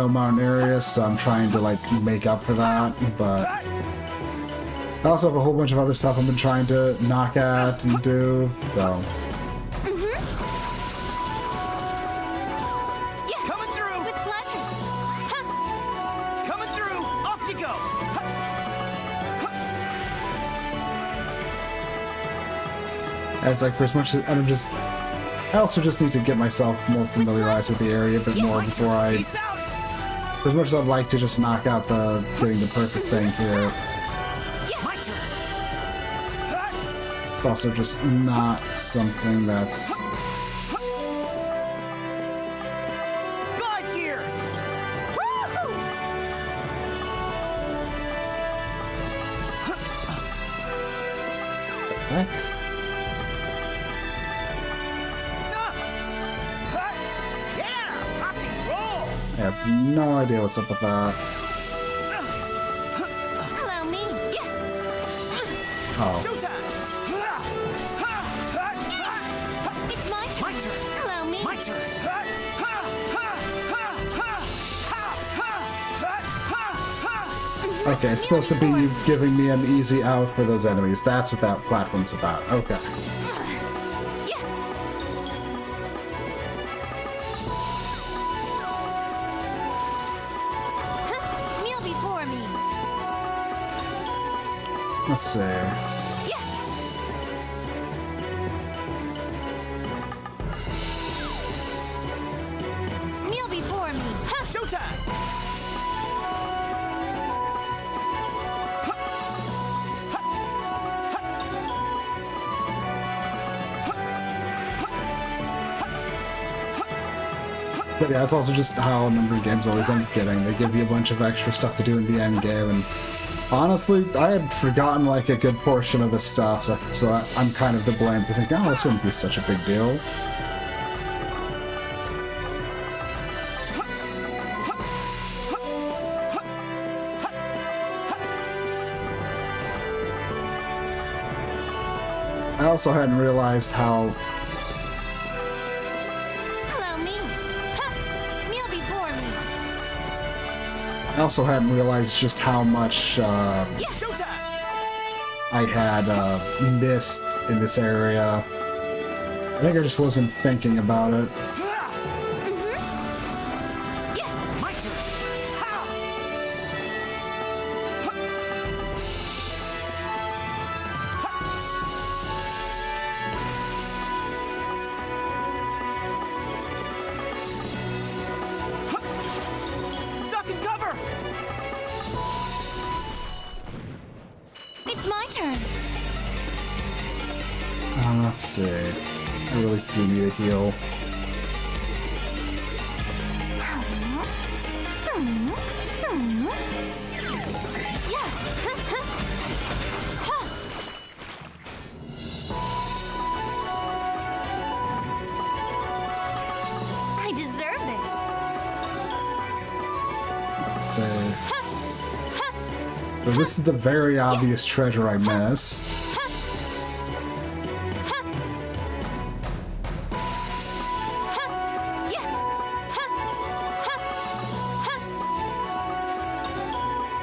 Mountain area, so I'm trying to like make up for that, but I also have a whole bunch of other stuff I've been trying to knock at and do, so... Yeah. Coming through. With pleasure. Coming through. Off you go. And it's like, for as much as I also just need to get myself more familiarized with the area a bit more before I... Peace out. For as much as I'd like to just knock out getting the perfect thing here, My turn. it's also just not something that's... Glide gear. Woohoo! Eh? Yeah, rock and roll. I have no idea what's up with that. Allow me. Yeah. Oh. Showtime. It's my turn. My turn. Allow me. My turn. Okay, it's supposed to be you giving me an easy out for those enemies. That's what that platform's about. Okay. Yeah. Kneel before me. Let's see. Yeah. Kneel before me. Showtime. But yeah, it's also just how a number of games always end up getting. They give you a bunch of extra stuff to do in the end game, and honestly, I had forgotten like a good portion of this stuff, so I'm kind of to blame for thinking, oh, this wouldn't be such a big deal. I also hadn't realized how... Allow me. Kneel before me. I also hadn't realized just how much Yeah. Showtime. I had missed in this area. I think I just wasn't thinking about it. Yeah. My turn. Ha! Duck and cover. It's my turn. Let's see. I really do need a heal. I deserve this. Okay. So this is the very obvious treasure I missed.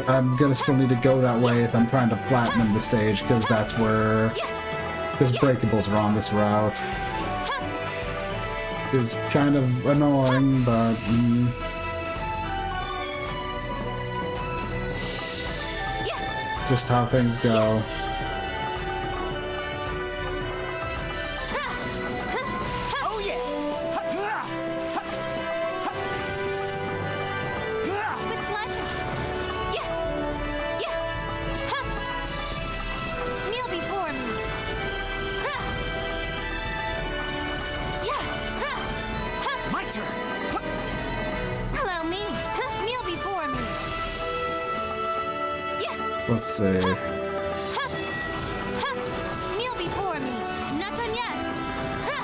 I'm gonna still need to go that way if I'm trying to platinum the stage, because that's where... Because breakables are on this route. Is kind of annoying, but... just how things go. Oh yeah! With pleasure. Yeah. Yeah. Ha. Kneel before me. Ha. Yeah. Ha. Ha. My turn! Allow me. Ha. Kneel before me. Yeah. So let's see. Ha. Ha. Kneel before me. Not done yet. Ha.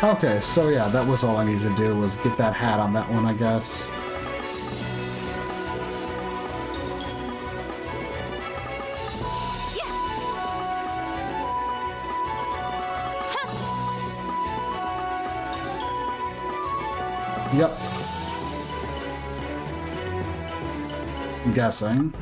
Okay, so yeah, that was all I needed to do, was get that hat on that one, I guess. Yeah. Ha. Yep. I'm guessing.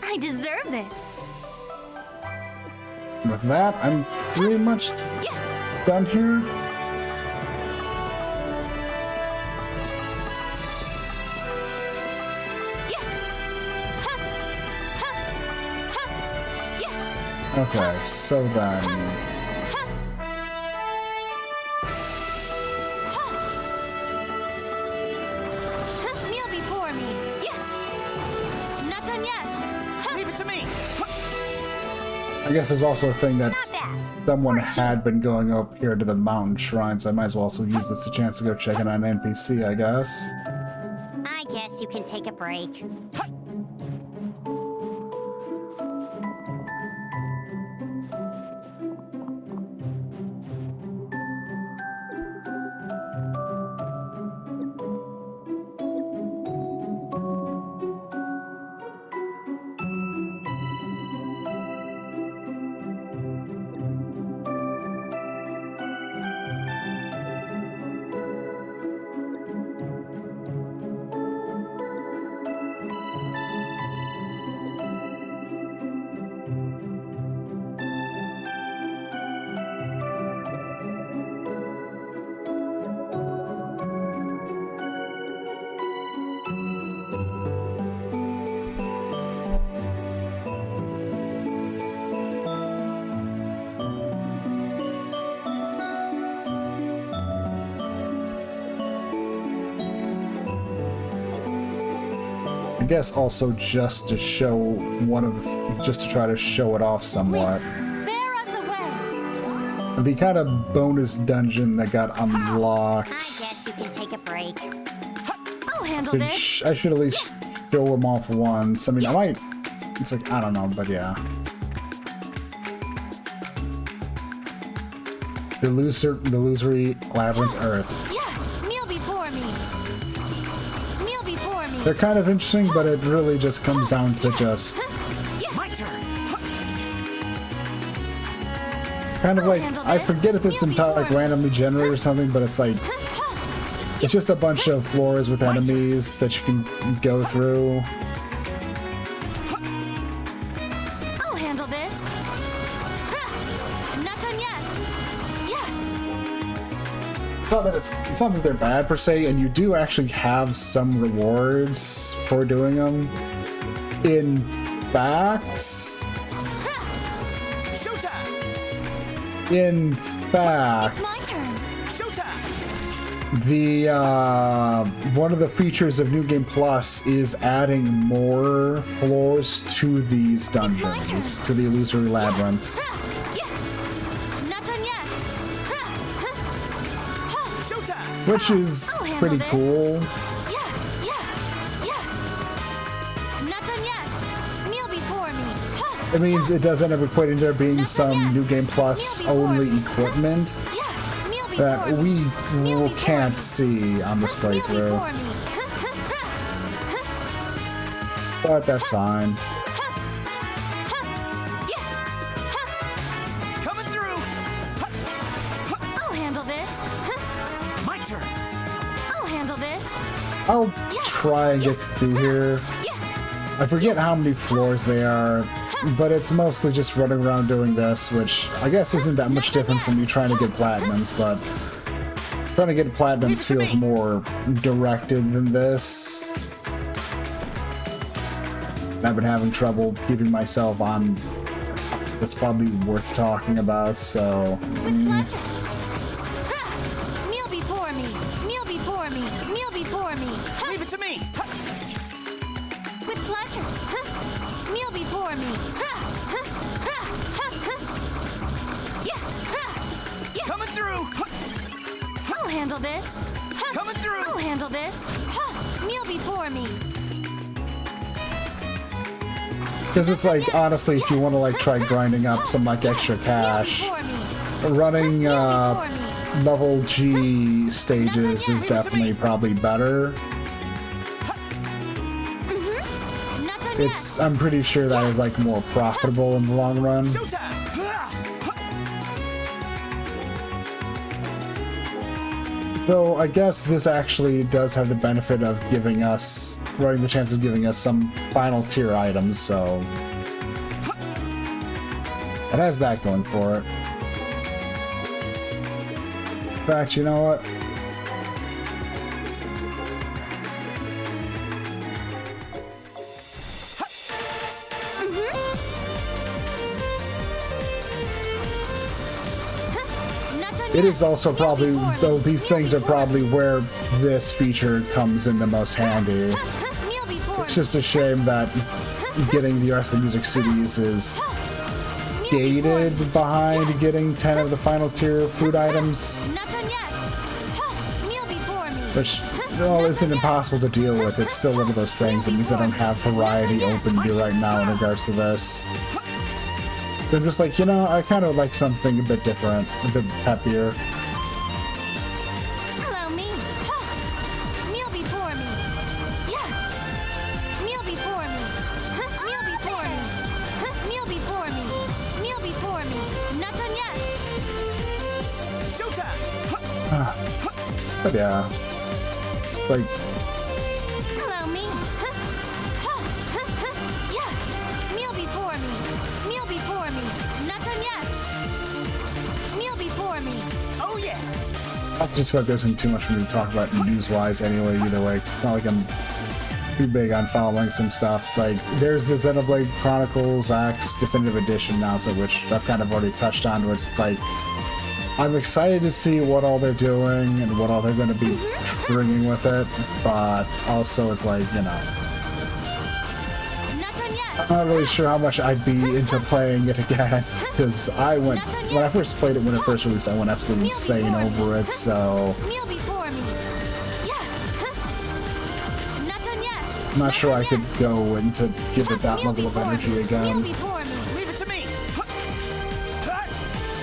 I deserve this. With that, I'm pretty much Yeah. done here. Yeah. Ha. Ha. Ha. Yeah. Okay, so then... Ha. Ha. Ha. Kneel before me. Yeah. Not done yet. Ha. Leave it to me! I guess there's also a thing that Not bad. someone had been going up here to the mountain shrine, so I might as well also use this as a chance to go check in on an NPC, I guess. I guess you can take a break. I guess also just to show one of the, just to try to show it off somewhat. Bear us away. The kind of bonus dungeon that got I unlocked. guess you can take a break. I'll handle this. I should at least show him off once. I mean, I might. It's like, I don't know, but yeah. The illusory labyrinth Earth. Yeah. Kneel before me. Kneel before me. They're kind of interesting, but it really just comes down to just My turn! kind of like, handle I this. forget if it's Kneel entirely like before me. randomly generated or something, but it's like, it's just a bunch of floors with enemies that you can go through. I'll handle this. Ha! Not done yet. Yeah. It's not that they're bad per se, and you do actually have some rewards for doing them. In fact, Showtime! in fact, My turn. Showtime! the one of the features of New Game Plus is adding more floors to these dungeons, to the illusory labyrinths. Ha! Yeah. Showtime! which is I'll handle pretty this. cool. Yeah. Not done yet. Kneel before me. Ha. It means it does end up equating there being some New Game Plus only equipment Yeah. Kneel before that me. we Kneel before can't me. see on this Kneel playthrough, before me. but that's fine. Coming through! I'll handle this. My turn! I'll handle this. I'll try and get through here. Yeah. I forget how many floors they are, but it's mostly just running around doing this, which I guess isn't that much different from you trying to get platinums, but trying to get platinums feels more directed than this. I've been having trouble keeping myself on that's probably worth talking about, so With pleasure. Ha. Kneel before me. Kneel before me. Kneel before me. Ha. Leave it to me! With pleasure. Ha. Kneel before me. Ha. Ha. Ha. Ha. Ha. Yeah. Ha. Yeah. Coming through! I'll handle this. Ha. Coming through! I'll handle this. Ha. Kneel before me. because it's like, honestly, if you want to like try grinding up some like extra cash, Kneel before me. running Kneel before me. level G stages is definitely probably better. Not done yet. I'm pretty sure that is like more profitable in the long run. Showtime! Though I guess this actually does have the benefit of giving us, running the chance of giving us some final tier items, so it has that going for it. In fact, you know what? Not done It yet. is also probably, though these things are probably where this feature comes in the most handy. Kneel before It's just a shame that getting the rest of the music cities is gated behind getting 10 of the final tier food items, Not done yet. Kneel before me. which, well, isn't impossible to deal with. It's still one of those things. It means I don't have variety open to right now in regards to this. So I'm just like, you know, I kind of like something a bit different, a bit peppier. Allow me. Kneel before me. Yeah. Kneel before me. Kneel before me. Kneel before me. Kneel before me. Not done yet. Showtime! But yeah, like, Allow me. Yeah. Kneel before me. Kneel before me. Not done yet. Kneel before me. Oh yeah! I just feel like there isn't too much for me to talk about news-wise anyway, either way. 'Cause it's not like I'm too big on following some stuff. It's like, there's the Xenoblade Chronicles X Definitive Edition now, so which I've kind of already touched on, where it's like, I'm excited to see what all they're doing and what all they're going to be bringing with it, but also it's like, you know, Not done yet. I'm not really sure how much I'd be into playing it again, because when I first played it when it first released, I went absolutely insane over it, so Kneel before me. Yeah. Not done yet. I'm not sure I could go into give it that Kneel level of before energy me. Kneel again. before me. Leave it to me!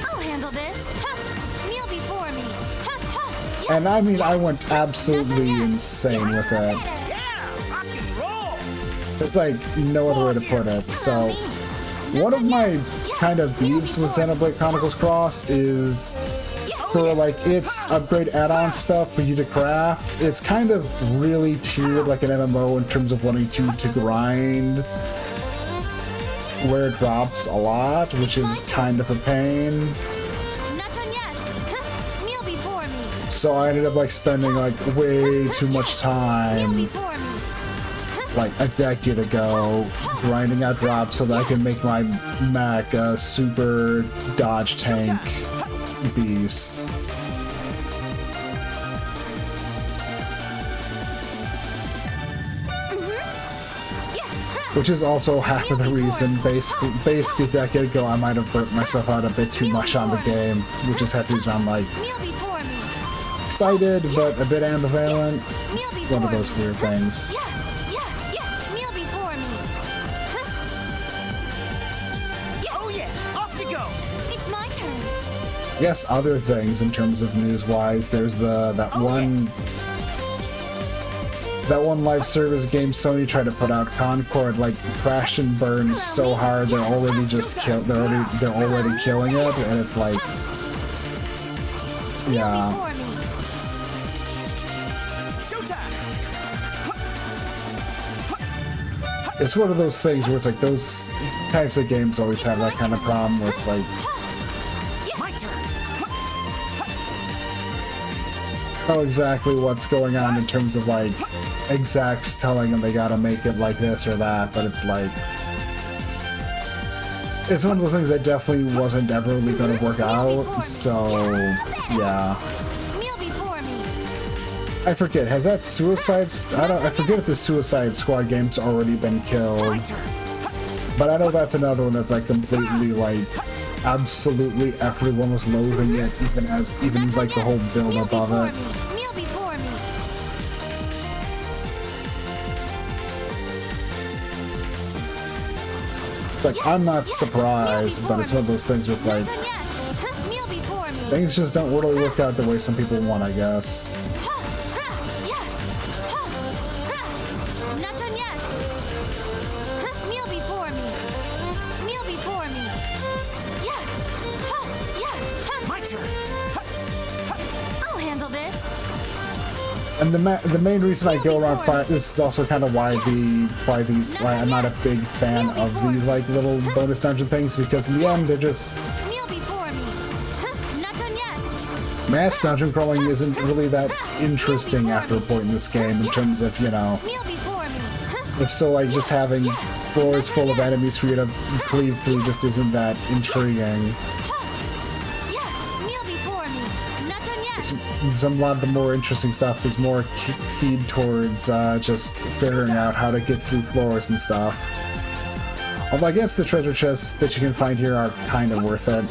I'll handle this. Kneel before me. Yeah. And I mean, I went absolutely insane with it. Yeah! Rock and roll! There's like no other way to put it. So one of my kind of beefs with Xenoblade Chronicles Cross is for like its upgrade add-on stuff for you to craft. It's kind of really tiered like an MMO in terms of wanting to grind where it drops a lot, which is kind of a pain. Not done yet. Kneel before me. So I ended up like spending like way too much Kneel time before me. like a decade ago grinding out drops so that I can make my mech a super dodge tank beast. Which is also half of the reason, basically a decade ago, I might have burnt myself out a bit too much on the game, which is half the reason I'm like Kneel before me. excited, but a bit ambivalent. Kneel It's before one of those me. weird things. Yeah. Kneel before me. Oh yeah, off you go. It's my turn. Yes, other things in terms of news-wise. There's that one live service game Sony tried to put out, Concord, like crashed and burned so hard they're already they're already killing it, and it's like, yeah. Before me. Showtime. It's one of those things where it's like those types of games always have that kind of problem where it's like, My turn. know exactly what's going on in terms of like execs telling them they gotta make it like this or that, but it's like, it's one of those things that definitely wasn't ever really gonna work out, so yeah. Kneel before me. I forget, has that I forget if the Suicide Squad game's already been killed, but I know that's another one that's like completely like, absolutely everyone was loathing it, even like the whole build up of it. Kneel before me. Like, I'm not surprised, but it's one of those things with like, Not done yet. Kneel before me. things just don't really work out the way some people want, I guess. Not done yet. Kneel before me. Kneel before me. My turn. I'll handle this. And the main reason I go around this is also kind of why I'm not a big fan of these like little bonus dungeon things, because in the end they're just, Kneel before me. Not done yet. mass dungeon crawling isn't really that interesting after a point in this game in terms of, you know, Kneel before me. if so, like just having floors full of enemies for you to cleave through just isn't that intriguing. Kneel before me. Not done yet. A lot of the more interesting stuff is more keyed towards just figuring out how to get through floors and stuff. Although I guess the treasure chests that you can find here are kind of worth it.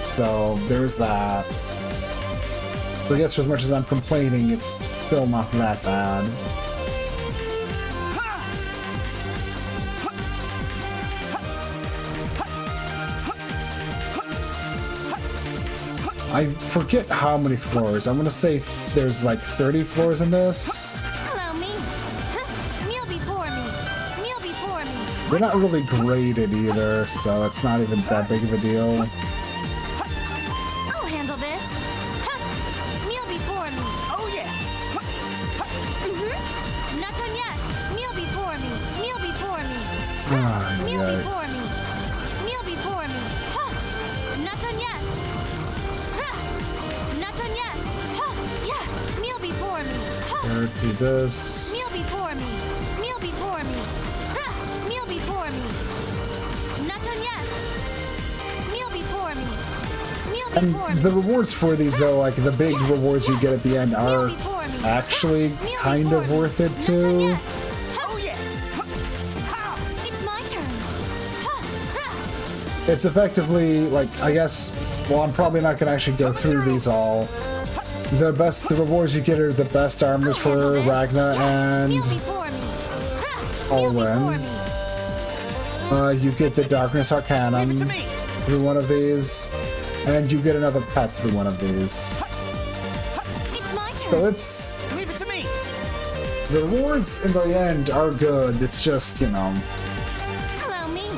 So there's that. But I guess for as much as I'm complaining, it's still not that bad. I forget how many floors. I'm gonna say there's like 30 floors in this. Allow me. Kneel before me. Kneel before me. They're not really graded either, so it's not even that big of a deal. I'll handle this. Kneel before me. Oh yeah. Not done yet. Kneel before me. Kneel before me. Ah, Kneel yeah. before me. Kneel before me. Not done yet. Not done yet. Kneel before me. Do this. Kneel before me. Kneel before me. Kneel before me. Not done yet. Kneel before me. Kneel And before me. the rewards for these, though, like the big rewards you get at the end, are actually kind of worth it too. Oh yeah. It's my turn. It's effectively like, I guess, well, I'm probably not gonna actually go through these all. The rewards you get are the best armors for Ragna and Kneel before me. Kneel before Olwen. me. You get the Darkness Arcanum Leave it to me. through one of these, and you get another pet through one of these. It's my turn. So it's, Leave it to me. the rewards in the end are good, it's just, you know, Allow me.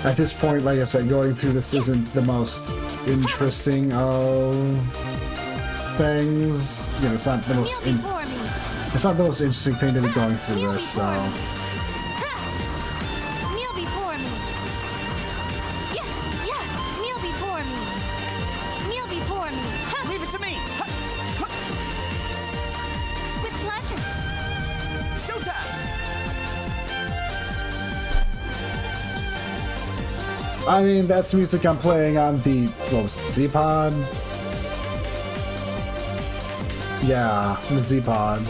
at this point, like I said, going through this isn't the most interesting of things. You know, it's not the Kneel most before me. it's not the most interesting thing to be going through Kneel this. So before me. Kneel before me. Kneel before me. Kneel before me. Leave it to me. With pleasure. Showtime. I mean, that's music I'm playing on the, what was it, Z-Pod? Yeah, the Z-Pod.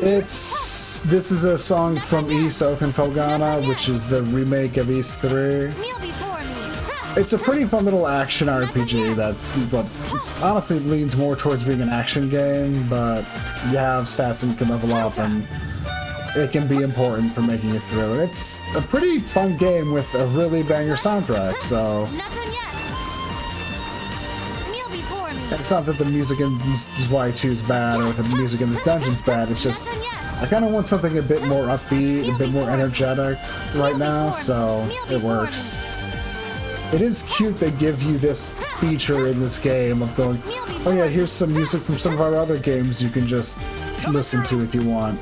This is a song from East, South, and Fogana, which is the remake of East 3. Kneel before me. It's a pretty fun little action RPG that, but it honestly leans more towards being an action game, but you have stats and you can level up, and it can be important for making it through. And it's a pretty fun game with a really banger soundtrack, so... Not done yet. Kneel before me. It's not that the music in Zwei 2 is bad or the music in this dungeon's bad, it's just... I kind of want something a bit more upbeat, a bit more energetic right now, so it works. It is cute they give you this feature in this game of going, oh yeah, here's some music from some of our other games you can just listen to if you want.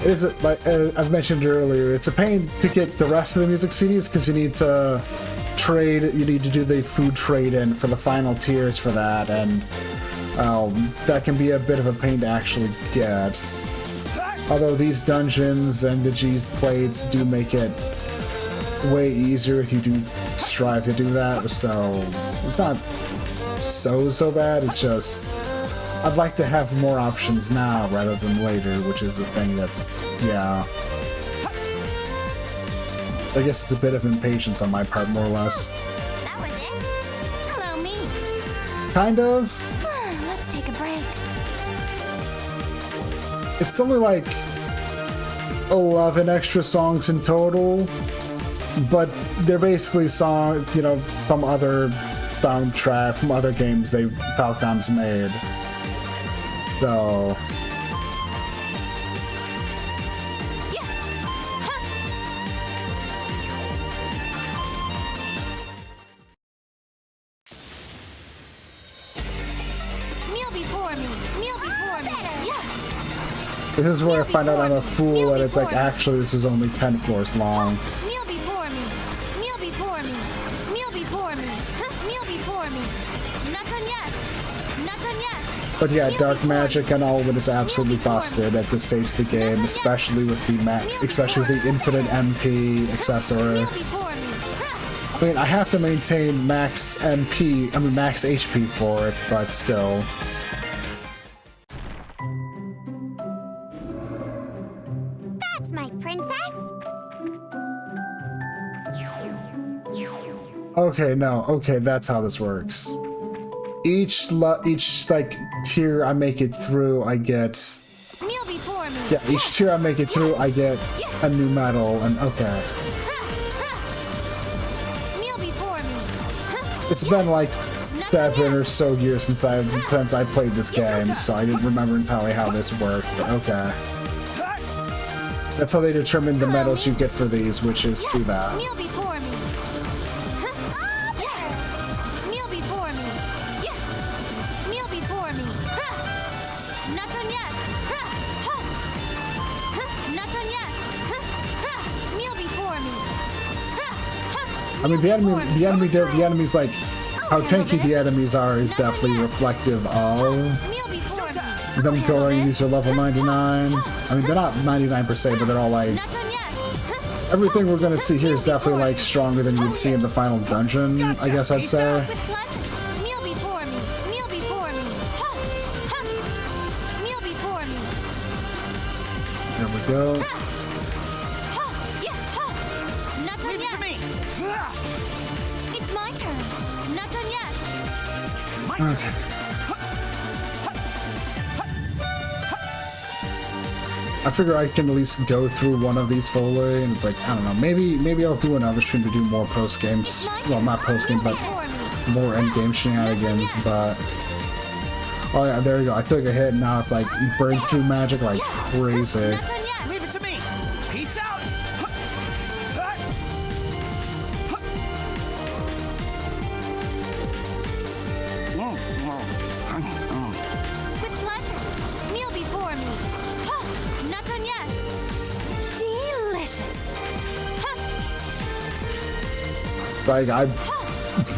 It is, like I've mentioned earlier, it's a pain to get the rest of the music CDs because you need to trade, you need to do the food trade-in for the final tiers for that, and that can be a bit of a pain to actually get. Although these dungeons and the G's plates do make it way easier if you do strive to do that, so it's not so bad, it's just I'd like to have more options now rather than later, which is the thing that's, yeah. I guess it's a bit of impatience on my part, more or less. That was it? Hello, me. Kind of. Let's take a break. It's only like 11 extra songs in total, but they're basically songs, you know, from other soundtrack, from other games Falcom's made. So... This is where I find out I'm a fool and it's like, actually this is only 10 floors long. Kneel before me. Kneel before me. Kneel before me. Kneel before me. Not done yet. Not done yet. But yeah, dark magic and all of it is absolutely busted at this stage of the game, especially with the infinite MP accessory. I mean, I have to maintain max HP for it, but still. That's my princess. Okay, no, okay, that's how this works. Each like tier I make it through, I get. Kneel before me. Yeah, each tier I make it through, I get a new medal, and okay. Kneel before me. It's been like 7 or so years since I played this game, so I didn't remember entirely how this worked, but okay. That's how they determine the medals you get for these, which is through that. Kneel before me. Kneel before me. Kneel before me. Not done yet. Not done yet. Kneel before me. I mean, the enemies, like, how tanky the enemies are is definitely reflective of Kneel before me. them going, these are level 99. I mean, they're not 99 per se, but they're all like, Not done yet. everything we're gonna see here is definitely like stronger than you'd see in the final dungeon, I guess I'd say. With pleasure. Kneel before me. Kneel before me. Kneel before me. There we go. Not done yet. It's my turn. Not done yet. Okay. I figure I can at least go through one of these fully, and it's like, I don't know, maybe I'll do another stream to do more post-games. Well, not post-game, but more end-game shenanigans, but... Oh yeah, there you go. I took a hit, and now it's like breakthrough magic like crazy. Not done yet. Leave it to me. Peace out. With pleasure. Kneel before me. Not done yet. Delicious. Like,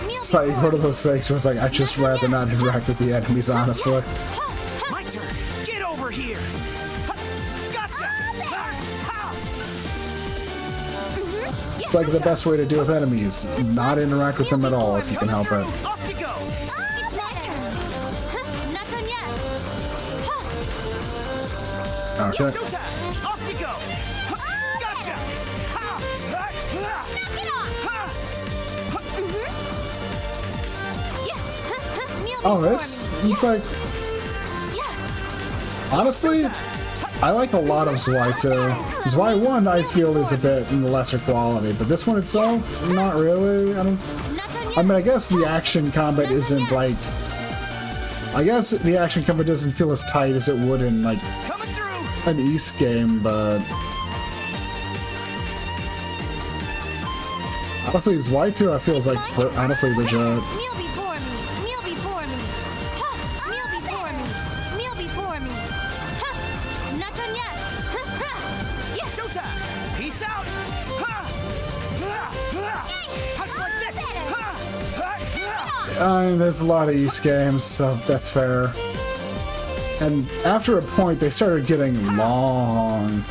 it's like one of those things where it's like, I'd just rather not interact with the enemies, honestly. My turn. Get over here. Gotcha. It's like the best way to deal with enemies, not interact with them at all if you can help it. Off you go. It's my turn. Not done yet. Okay. Showtime. Off you go. Oh, this? It's like, honestly, I like a lot of Zwei 2. Zwei 1 I feel is a bit in the lesser quality, but this one itself, not really. I mean, I guess the action combat isn't like... I guess the action combat doesn't feel as tight as it would in like Coming through. an East game, but... Honestly, Zwei 2 I feel is like, honestly, legit. Meal before me. Meal before me. Ha! Meal before me. Meal before me. Ha! Not done yet. Ha! Ha! Yes. Showtime. Peace out. Ha! Ha! Ha! How'd you like this? Ha! Ha! Ha! I mean, there's a lot of East games, so that's fair. And after a point, they started getting long.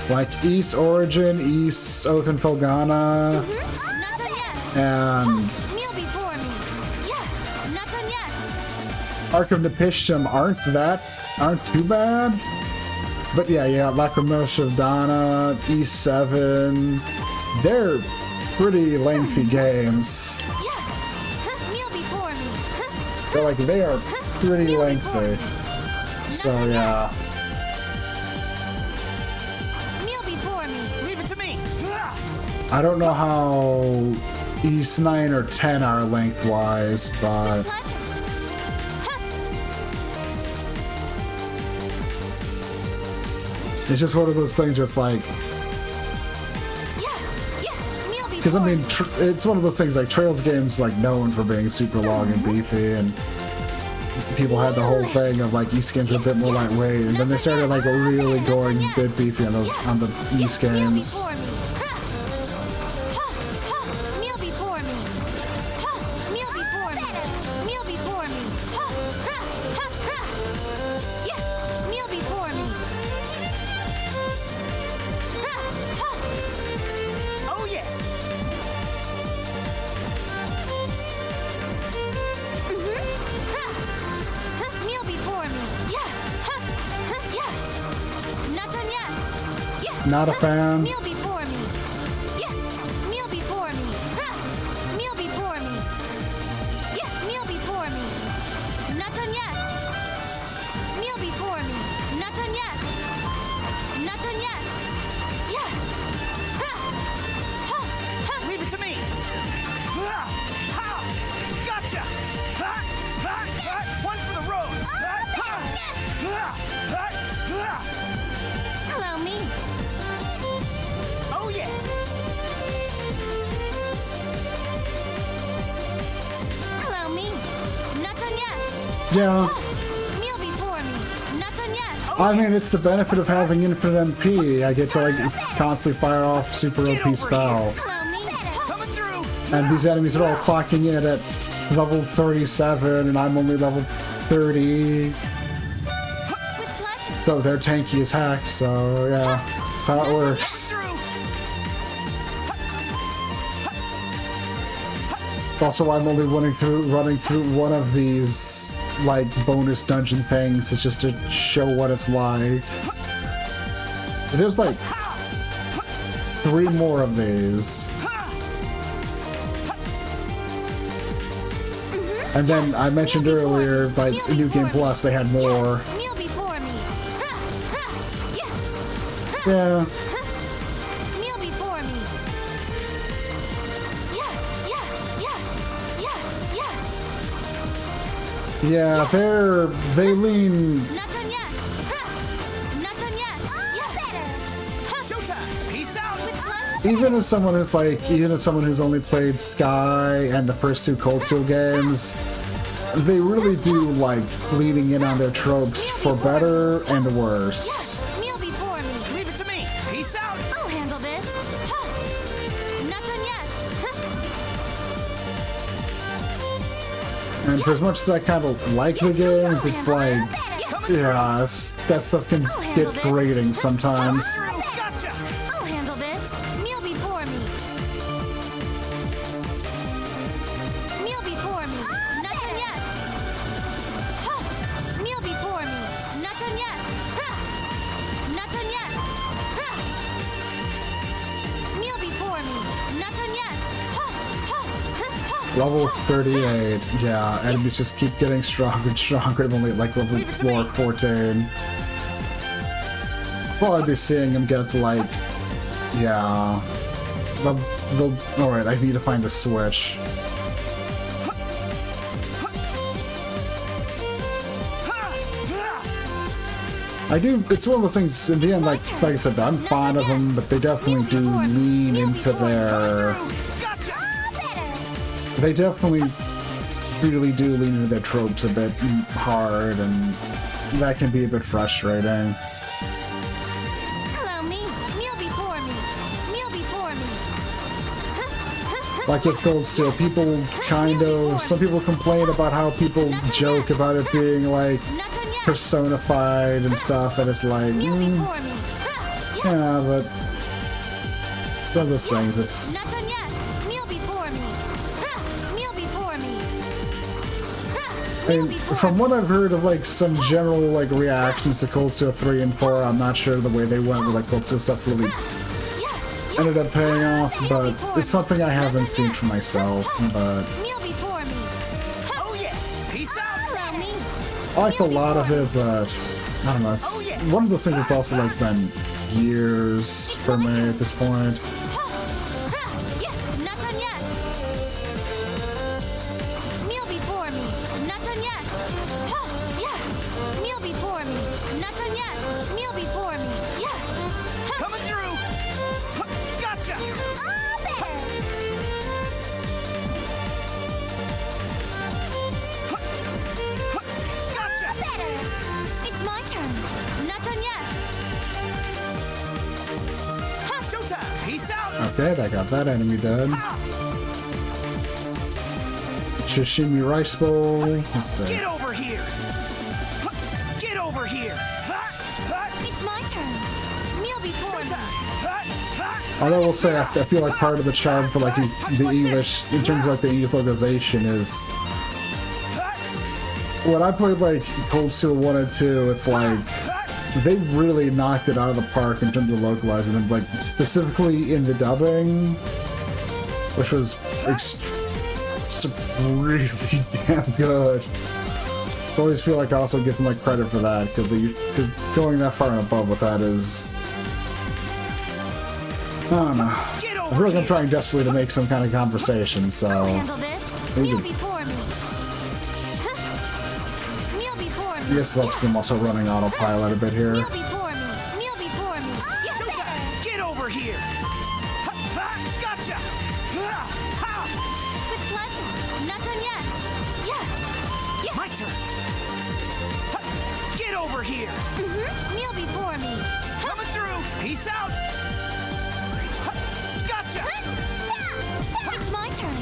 Like East Origin, East Oath and Felgana, Not done yet. and Meal before me. Yeah. Not done yet. Ark of Nepishtim aren't too bad. But yeah, you got Lacrimosa of Dana, East 7. They're pretty lengthy games. Yeah. Huh, meal before me. Huh, They're like, they are pretty lengthy. So yeah. meal before me. Leave it to me. Ha! I don't know how East 9 or 10 are lengthwise, but Pleasure. it's just one of those things where it's like, Yeah. Meal before because I mean, it's one of those things like Trails games like known for being super long and beefy, and people had the whole thing of like East games are a bit more lightweight, and then they started like really going a bit beefy on the East games. Meal before me. Meal before me. Meal before me. Yeah, meal before me. Oh yeah. Meal before me. Yeah. Not done yet. Yeah. Not a fan. Meal before me. Yeah. Meal before me. Meal before me. Yeah. Meal before me. Not done yet. Meal before me. Not done yet. Not done yet. Yeah. Leave it to me. Ha! Ha! Gotcha. Ha! Ha! Ha! One for the road. Ha! Ha! Ha! Ha! Ha! Allow me. Oh yeah. Allow me. Not done yet. Yeah, Meal before me. Not done yet. I mean, it's the benefit of having infinite MP. I get to like constantly fire off super OP spell, Allow me. Coming through. and these enemies are all clocking in at level 37, and I'm only level 30. With pleasure. So they're tanky as heck, so yeah, that's how it works. Through. Also, I'm only running through one of these like bonus dungeon things, is just to show what it's like. 'Cause there's like 3 more of these. And then I mentioned earlier, like New Game Plus, they had more. Meal before me. Yeah. Yeah, Meal before me. Yeah. they lean. Not done yet. Not done yet. Yeah. Showtime. Peace out. With pleasure. Even as someone who's only played Sky and the first 2 Cold Steel games, they really do like leaning in on their tropes for better and worse. Meal before me. Leave it to me. Peace out. I'll handle this. Not done yet. And for as much as I kind of like the games, it's like, yeah, that stuff can get grating sometimes. Through. Gotcha. I'll handle this. Meal before me. Meal before me. Not done yet. Meal before me. Not done yet. Not done yet. Meal before me. Not done yet. Level 38. Yeah, enemies just keep getting stronger and stronger. I'm only at like level 14. Well, I'd be seeing him get up to like, yeah. Alright, I need to find a switch. I do, it's one of those things, in the end, like I said, I'm fond of them, but they definitely do lean into their... They definitely really do lean into their tropes a bit hard, and that can be a bit frustrating. Hello, me. Kneel before me. Kneel before me. Like with Gold Steel, people kind of... Some people complain about how people joke about it being, like, Not done yet. personified and stuff, and it's like... Kneel before me. yeah, but... One of those things, it's... Not done yet. Kneel before me. Kneel before me. I mean, from what I've heard of like some general like reactions to Cold Steel 3 and 4, I'm not sure the way they went with like Cold Steel stuff really ended up paying off, but it's something I haven't seen for myself, but Kneel before me. Oh yeah! Peace out! Hello, me. I liked a lot of it, but I don't know, it's one of those things that's also like been years for me at this point. Yeah, not done yet. Kneel before me. Not done yet. Yeah. Kneel before me. Not done yet. Kneel before me. Yeah. Coming through! Gotcha! All better. Gotcha! Better. It's my turn. Not done yet. Showtime! Peace out! Okay, I got that enemy dead. Sashimi Rice Bowl. Let's see. Get over here! Get over here! It's my turn. Kneel before me. Although I will say, I feel like part of the charm for like the English, in terms of like the English localization, is when I played like Cold Steel 1 and 2, it's like they really knocked it out of the park in terms of localizing them, like specifically in the dubbing, which was really damn good. So I always feel like I also give them like credit for that, because going that far and above with that is, I don't know. I feel like I'm trying desperately to make some kind of conversation, so Handle this. Kneel before me. Kneel before me. I guess that's because I'm also running autopilot a bit here. Kneel before me. Kneel before me. Yes, Showtime! Get over here! Gotcha! with pleasure. Not done yet. Yeah. My turn! Get over here! Kneel before me. Coming through! Peace out! Gotcha! It's my turn.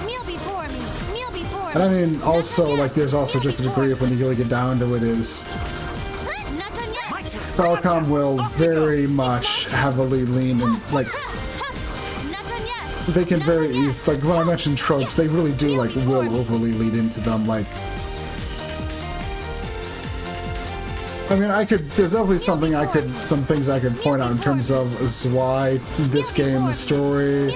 Kneel before me. Kneel before And I me. mean, also, like, there's also just a degree of when you really get down to it is Not done yet. My turn! Falcom will very much heavily lean in, like, Not done yet. they can very easily, like, when I mentioned tropes, they really do, like, will overly lead into them, like, I mean, there's definitely some things I could point out in terms of Zwei, this game's story,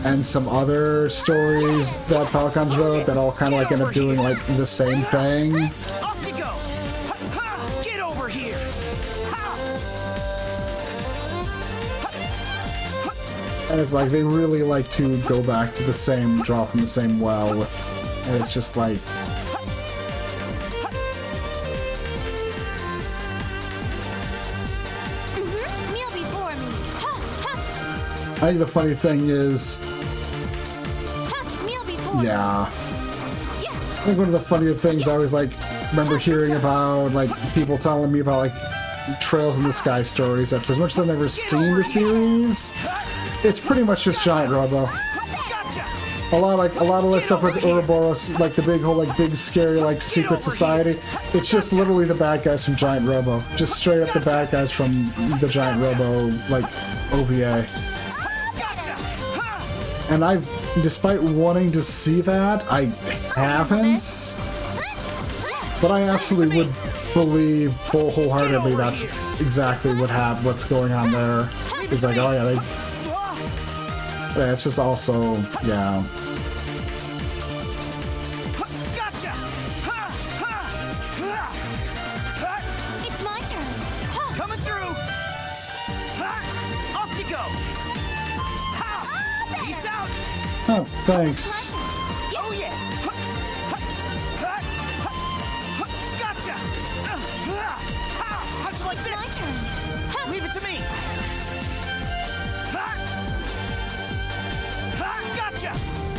and some other stories that Falcon's wrote that all kind of like end up doing like the same thing. Off you go! Get over here! And it's like they really like to go back to the same, draw from the same well with, and it's just like, Kneel before me. I think the funny thing is, Kneel before me. yeah, Yeah. I think one of the funnier things I always like remember hearing about, like people telling me about like Trails in the Sky stories, that for as much as I've never seen the series, it's pretty much just Giant Robo. Gotcha! A lot of like stuff with Ouroboros, like the big whole like big scary like secret society. It's just literally the bad guys from Giant Robo, just straight up the bad guys from the Giant Robo like OVA. Gotcha! And I, despite wanting to see that, I haven't. But I absolutely would believe wholeheartedly that's exactly what's going on there. It's like, oh yeah, it's just also, yeah. you go. Ha! Peace out. Oh, thanks. Oh yeah. Gotcha. How'd you like My this? turn. Leave it to me. Gotcha.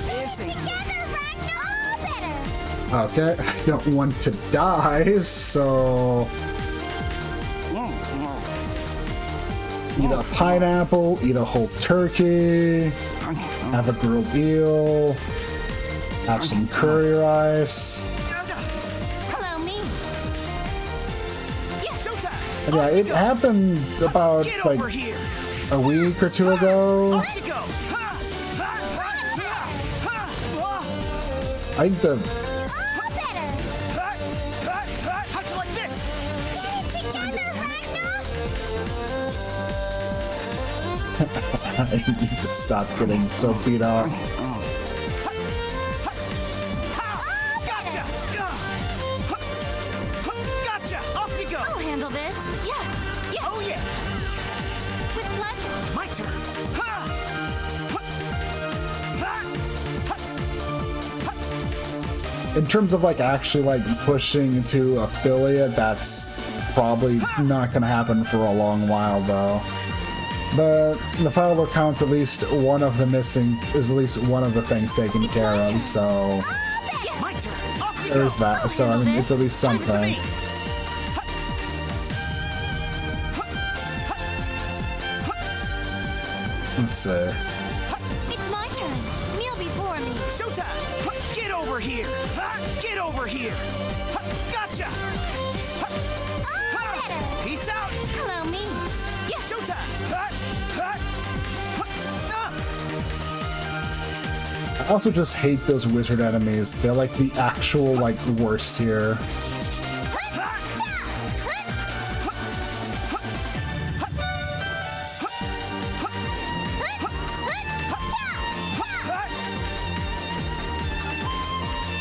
This ain't Together, Ragnar! All better! Okay, I don't want to die, so... Eat a pineapple, eat a whole turkey, have a grilled eel, have some curry rice. Hello, me. showtime. And yeah, it happened about Get like over here. a week or two ago. Off you go. I think the All better! How'd you like this? Together, Ragnar! I need to stop getting so beat up. Gotcha. Gotcha. Off you go. I'll handle this. Yeah. Yeah. Oh yeah. With pleasure. My turn. In terms of like actually like pushing into affiliate, that's probably not gonna happen for a long while though. But the follower counts at least one of the missing is at least one of the things taken care of, so My turn. Off you there's go. that. So I mean it's at least Leave it to something. me. Let's see. It's my turn. Kneel before me. Showtime. Get over here. Get over here. Gotcha. Peace out. Hello, me. Yeah. Showtime. I also just hate those wizard enemies. They're like the actual like worst here.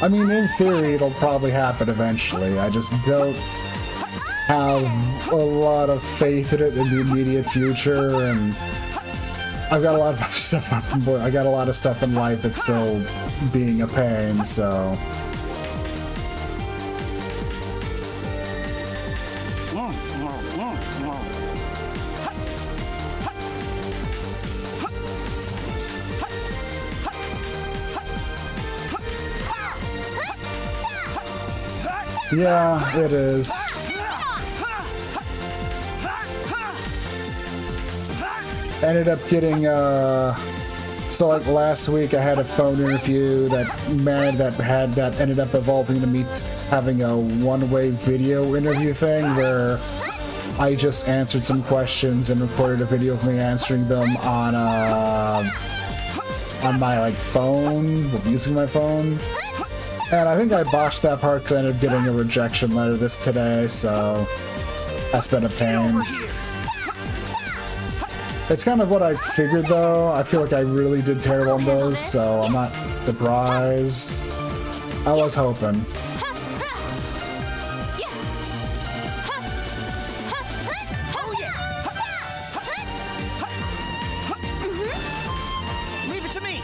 I mean, in theory, it'll probably happen eventually. I just don't have a lot of faith in it in the immediate future, and I've got a lot of other stuff. I got a lot of stuff in life that's still being a pain, so. Yeah, it is. Ended up getting so like last week I had a phone interview that ended up evolving into me having a one-way video interview thing where I just answered some questions and recorded a video of me answering them on my like phone, using my phone. And I think I botched that part because I ended up getting a rejection letter today, so that's been a pain. It's kind of what I figured though. I feel like I really did terrible on those, so I'm not surprised. I was hoping. Oh yeah. Leave it to me.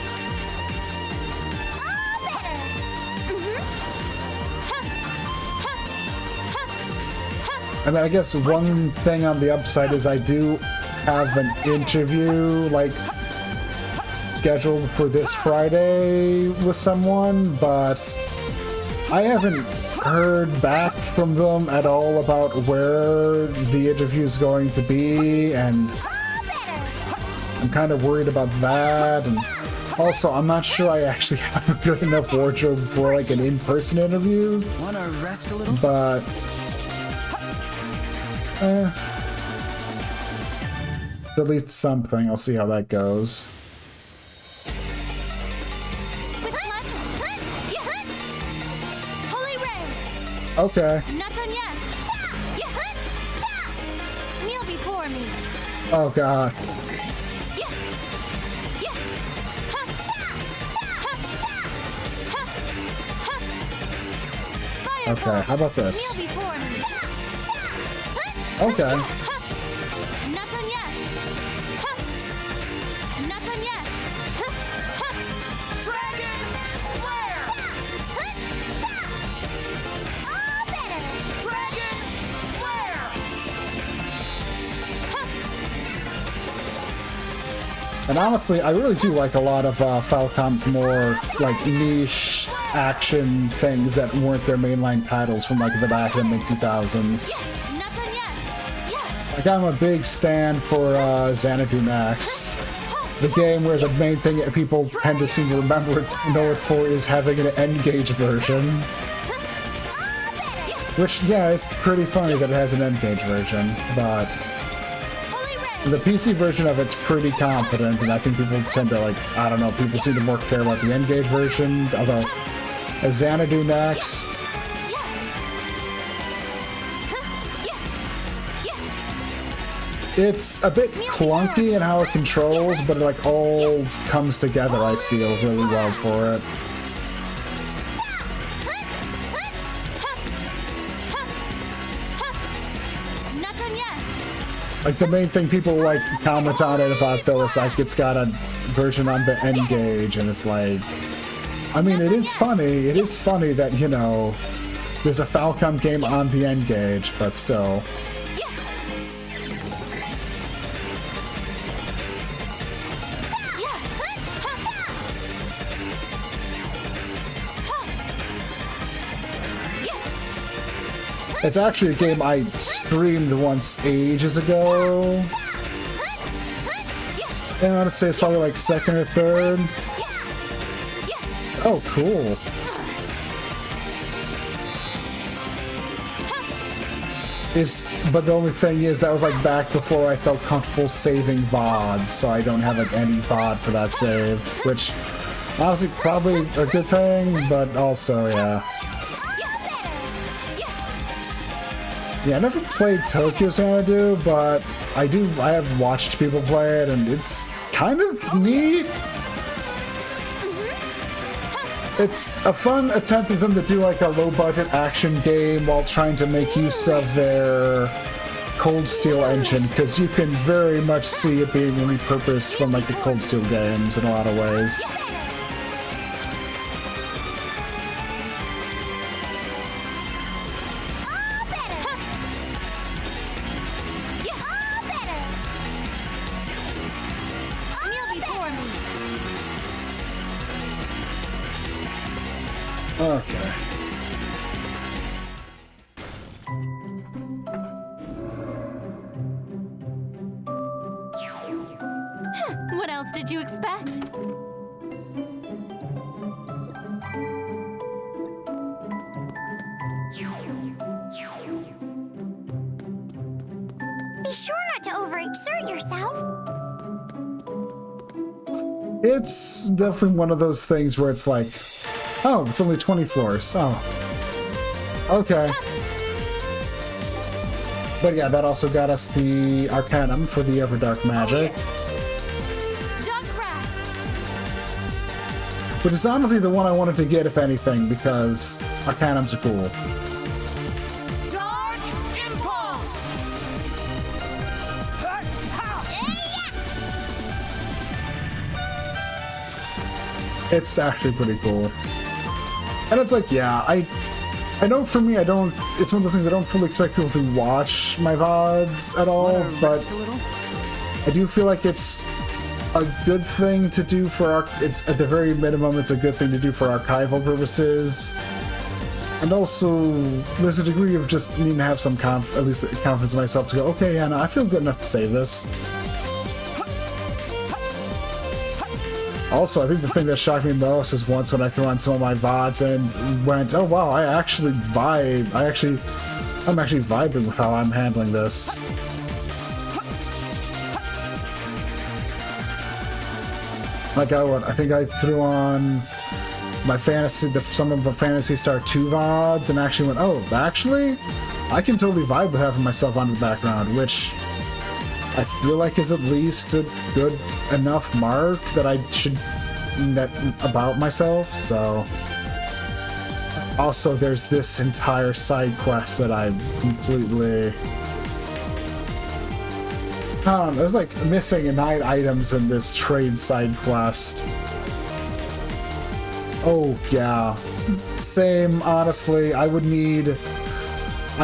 I mean, I guess one thing on the upside is I do have an interview, like, scheduled for this Friday with someone, but I haven't heard back from them at all about where the interview is going to be, and I'm kind of worried about that, and also I'm not sure I actually have a good enough wardrobe for, like, an in-person interview, Wanna rest a little? but... at least something. I'll see how that goes. With pleasure. Holy Ray. Okay. Not done yet. Kneel before me. Oh god. Yeah. Yeah. Firebolt. Okay, how about this? Kneel before me. Okay. Not done yet. And honestly, I really do like a lot of Falcom's more like niche action things that weren't their mainline titles from like the back of the mid-2000s. Not done yet. Yeah. Like I'm a big stan for Xanadu Next. The game where the main thing that people tend to seem to know it for is having an N-Gage version. Which, yeah, it's pretty funny that it has an N-Gage version, but the PC version of it's pretty competent, and I think people tend to, like, I don't know, people seem to more care about the N-Gage version, although Xanadu Next... It's a bit clunky in how it controls, but it like all comes together, I feel, really well for it. Not done yet. Like the main thing people like comment on it about though is like it's got a version on the N-Gage, and it's like, I mean, it is funny that, you know, there's a Falcom game on the N-Gage, but still. It's actually a game I streamed once ages ago. And I want to say it's probably like second or third. Oh, cool. But the only thing is that was like back before I felt comfortable saving VODs, so I don't have like any VOD for that saved, which honestly probably a good thing, but also, yeah. Yeah, I never played Tokyo Xanadu, but I have watched people play it, and it's kind of neat. It's a fun attempt of them to do like a low-budget action game while trying to make use of their Cold Steel engine, because you can very much see it being repurposed from like the Cold Steel games in a lot of ways. Okay. What else did you expect? Be sure not to overexert yourself. It's definitely one of those things where it's like, oh, it's only 20 floors. Oh. Okay. But yeah, that also got us the Arcanum for the Everdark Magic. Which is honestly the one I wanted to get, if anything, because Arcanums are cool. Dark Impulse! It's actually pretty cool. And it's like, yeah, I know for me, it's one of those things I don't fully expect people to watch my VODs at all, but I do feel like it's a good thing to do for it's at the very minimum, it's a good thing to do for archival purposes. And also, there's a degree of just needing to have some at least confidence in myself to go, okay, yeah, no, I feel good enough to save this. Also, I think the thing that shocked me most is once when I threw on some of my VODs and went, oh wow, I'm actually vibing with how I'm handling this. Like I think I threw on my some of the Phantasy Star 2 VODs and actually went, oh, actually, I can totally vibe with having myself on the background, which I feel like is at least a good enough mark that I should net about myself. So also there's this entire side quest that I completely, I don't know, there's like missing 9 items in this trade side quest. Oh yeah, same, honestly. I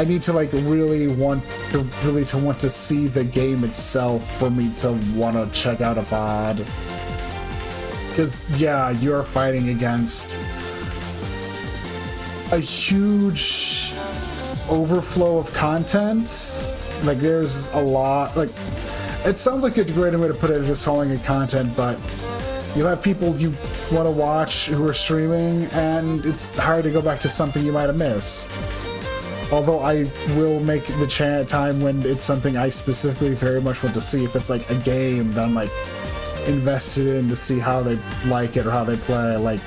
need to like really want to want to see the game itself for me to want to check out a VOD. Because, yeah, you're fighting against a huge overflow of content. Like, there's a lot, like, it sounds like a degrading way to put it, just calling it content, but you'll have people you want to watch who are streaming, and it's hard to go back to something you might have missed. Although I will make the time when it's something I specifically very much want to see. If it's like a game that I'm like invested in to see how they like it or how they play. Like,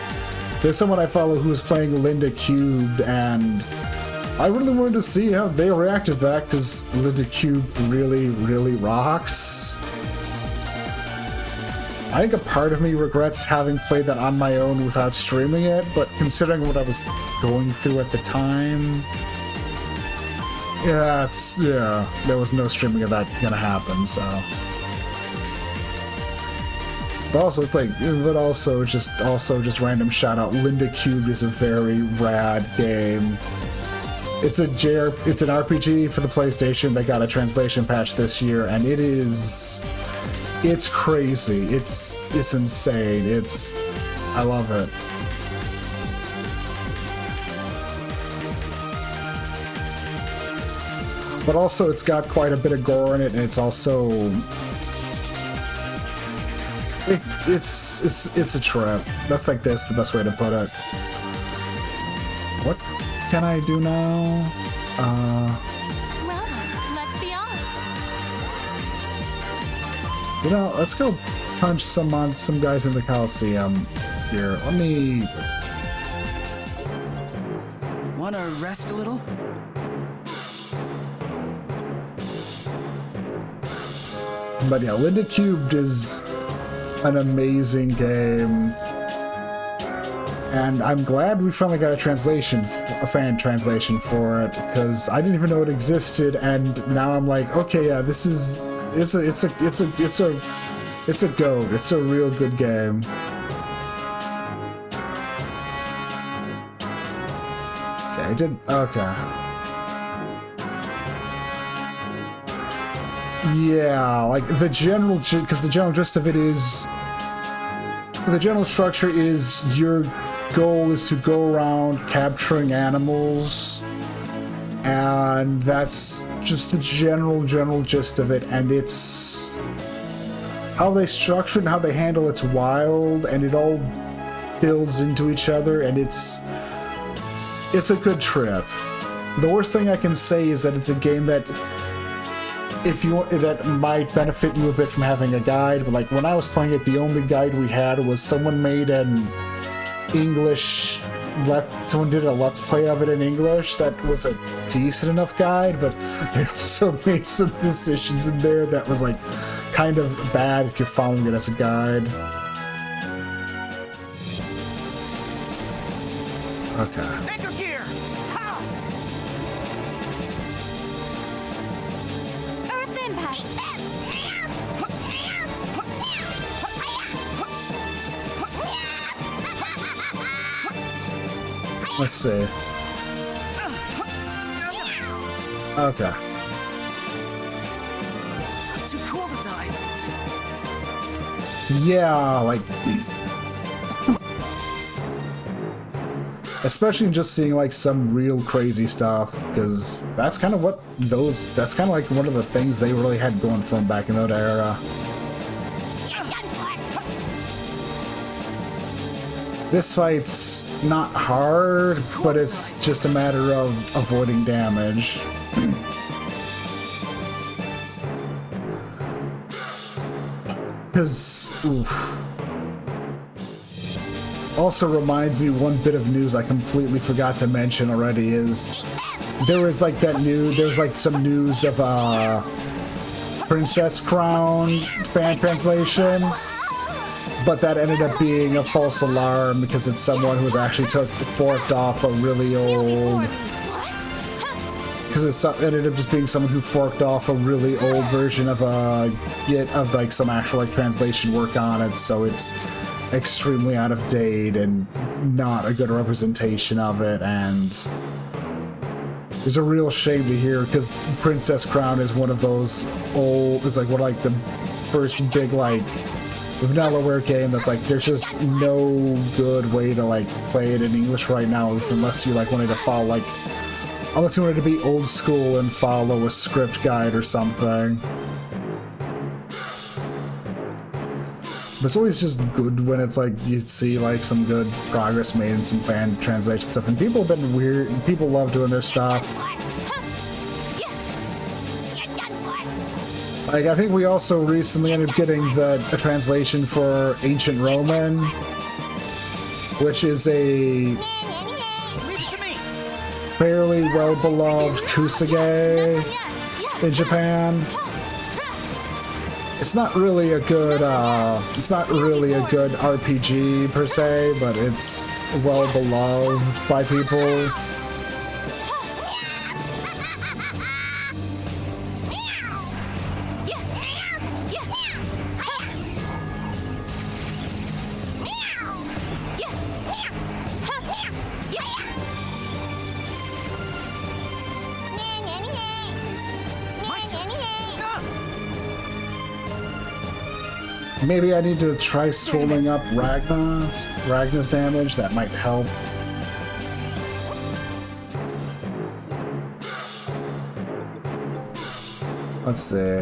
there's someone I follow who's playing Linda Cubed, and I really wanted to see how they reacted to that because Linda Cubed really, really rocks. I think a part of me regrets having played that on my own without streaming it, but considering what I was going through at the time, yeah, there was no streaming of that gonna happen, so. But also, it's like, just random shout out. Linda Cubed is a very rad game. It's an RPG for the PlayStation. They got a translation patch this year, and it's crazy. It's insane. I love it. But also, it's got quite a bit of gore in it, and it's also it's a trip. That's like the best way to put it. What can I do now? Well, let's be off. You know, let's go punch some guys in the Coliseum here. Let me. Wanna rest a little? But yeah, Linda Cubed is an amazing game, and I'm glad we finally got a fan translation for it, because I didn't even know it existed, and now I'm like, okay, yeah, it's a goat. It's a real good game. Okay. Yeah, like the general gist of it is, the general structure is your goal is to go around capturing animals, and that's just the general gist of it, and it's how they structure it and how they handle it's wild, and it all builds into each other, and it's a good trip. The worst thing I can say is that it's a game that that might benefit you a bit from having a guide, but like when I was playing it, the only guide we had was someone made an English, someone did a Let's Play of it in English that was a decent enough guide, but they also made some decisions in there that was like kind of bad if you're following it as a guide. Okay. Anchor gear! Ha! Earth impact. Let's see. Okay. Too cool to die. Yeah, like, especially just seeing like some real crazy stuff, because that's kind of like one of the things they really had going for them back in that era. This fight's not hard, but it's just a matter of avoiding damage. Because, also reminds me, one bit of news I completely forgot to mention already is there was like some news of Princess Crown fan translation, but that ended up being a false alarm because it's someone who was actually forked off a really old. Because it ended up just being someone who forked off a really old version of like some actual like translation work on it, so it's extremely out of date and not a good representation of it, and It's a real shame to hear because Princess Crown is one of those old. It's like one of like the first big like vanillaware game that's like there's just no good way to like play it in English right now unless you like wanted to follow like unless you wanted to be old school and follow a script guide or something. But it's always just good when it's like you see like some good progress made and some fan translation stuff, and people have been weird and people love doing their stuff. Like I think we also recently ended up getting a translation for Ancient Roman, which is a fairly well beloved kusage in Japan. It's not really a good RPG per se, but it's well beloved by people. Maybe I need to try swirling up Ragna's damage. That might help. Let's see.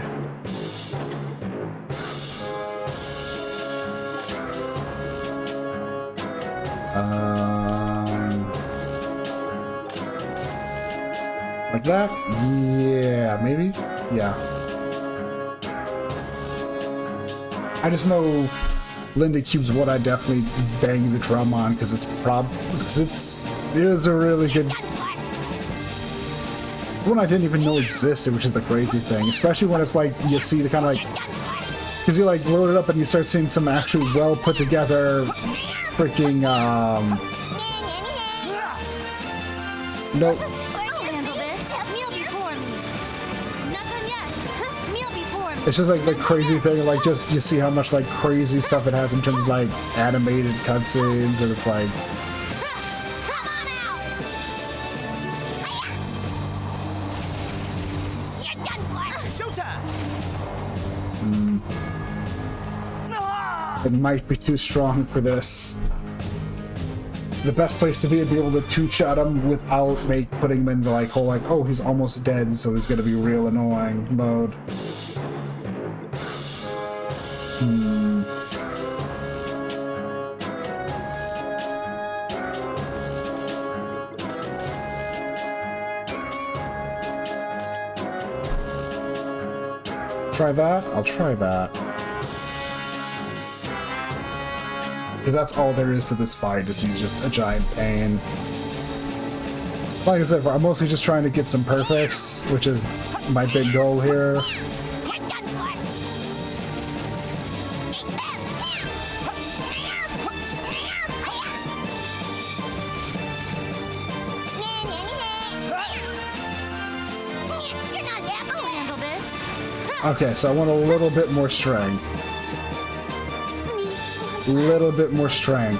Like that? Yeah, maybe? Yeah. I just know Linda Cube's what I definitely bang the drum on because it is a really good one I didn't even know existed, which is the crazy thing. Especially when it's like you see the kind of like because you like load it up and you start seeing some actually well put together freaking nope. It's just like the crazy thing, like just you see how much like crazy stuff it has in terms of like animated cutscenes, and it's like it might be too strong for this. The best place to be able to two-shot him without putting him in the like whole like, oh, he's almost dead, so he's gonna be real annoying mode. Try that? I'll try that. Because that's all there is to this fight, is he's just a giant pain. Like I said, I'm mostly just trying to get some perfects, which is my big goal here. Okay, so I want a little bit more strength. Little bit more strength.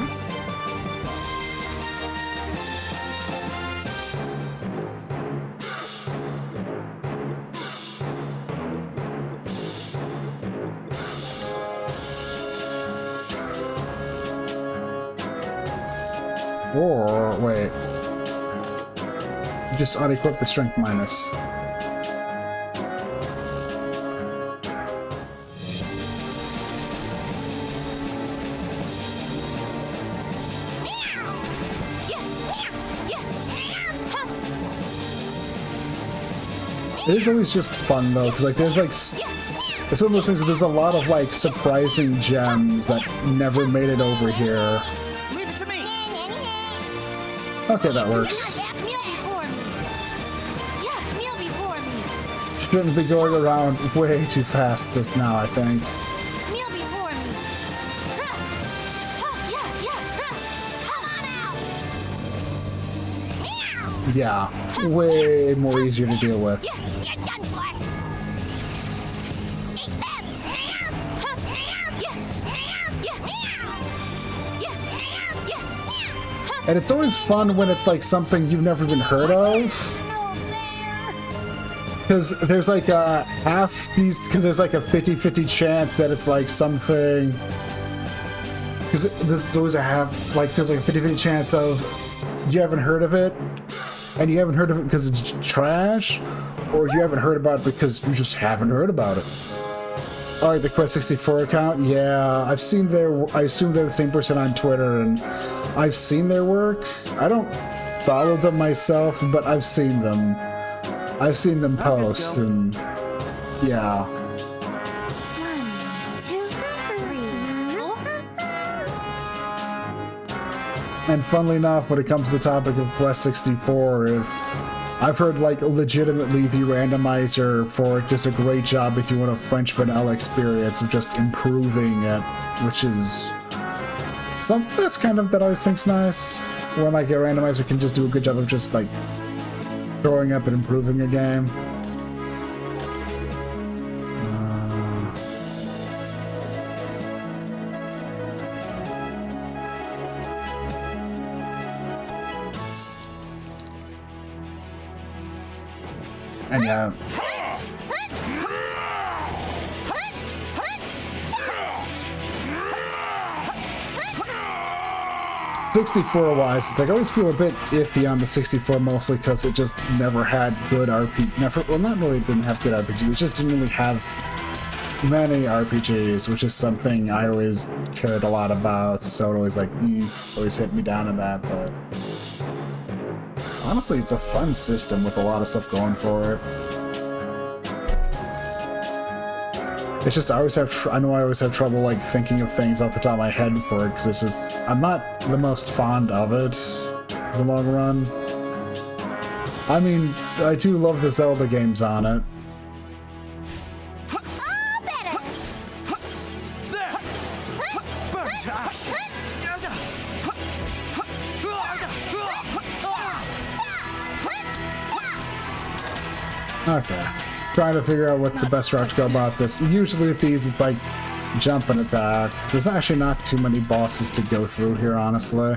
Or, wait. Just unequip the strength minus. It is always just fun though, because like there's like it's one of those things where there's a lot of like surprising gems that never made it over here. Leave it to me. Okay, that works. Shouldn't be going around way too fast this now, I think. Yeah, way more easier to deal with. And it's always fun when it's like something you've never even heard of. Because there's like a half these, because there's like a 50-50 chance that it's like something. Because this is always a half, like there's like a 50-50 chance of you haven't heard of it, and you haven't heard of it because it's trash, or you haven't heard about it because you just haven't heard about it. Alright, the Quest 64 account, yeah, I've seen their, I assume they're the same person on Twitter, and I've seen their work. I don't follow them myself, but I've seen them. I've seen them post, and yeah. 1, 2, 3, 4. And funnily enough, when it comes to the topic of Quest 64, if I've heard like legitimately the randomizer for it does a great job if you want a French vanilla experience of just improving it, which is something that's kind of that I always think's nice. When like a randomizer can just do a good job of just like throwing up and improving a game. And yeah. 64 wise, it's like I always feel a bit iffy on the 64, mostly because it just never had good RPG. Well, not really didn't have good RPGs. It just didn't really have many RPGs, which is something I always cared a lot about. So it always like always hit me down in that. But honestly, it's a fun system with a lot of stuff going for it. It's just I always have I always have trouble like thinking of things off the top of my head for it because it's just I'm not the most fond of it in the long run. I mean, I do love the Zelda games on it. There! Burn to ashes! Okay. Trying to figure out what the best route to go about this. Usually with these, it's like jump and attack. There's actually not too many bosses to go through here, honestly.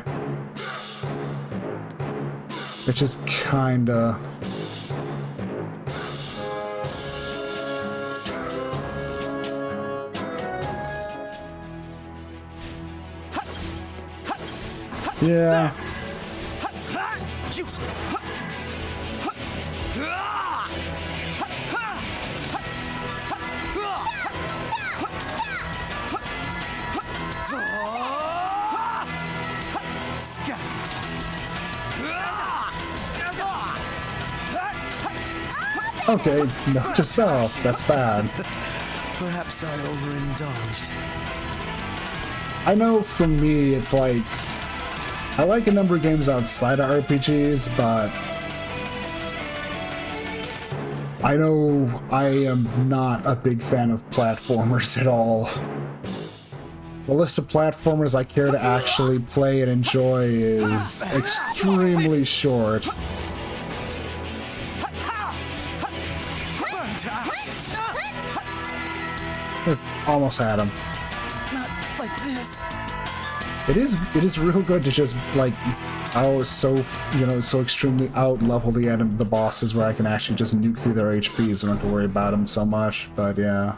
Which is kinda... yeah. Useless! Okay, note to self. That's bad. Perhaps I overindulged. I know for me, it's like... I like a number of games outside of RPGs, but... I know I am not a big fan of platformers at all. The list of platformers I care to actually play and enjoy is extremely short. Almost had him. Not like this. It is real good to just like so extremely out level the bosses where I can actually just nuke through their HPs and don't have to worry about them so much. But yeah.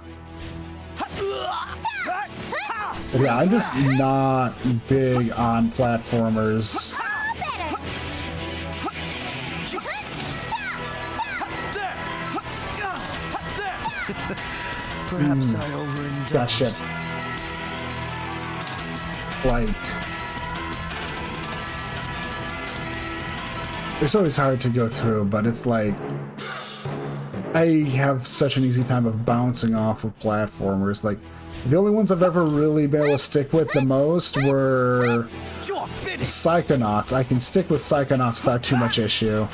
But yeah, I'm just not big on platformers. Perhaps I overindulged. That shit. Like, it's always hard to go through, but it's like I have such an easy time of bouncing off of platformers. Like, the only ones I've ever really been able to stick with the most were Psychonauts. I can stick with Psychonauts without too much issue.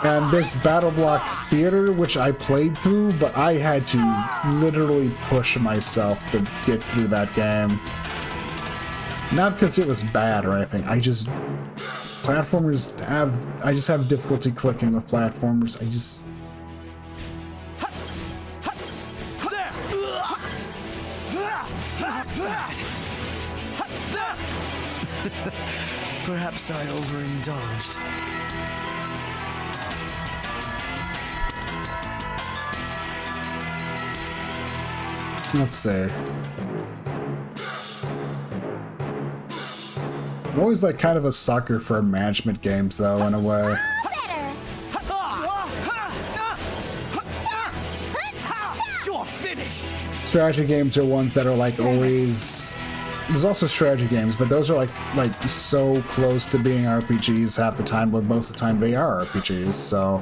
And there's Battle Block Theater, which I played through, but I had to literally push myself to get through that game. Not because it was bad or anything, I just have difficulty clicking with platformers. Perhaps I overindulged. Let's see. I'm always like kind of a sucker for management games though, in a way. Better. You're finished. Strategy games are ones that are like always. There's also strategy games, but those are like so close to being RPGs half the time, but most of the time they are RPGs. So,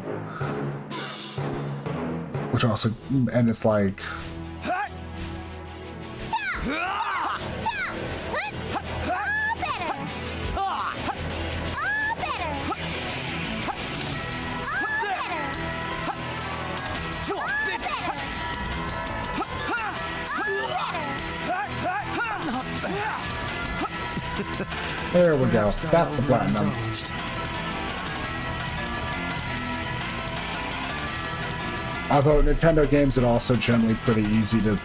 which also, and it's like. There we go. That's the platinum. Although Nintendo games are also generally pretty easy to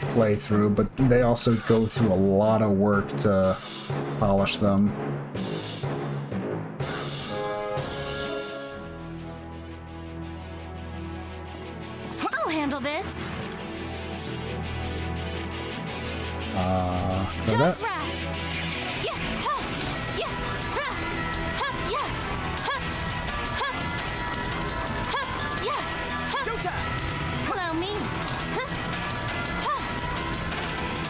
play through, but they also go through a lot of work to polish them. I'll handle this. Got that? Grasp. Yeah. Ha. Yeah. Ha. Ha. Yeah. Ha. Ha. Ha. Yeah. Ha. Showtime. Allow me. Ha. Ha.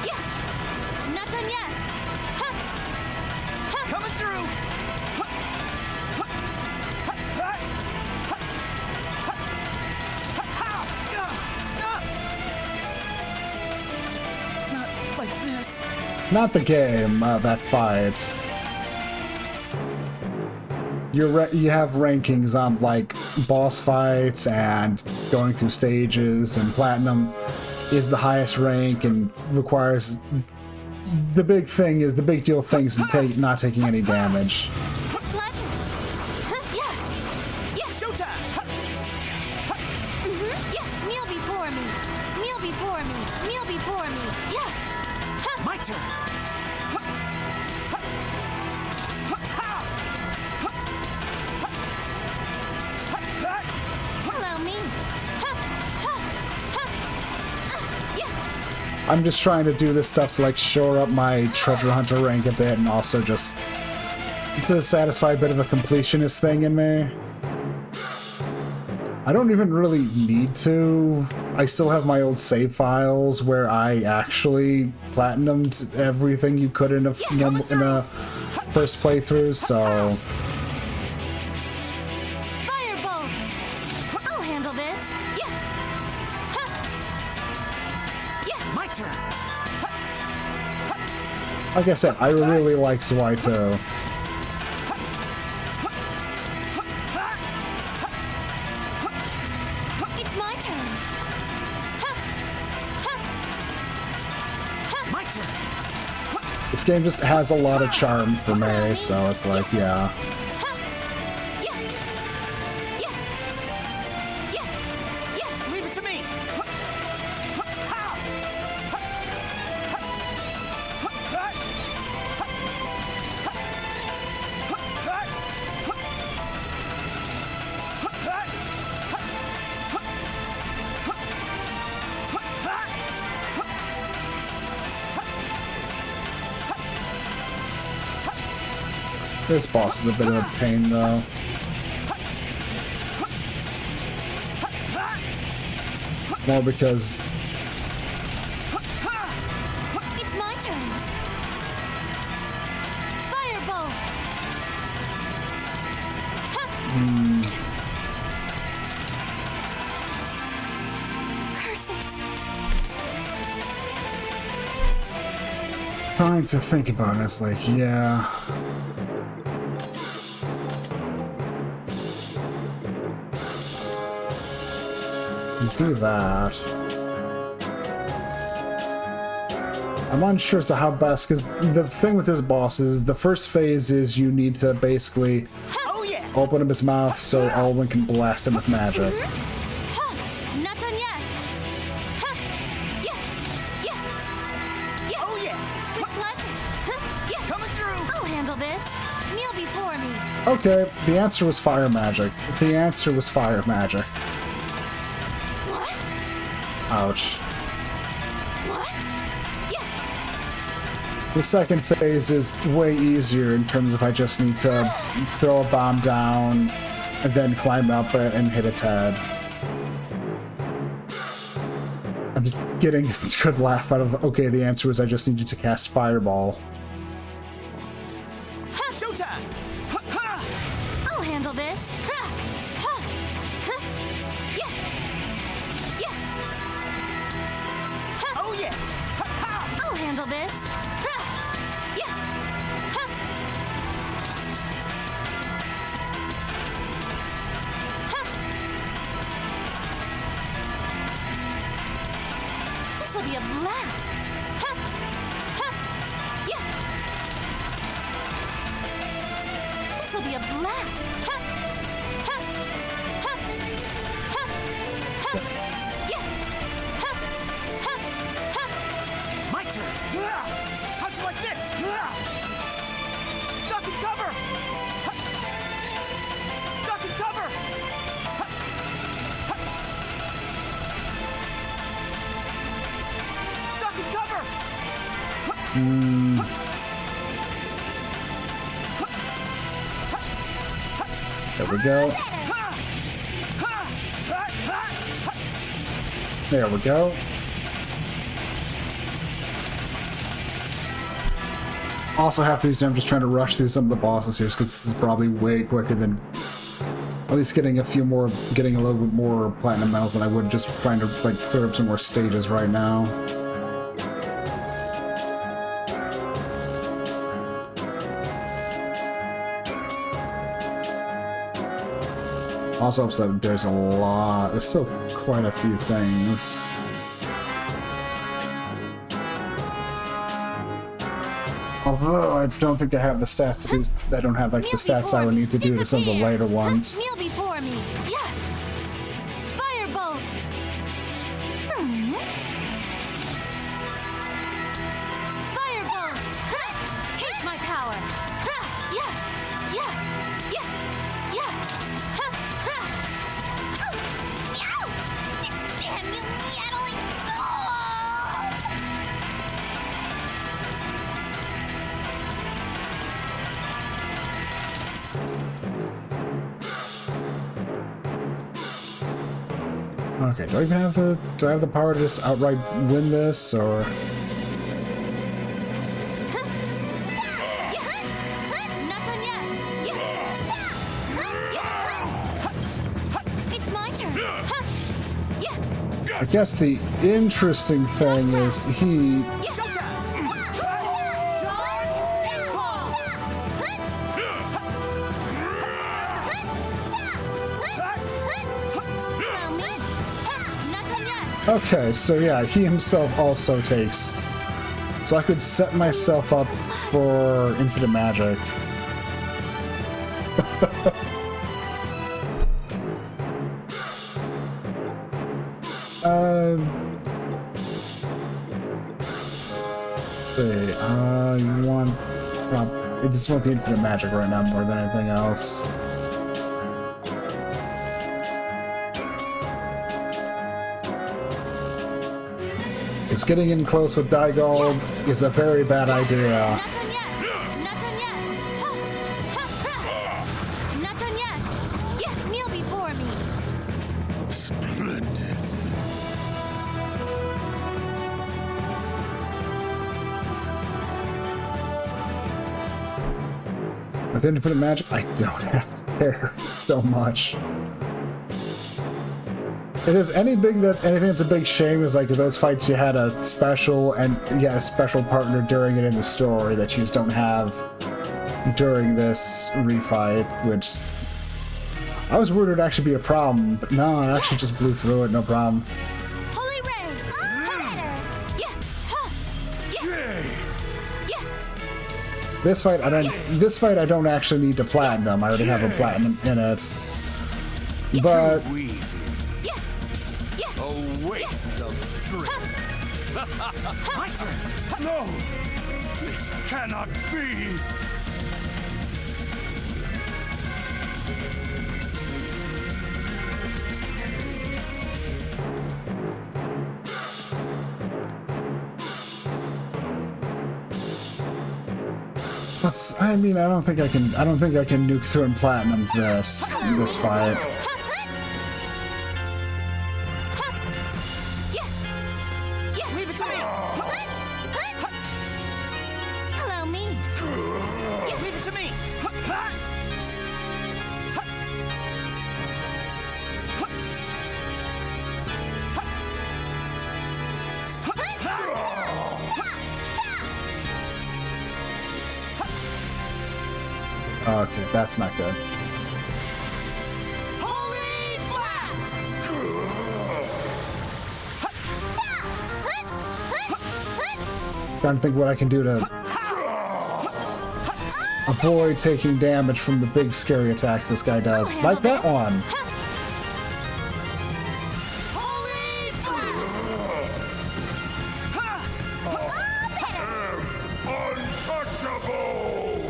Yeah. Not done yet. Ha. Ha. Coming through. Not like this. Not the game, that fight. You have rankings on like boss fights and going through stages, and platinum is the highest rank and requires. The big deal thing is not taking any damage. Pleasure. Huh? Yeah. Yeah. Showtime. Yeah. Kneel before me. Kneel before me. Kneel before me. Yeah. Ha. My turn. Allow me. Ha. Ha. Ha. Yeah. I'm just trying to do this stuff to like shore up my treasure hunter rank a bit, and also just to satisfy a bit of a completionist thing in me. I don't even really need to. I still have my old save files where I actually platinumed everything you could in a first playthrough, so. Firebolt. I'll handle this. Yeah. Ha. Yeah. My turn. Like I said, I really like Zwei too. It's my turn. Ha. Ha. Ha. My turn. This game just has a lot of charm for me, so it's like, yeah. Ha. Yeah. Yeah. Yeah. Yeah. Leave it to me. This boss is a bit of a pain, though. More because It's my turn. Firebolt. Ha. Curses. trying to think about it, it's like, yeah. Do that. I'm unsure as to how best, because the thing with this boss is the first phase is you need to basically Oh yeah. open up his mouth so Alwyn can blast him with magic. Ha. Not done yet. Ha. Yeah. Yeah. Yeah. Oh yeah. With pleasure. Huh? Yeah. Coming through. I'll handle this. Kneel before me. Okay, the answer was fire magic. The answer was fire magic. What? Ouch. What? The second phase is way easier in terms of I just need to throw a bomb down and then climb up it and hit its head. I'm just getting a good laugh out of, okay, the answer was I just needed to cast Fireball. Showtime! Ha, ha. I'll handle this. Ha! Ha! Ha! Yeah! Yeah! Ha! Oh yeah! Ha, ha. I'll handle this. Ha! Yeah! Ha! Ha! This'll be a blast. Ha! Ha! Yeah! This'll be a blast. Ha! Ha! Ha! Ha! Ha! Yeah! Ha! Ha! Ha! My turn! Ah. How'd you like this? Ah. Duck and cover! Ha. Duck and cover! Ha. Ha. Duck and cover! There we go. Ha. Ha. Ha. Ha. Ha. There we go. Also, half the reason I'm just trying to rush through some of the bosses here is because this is probably way quicker than at least getting a little bit more platinum medals than I would just trying to like clear up some more stages right now. Also, so there's still quite a few things. Although I don't think I have the stats to do, I don't have like the stats I would need to do to some of the later ones. Kneel before me. Yeah. Firebolt. Firebolt. Ha! Take my power. Ha! Yeah. Yeah. Yeah. Yeah. Ha! Ha! Ow! Damn you, meddling fools! Okay, do I have the power to just outright win this, or? Yeah. Not done yet. Yeah. Yeah. It's my turn. Ha! Yeah. I guess the interesting thing is he Okay, so yeah, he himself also takes. So I could set myself up for infinite magic. I just want the infinite magic right now more than anything else. Because getting in close with Daigold is a very bad idea. Not done yet. Not done yet. Ha! Ha! Ha! Not done yet. Yeah, kneel before me. Splendid. With infinite magic, I don't have to care so much. It is anything that's a big shame is like those fights you had a special partner during it in the story that you just don't have during this refight, which I was worried would actually be a problem, but no, I actually just blew through it, no problem. Holy ray. Yeah. Ha! Yeah. Yeah. This fight I don't actually need to platinum. I already have a platinum in it. But Too easy. Yeah. Yeah. A waste of strength. My turn! No! This cannot be! I mean, I don't think I can nuke through and platinum this fight. Leave it to me! Hello, me. Leave it to me! Okay, that's not good. Holy blast! Trying to think what I can do to avoid taking damage from the big scary attacks this guy does. Like that one. Holy blast! Untouchable!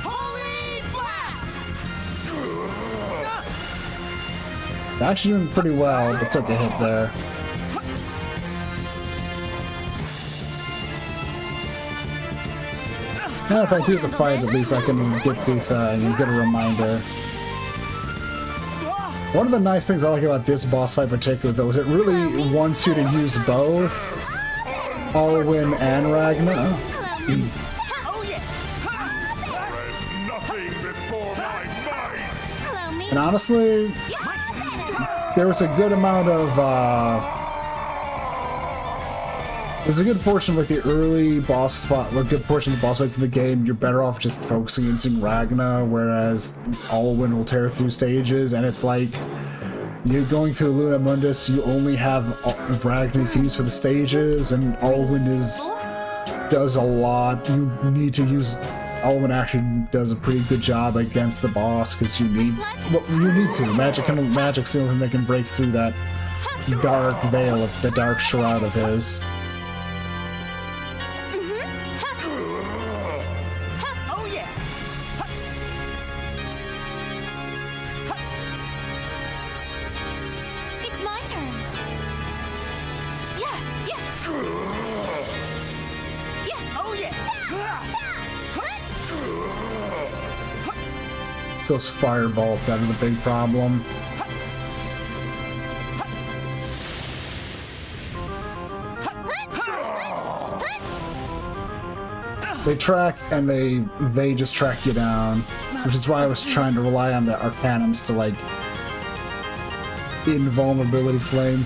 Holy blast! Actually doing pretty well, but took a hit there. Now if I do the fight, at least I can get the thing and get a reminder. One of the nice things I like about this boss fight in particular, though, is it really wants you to use both Alwyn and Ragnar. Oh yeah! There's nothing before my might! Hello, me. And honestly, there was a good amount of, there's a good portion of like the early boss fight, a good portion of the boss fights in the game, you're better off just focusing on using Ragnar, whereas Alwyn will tear through stages, and it's like, you're going through Luna Mundus, you only have Ragnar you can use for the stages, and Alwyn does a lot. You need to use, Alwyn actually does a pretty good job against the boss, because you need to. Magic's the only thing that can break through that dark veil of the dark shroud of his. Oh yeah! It's my turn. Yeah. Oh yeah! It's those fireballs that are the big problem. They track and they just track you down, which is why I was trying to rely on the Arcanums to like invulnerability frame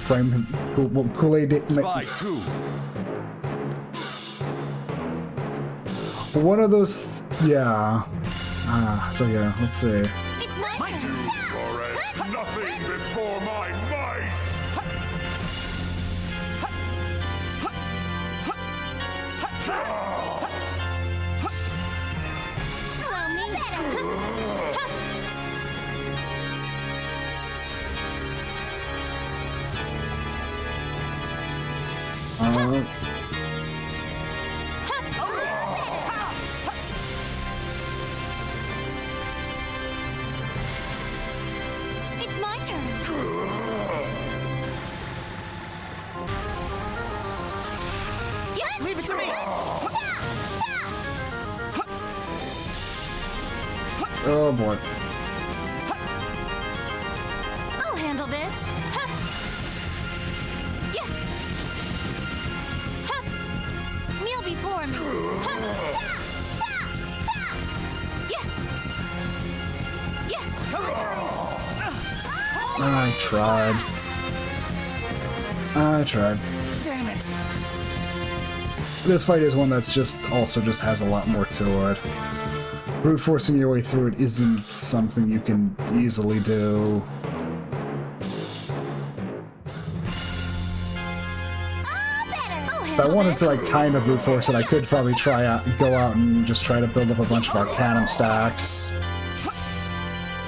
Kool-Aid. Zwei 2. One of those, yeah. So yeah, let's see. It's my turn. For as nothing before my might! Hello, me. It's my turn. Leave it to me! Oh boy. I'll handle this. Yeah. Kneel before me. Yeah. I tried. Damn it! This fight is one that's just has a lot more to it. Brute forcing your way through it isn't something you can easily do. If I wanted to like kind of brute force it, I could probably go out and just try to build up a bunch of Arcanum stacks,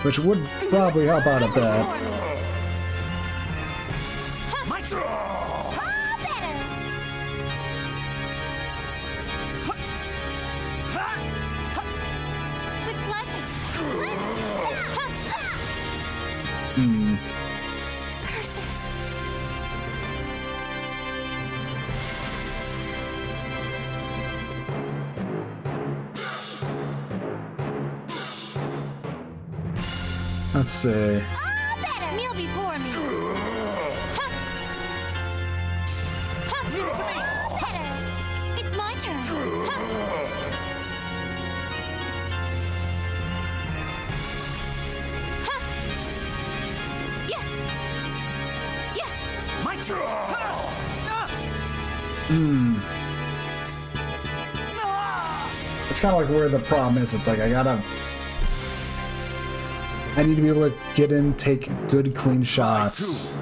which would probably help out a bit. My turn! With pleasure. Curses. Let's see. All better. Kneel before me. Ha! Ha! Leave it to me. All better. It's my turn. Ha! Ha! Yeah! Yeah! My turn. Ah! It's kind of like where the problem is. It's like I need to be able to get in, take good, clean shots.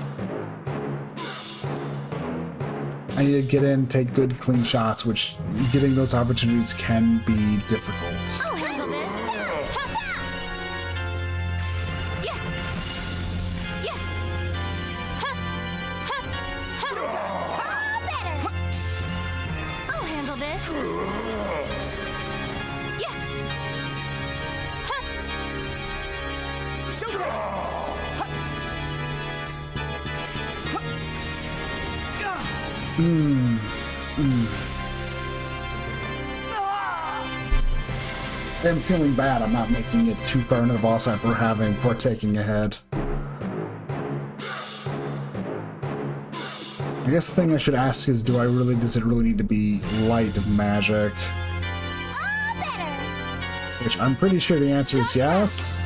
I need to get in, take good, clean shots, which getting those opportunities can be difficult. I'll handle this. Ha! Yeah! Yeah! Ha! Ha! Ha! All better. I'll handle this. Yeah! Ha! Showtime. I'm feeling bad. I'm not making it too far into the boss fight for taking ahead. I guess the thing I should ask is, does it really need to be light magic? All better. Which I'm pretty sure the answer is yes.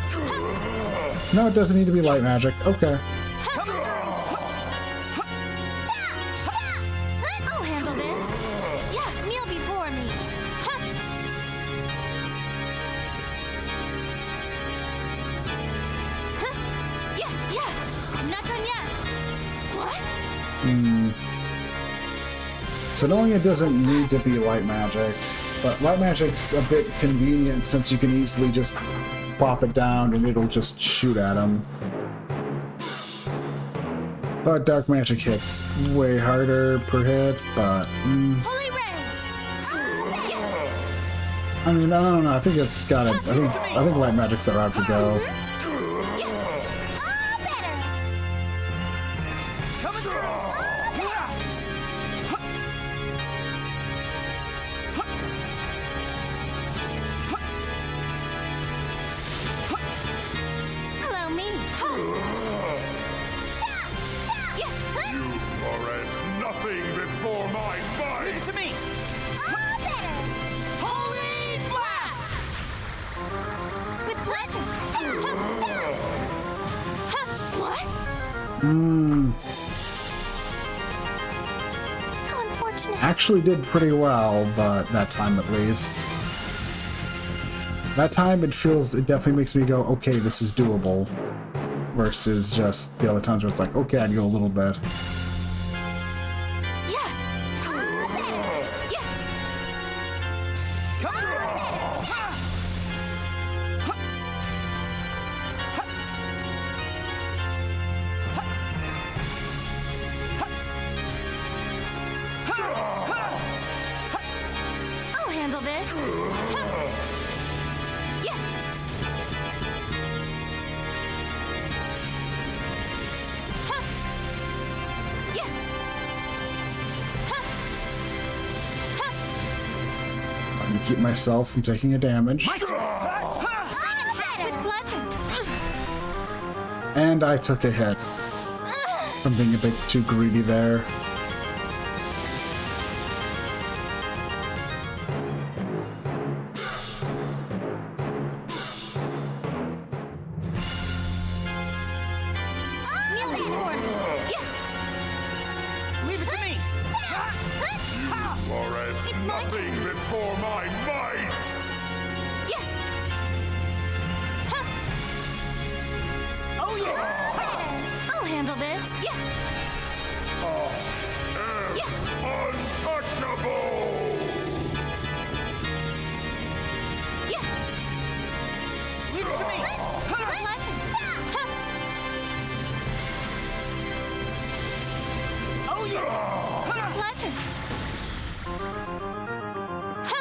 No, it doesn't need to be light magic. Okay. I'll handle this. Yeah, kneel before me. Ha! Huh? Yeah, yeah. Not done yet. What? So knowing it doesn't need to be light magic, but light magic's a bit convenient since you can easily just plop it down and it'll just shoot at him. But dark magic hits way harder per hit, but Holy ray. Yeah. I mean, I don't know. I think it's got it. I think light magic's the route to go. Yeah. All better. Coming through. Allow me. Yeah. You are as nothing before my Leave might! it to me. All better. Holy blast. With pleasure. Ha! What? How unfortunate. Actually did pretty well, but that time at least. That time it definitely makes me go, okay, this is doable. Versus just the other times where it's like, okay, I'd go a little bit. Yeah. Yeah. Coming through. I'll handle this. Ha! Yeah. Ha! Yeah. Ha! Ha! I'm gonna keep myself from taking a damage. My turn. With pleasure. And I took a hit from being a bit too greedy there. Kneel before me. Yeah. Leave it to me. You are as nothing before my might! Yeah. Ha! Oh yeah. I'll handle this. Yeah. Yeah. Untouchable! Yeah. Leave it to me. With pleasure. Ha! Oh yeah. Pleasure. Ha!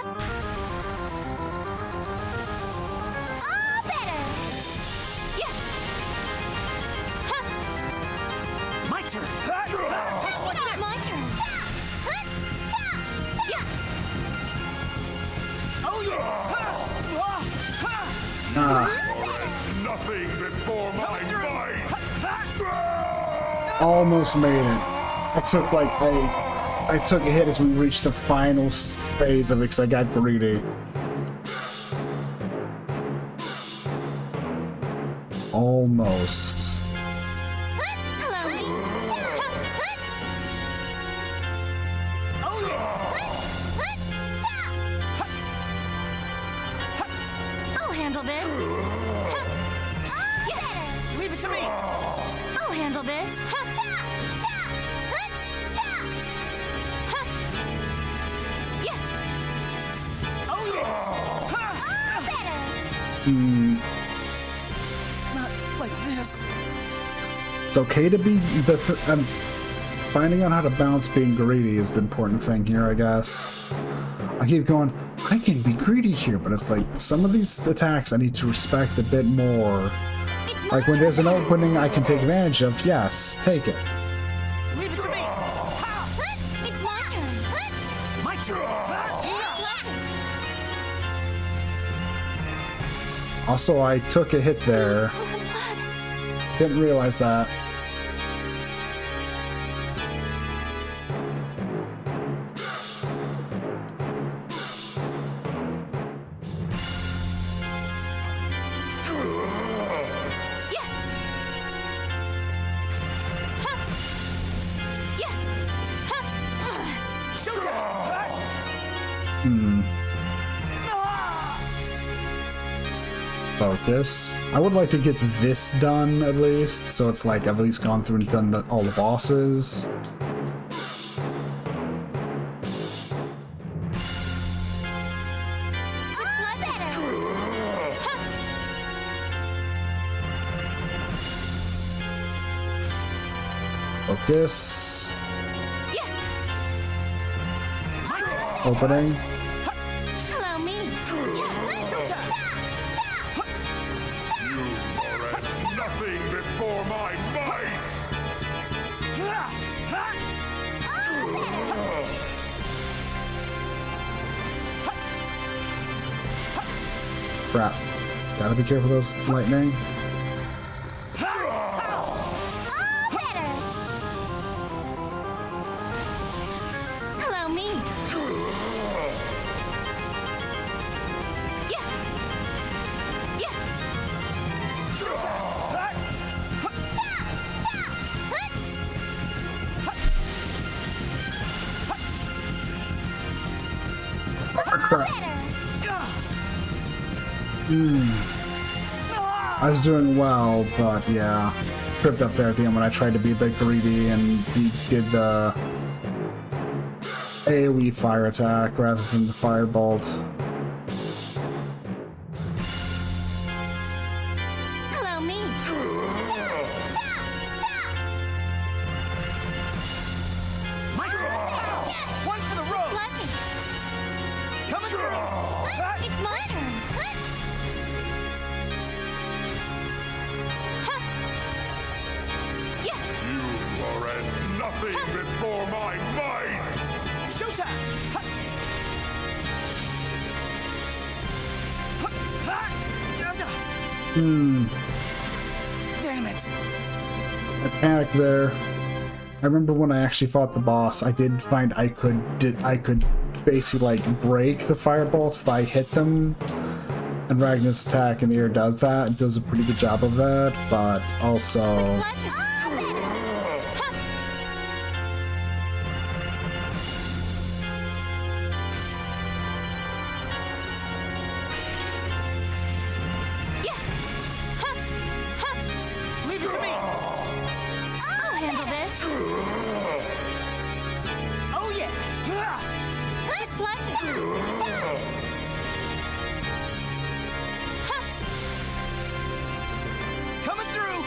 All better. Yeah. Ha! My turn. Which one Almost made it. I took like I took a hit as we reached the final phase of it because I got greedy. Almost. Hello, me. Oh yeah! I'll handle this. Yeah. Leave it to me! I'll handle this. Yeah. Oh yeah! Not like this. It's okay to be finding out how to balance being greedy is the important thing here, I guess. I keep going, I can be greedy here, but it's like some of these attacks I need to respect a bit more. Like when there's an opening I can take advantage of, yes, take it. Leave it to me! Ha! It's my turn. My turn! Also, I took a hit there. Didn't realize that. Yeah. Ha. Yeah. Ha. Showtime! Focus. I would like to get this done at least, so it's like I've at least gone through and done all the bosses. Focus. Yeah. Opening. Hello, me. Yeah. Showtime! Nothing before my might! Crap. Gotta be careful of those lightning. Hello, me. Yeah. Yeah. Crap. I was doing well, but yeah. Tripped up there at the end when I tried to be a bit greedy and he did the AoE fire attack rather than the firebolt. Hello, me. My turn! One for the road! Flashing. Coming through! It's my turn. Yeah. You are as nothing before my might! Showtime! Damn it! I panicked there. I remember when I actually fought the boss, I did find I could basically like break the firebolts if I hit them. And Ragnar's attack in the air does that. It does a pretty good job of that, but also Flashing. Yeah. Leave it to me! I'll handle this. Oh yeah! It's flashing. Coming through!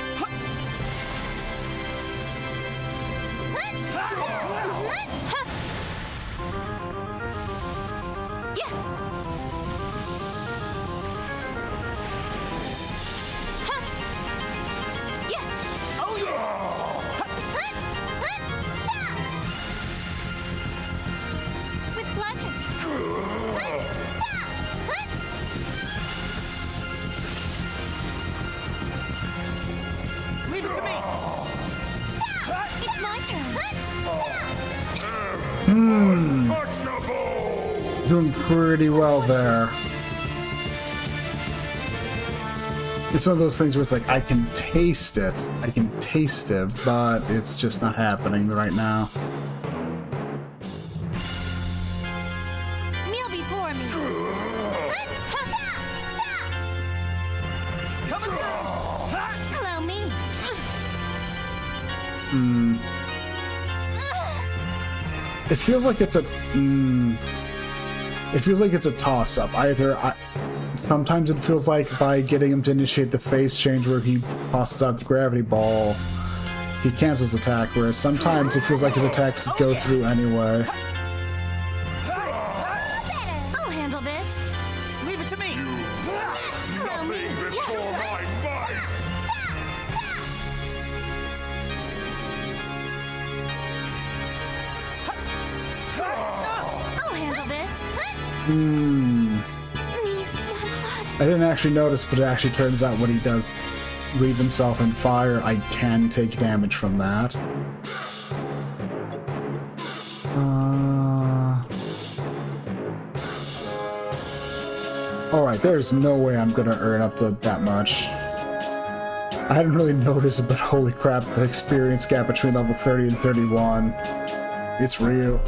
Untouchable! Doing pretty well there. It's one of those things where it's like, I can taste it. I can taste it, but it's just not happening right now. Kneel before me. Coming through! Ha! Allow me. It feels like it's a... it feels like it's a toss-up. Sometimes it feels like by getting him to initiate the phase change where he tosses out the gravity ball, he cancels attack, whereas sometimes it feels like his attacks go through anyway. I'll handle this. Leave it to me! Allow me. Before my might! I'll handle this. I didn't actually notice, but it actually turns out when he does breathe himself in fire, I can take damage from that. Alright, there's no way I'm gonna earn up to that much. I hadn't really noticed, but holy crap, the experience gap between level 30 and 31. It's real.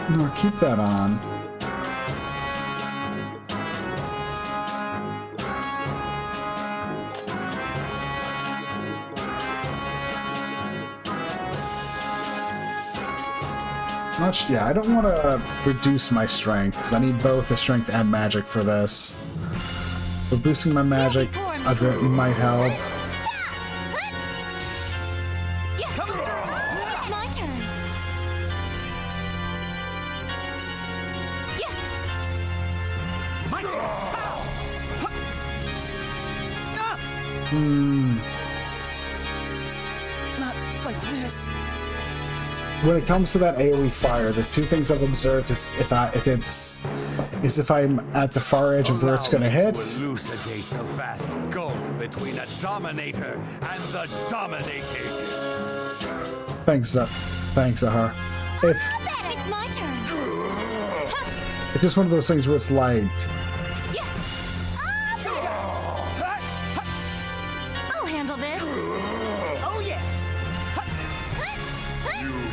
No, keep that on. Yeah, I don't want to reduce my strength, because I need both the strength and magic for this. But boosting my magic a bit might help. It's my turn. My turn! Not like this. When it comes to that AoE fire, the two things I've observed is if I'm at the far edge of where it's going to hit. To elucidate the vast gulf between a dominator and the dominated. Thanks, Zahar. It's my turn. It's just one of those things where it's like, I'll handle this. Oh yeah!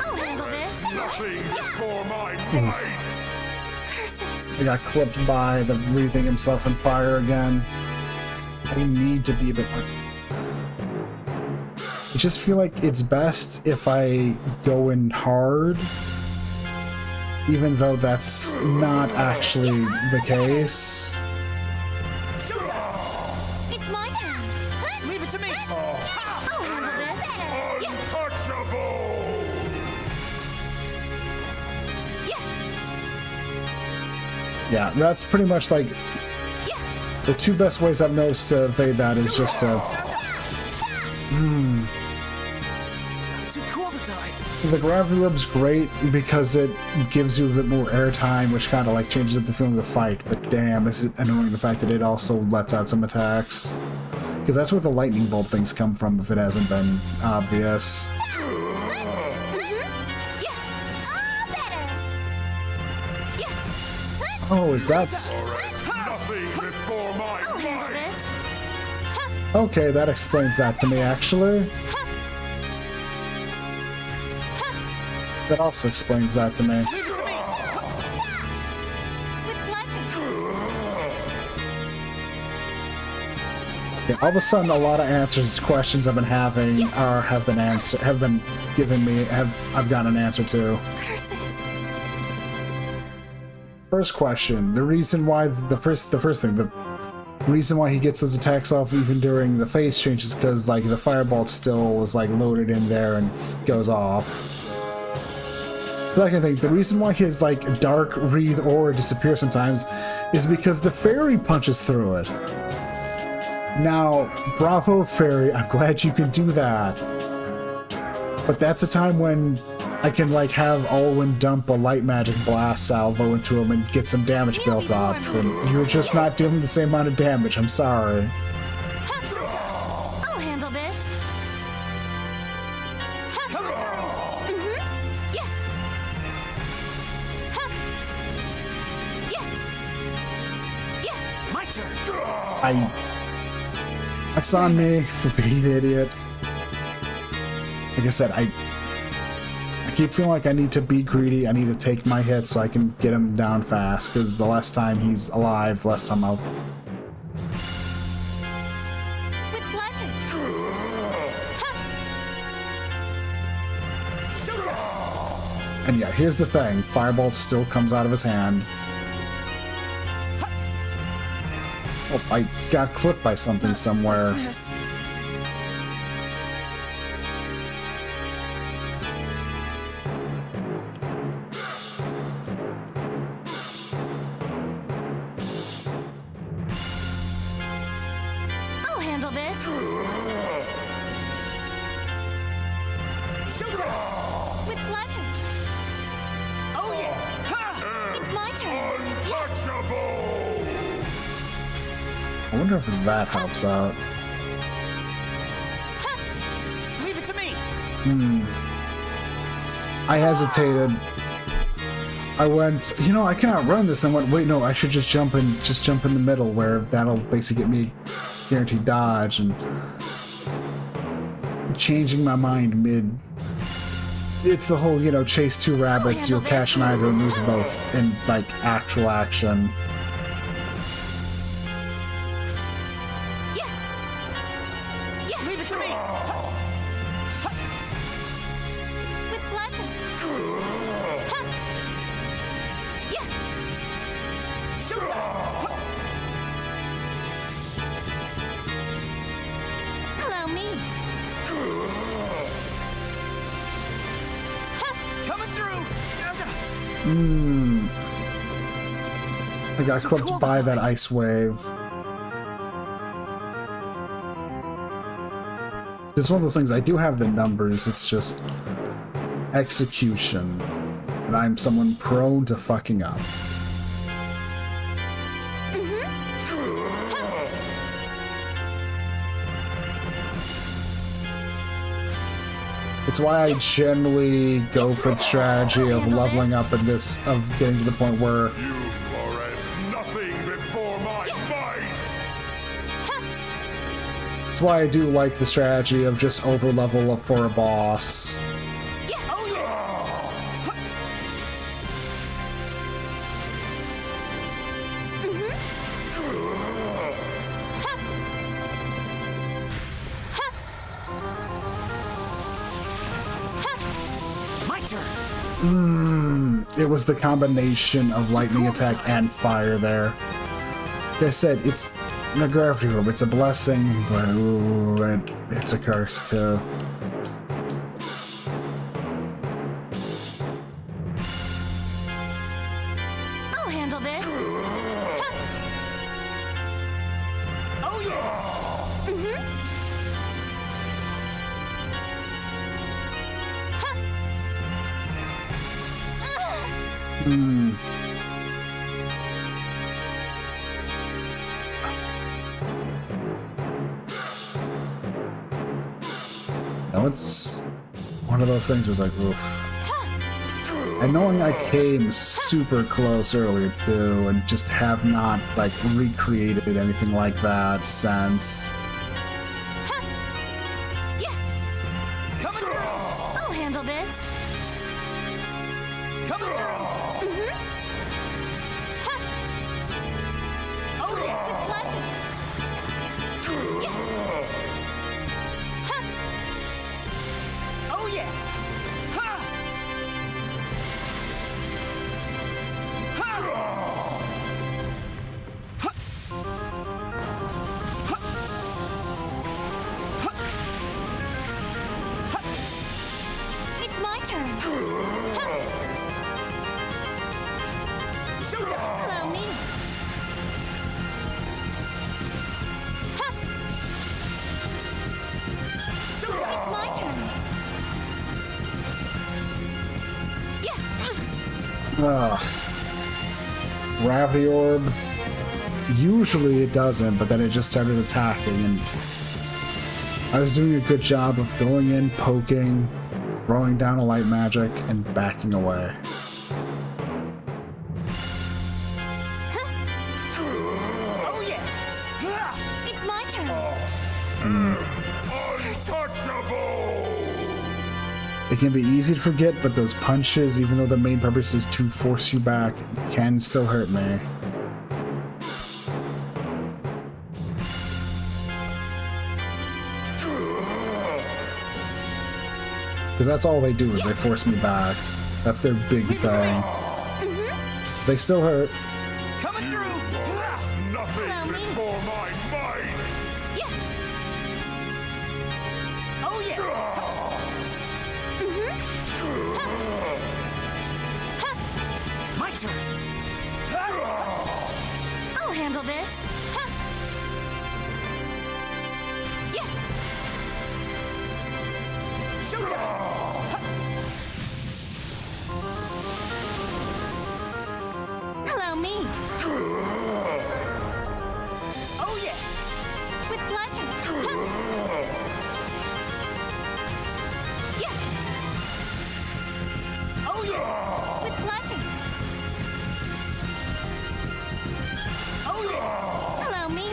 I'll handle this. Nothing before my might. Curses. I got clipped by the breathing himself in fire again. I need to be a bit... I just feel like it's best if I go in hard, even though that's not actually the case. It's my turn. Leave it to me! I'll handle this. Untouchable! Yeah, that's pretty much like the two best ways I've noticed to evade that is just to... I'm too cool to die. The gravity rub's great because it gives you a bit more airtime, which kind of like changes up the feeling of the fight, but damn, this is annoying the fact that it also lets out some attacks. Because that's where the lightning bolt things come from if it hasn't been obvious. Oh, is that... Nothing before my I'll handle might. this. Okay, that explains that to me, actually. That also explains that to me. Leave it to me! With pleasure. Yeah, all of a sudden, a lot of answers to questions I've been having have been given me. I've gotten an answer to. Curses. First question: the reason why the reason why he gets those attacks off even during the phase change is because like the fireball still is like loaded in there and goes off. Second thing, the reason why his like dark wreath aura disappears sometimes is because the fairy punches through it. Now, bravo fairy, I'm glad you can do that. But that's a time when I can like have Alwyn dump a light magic blast salvo into him and get some damage built up. And you're just not dealing the same amount of damage, I'm sorry. I'll That's on me for being an idiot. Like I said, I keep feeling like I need to be greedy. I need to take my hits so I can get him down fast, because the less time he's alive, the less time I'll... With pleasure. And yeah, here's the thing. Firebolt still comes out of his hand. Oh, I got clipped by something somewhere. This. I'll handle this. With pleasure. Oh yeah! Ha! It's my turn. I wonder if that helps out. Leave it to me. I hesitated. I went, you know, I cannot run this, and went, wait, no, I should just jump in the middle, where that'll basically get me guaranteed dodge, and changing my mind mid. It's the whole, you know, chase two rabbits, you'll catch neither and lose both in like actual action. Leave it to me. With pleasure. Allow me. Coming through. I got clipped by that ice wave. It's one of those things, I do have the numbers, it's just execution. And I'm someone prone to fucking up. It's why I generally go for the strategy of leveling up in this, of getting to the point where You are as nothing before my might! it's why I do like the strategy of just over level up for a boss. Oh yeah! My turn. It was the combination of lightning attack and fire there. Like I said, it's in a gravity orb. It's a blessing, but ooh, it's a curse too. I'll handle this. Oh yeah! No, it's one of those things where it's like, oof. And knowing I came super close earlier too, and just have not like recreated anything like that since. Coming through. I'll handle this. Coming through. Oh yeah! With pleasure. Oh yeah! Ha! It's my turn. Showtime! Allow me. Showtime! It's my turn. Ugh. Gravity orb. Usually it doesn't, but then it just started attacking, and I was doing a good job of going in, poking, throwing down a light magic, and backing away. Oh yeah! Ha! It can be easy to forget, but those punches, even though the main purpose is to force you back, can still hurt me. Because that's all they do is they force me back. That's their big thing. They still hurt. Coming through! Nothing Allow me. before my might! Yeah. Oh yeah! My turn! I'll handle this. Ha. Yeah. Showtime! Allow me. Oh yeah! With pleasure. Ha. Yeah. Oh yeah! With pleasure. Oh yeah! Allow me.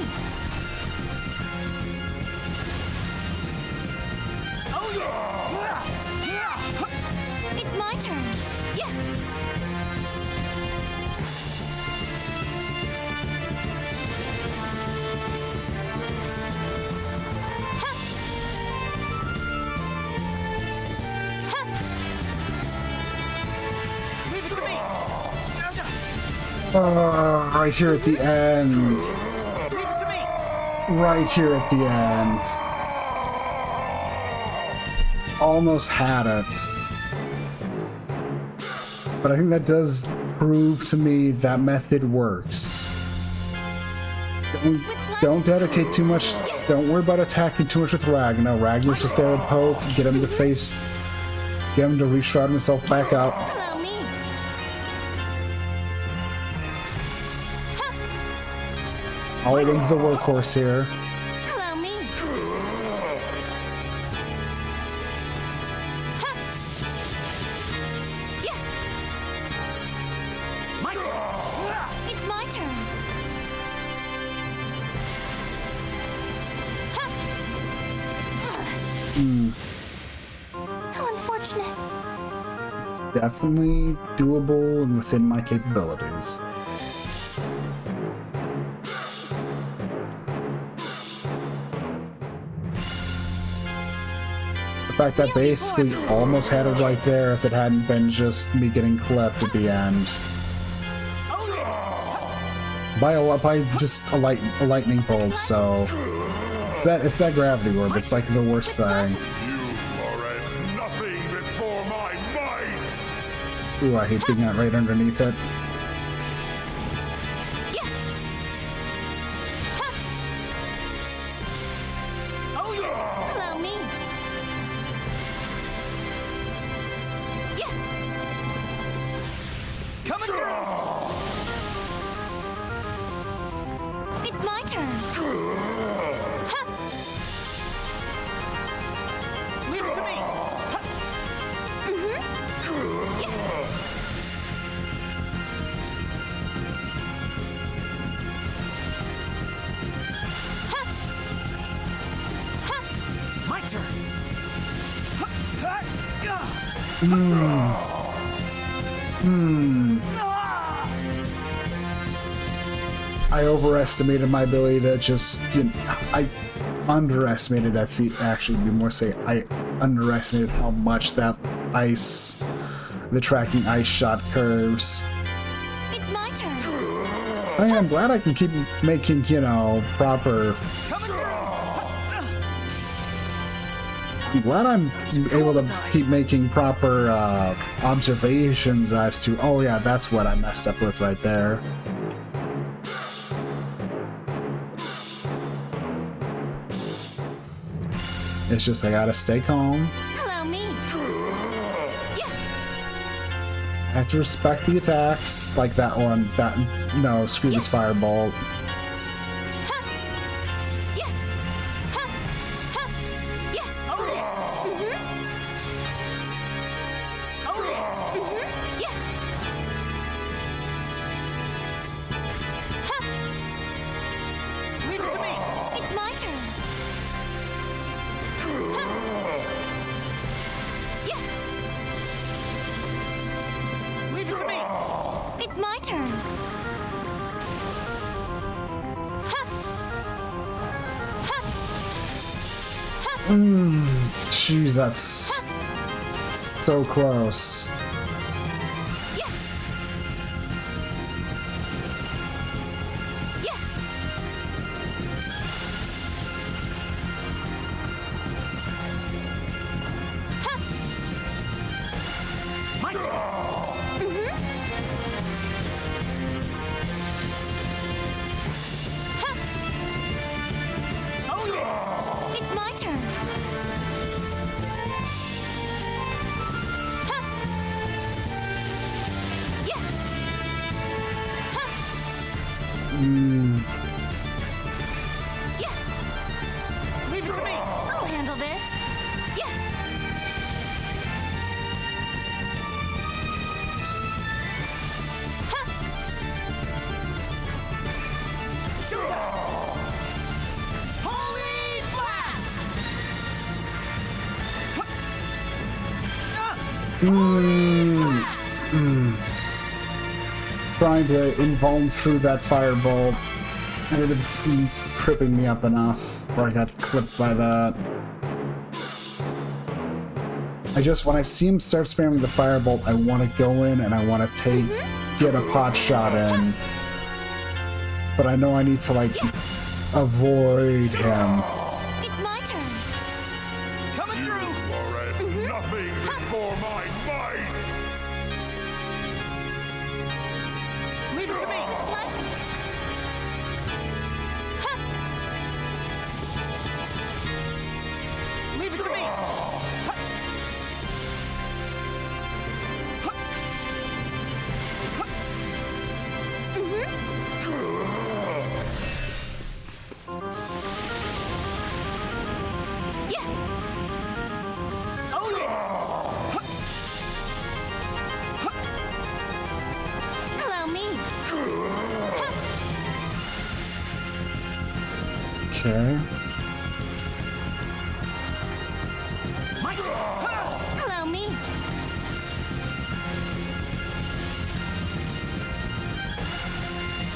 Oh yeah! It's my turn. Yeah. Ha. Ha. Leave it to me! Right here at the end. Leave it to me! Right here at the end. Almost had it. But I think that does prove to me that method works. Don't dedicate too much. Don't worry about attacking too much with Ragnar. Ragnar's just there to poke, get him to face, get him to reshroud himself back up. Allow me. Alden's the workhorse here. Allow me. Ha. Yeah. My turn! It's my turn. Ha. How unfortunate. It's definitely doable and within my capabilities. The fact that basically almost had it right there if it hadn't been just me getting clipped at the end. By just a lightning bolt, so it's that gravity orb. It's like the worst thing. You are as nothing before my might! Ooh, I hate being right underneath it. Yeah. Ha. Oh yeah! Allow me. Yeah. Coming through! It's my turn. Ha. Leave it to me! Yeah. Ha. Ha. My turn! I overestimated my ability to just, I underestimated, actually be more say, I underestimated how much that the tracking ice shot curves. It's my turn. I mean, I'm glad I can keep making, proper, Coming through! I'm glad I'm able to keep making proper observations as to, oh yeah, that's what I messed up with right there. It's just I gotta stay calm. Allow me. Yeah. I have to respect the attacks, like that one. No, screw this fireball. Ha. Yeah. Ha. Ha. Yeah. Oh yeah! Oh yeah! Yeah. Ha. Leave it to me! It's my turn. Ha. Yeah. Jeez, that's so close. Yeah. Yeah. My turn. Oh yeah. It's my turn. Ha! Yeah. Ha! Yeah. Leave it to me. I'll handle this. Yeah. Ha! Shoot out. Holy blast! Blast! Trying to invuln through that firebolt ended up tripping me up enough where I got clipped by that. When I see him start spamming the firebolt, I want to go in and I want to get a pot shot in. But I know I need to, like, avoid him. It's my turn. Coming through. Are as nothing before my might. Leave it to me. Pleasure. Ha! Leave it to me. Yeah. Oh yeah. Allow me. Okay. My turn. Allow me.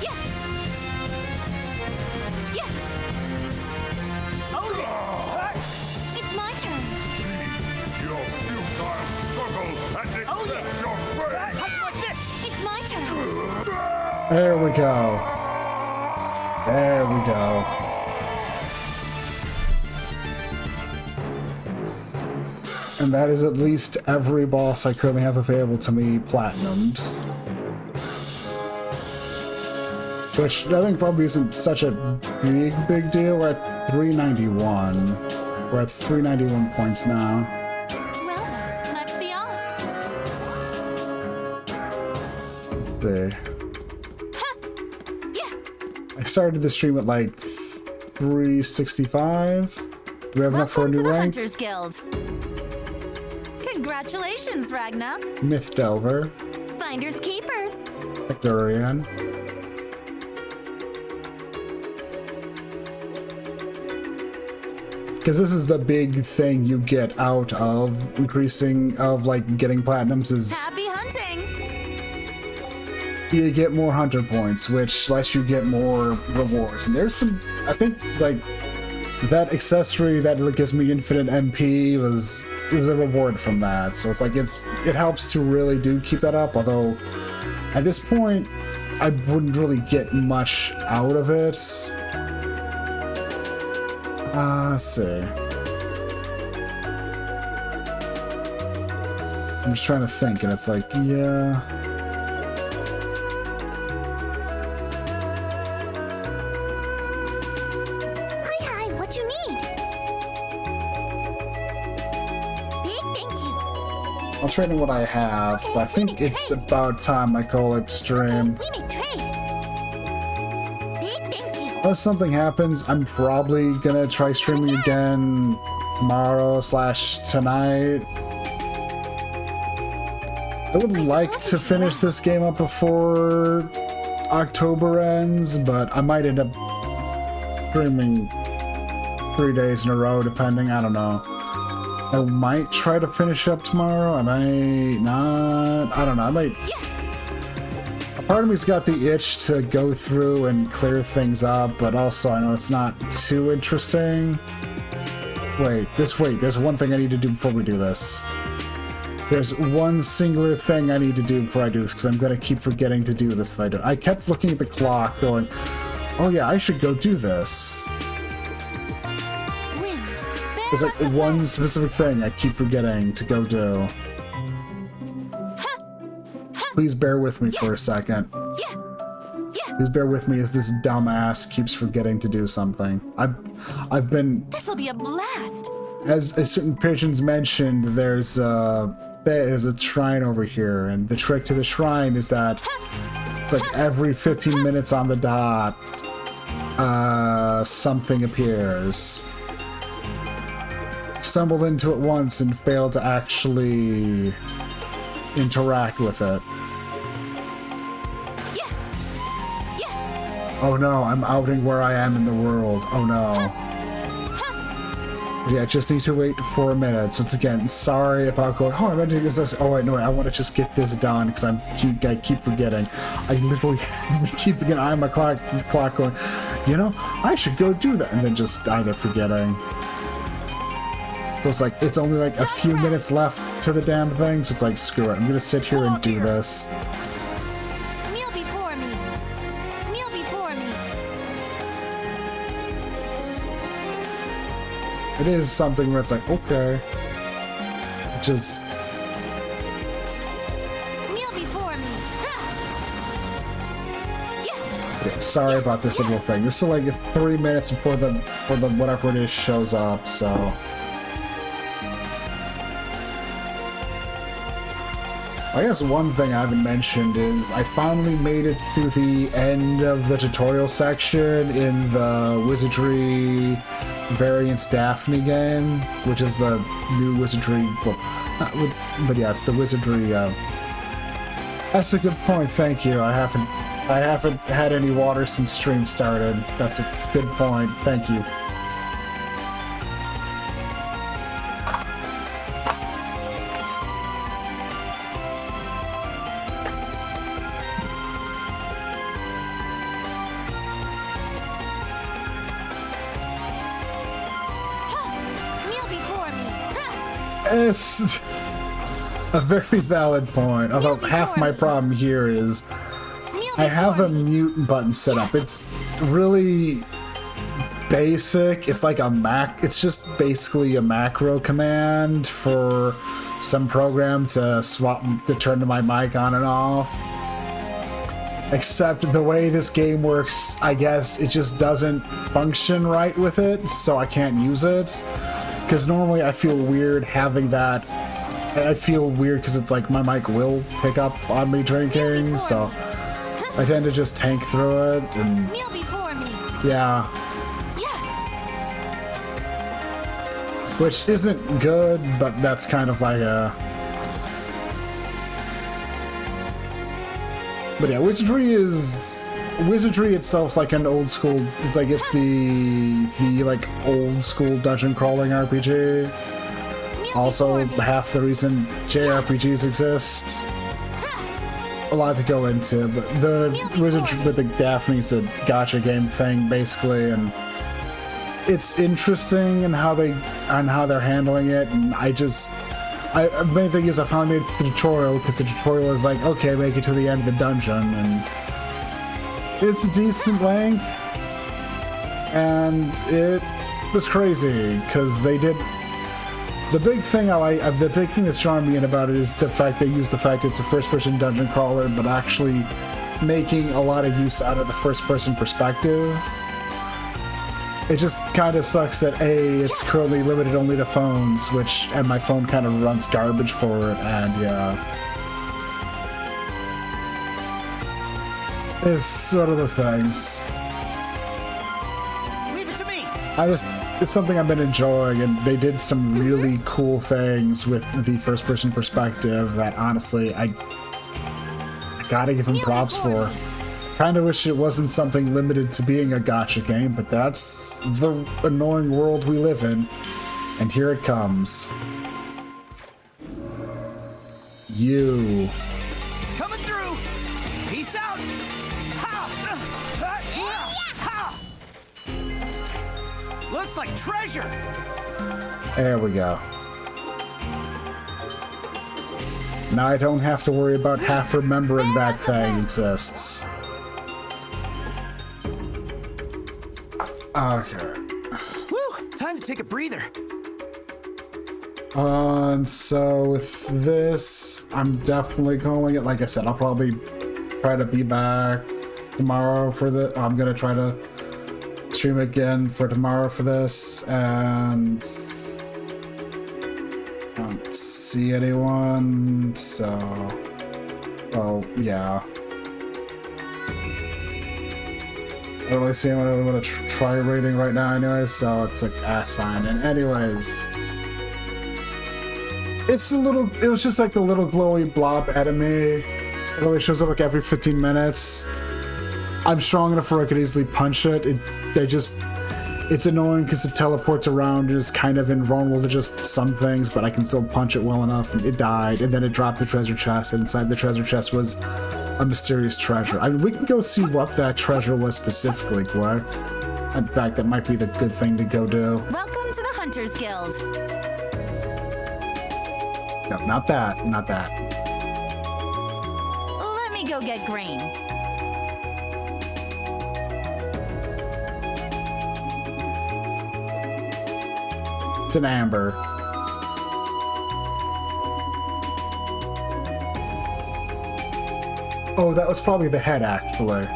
Yeah. Yeah. Oh yeah. It's my turn. Your futile struggle and Oh accept yeah. your fate. How'd you like this? It's my turn. There we go. There we go. And that is at least every boss I currently have available to me platinumed. Which I think probably isn't such a big deal. We're at 391. We're at 391 points now. Well, let's be off. There. Ha! Yeah. I started the stream at like 365. Do we have enough for a Welcome to new the rank? Hunters Guild. Congratulations, Ragna. Myth Delver. Finders keepers. Victorian. Because this is the big thing you get out of getting platinums is Happy hunting. you get more hunter points, which lets you get more rewards. And there's some, I think, like, that accessory that gives me infinite MP was a reward from that. So it's like it helps to really do keep that up. Although at this point, I wouldn't really get much out of it. Let's see. I'm just trying to think, and it's like, yeah. Hi, what you need? Big thank you. I'll trade in what I have, but I think it's about time I call it stream. We may trade. Big thank you. Unless something happens, I'm probably gonna try streaming again tomorrow/tonight. I would like to finish this game up before October ends, but I might end up streaming 3 days in a row, depending. I don't know. I might try to finish up tomorrow. I might not. I don't know. I might. A part of me's got the itch to go through and clear things up, but also I know it's not too interesting. Wait, there's one thing I need to do before we do this. There's one singular thing I need to do before I do this, because I'm going to keep forgetting to do this if I don't. I kept looking at the clock going, oh yeah, I should go do this. There's like one specific thing I keep forgetting to go do. Please bear with me for a second. Please bear with me as this dumbass keeps forgetting to do something. I've been... This'll be a blast. As a certain patrons mentioned, there's a shrine over here, and the trick to the shrine is that it's like every 15 minutes on the dot, something appears. Stumbled into it once and failed to actually interact with it. Oh no, I'm outing where I am in the world. Oh no. Yeah, just need to wait 4 minutes. Once again, sorry about going, oh, I'm going to do this. Oh, wait, no, I want to just get this done because I keep forgetting. I literally keep an eye on my clock going, you know, I should go do that. And then just either forgetting. So it's like, it's only like a few minutes left to the damn thing. So it's like, screw it. I'm going to sit here and do this. Kneel before me. Kneel before me. It is something where it's like, okay. Just... Kneel before me. Yeah, sorry about this little thing. There's still like 3 minutes before the whatever it is shows up, so... I guess one thing I haven't mentioned is I finally made it through the end of the tutorial section in the Wizardry Variants Daphne game, which is the new Wizardry... Well, but yeah, it's the Wizardry... That's a good point, thank you. I haven't had any water since stream started. That's a good point, thank you. It's a very valid point, although half my problem here is I have a mute button set up. It's really basic. It's like it's just basically a macro command for some program to turn my mic on and off. Except the way this game works, I guess it just doesn't function right with it, so I can't use it. Because normally I feel weird having that. I feel weird because it's like my mic will pick up on me drinking, so I tend to just tank through it and Kneel before me. yeah. Which isn't good, but that's kind of like a... But yeah, Wizardry itself's like an old school. It's like it's the like old school dungeon crawling RPG. Also, half the reason JRPGs exist. A lot to go into, but the Daphne's a gacha game thing basically, and it's interesting in how they're handling it. And the main thing is I finally made it to the tutorial because the tutorial is like, okay, make it to the end of the dungeon, and it's a decent length, and it was crazy because they did the big thing the big thing that's drawing me in about it is the fact they use the fact it's a first-person dungeon crawler, but actually making a lot of use out of the first-person perspective. It just kind of sucks that it's currently limited only to phones, and my phone kind of runs garbage for it, and yeah. It's one of those things. Leave it to me. It's something I've been enjoying, and they did some really cool things with the first-person perspective that honestly I gotta give them props for. Kind of wish it wasn't something limited to being a gacha game, but that's the annoying world we live in, and here it comes. You. Coming through. Peace out. Looks like treasure. There we go. Now I don't have to worry about half remembering that thing exists. Okay. Woo! Time to take a breather. And so with this, I'm definitely calling it. Like I said, I'll probably try to be back tomorrow for the. I'm gonna try to stream again for tomorrow for this, and I don't see anyone. So, well, yeah. I don't really see anyone I want to try raiding right now, anyways. So it's like, that's fine. And anyways. It's a little, it was just like a little glowy blob enemy. It only shows up like every 15 minutes. I'm strong enough where I could easily punch it. It's annoying because it teleports around and is kind of invulnerable to just some things, but I can still punch it well enough. And it died, and then it dropped the treasure chest, and inside the treasure chest was a mysterious treasure. I mean, we can go see what that treasure was specifically, quick. In fact, that might be the good thing to go do. Welcome to the Hunters Guild. No, not that. Not that. Let me go get grain. It's an amber. Oh, that was probably the head, actually.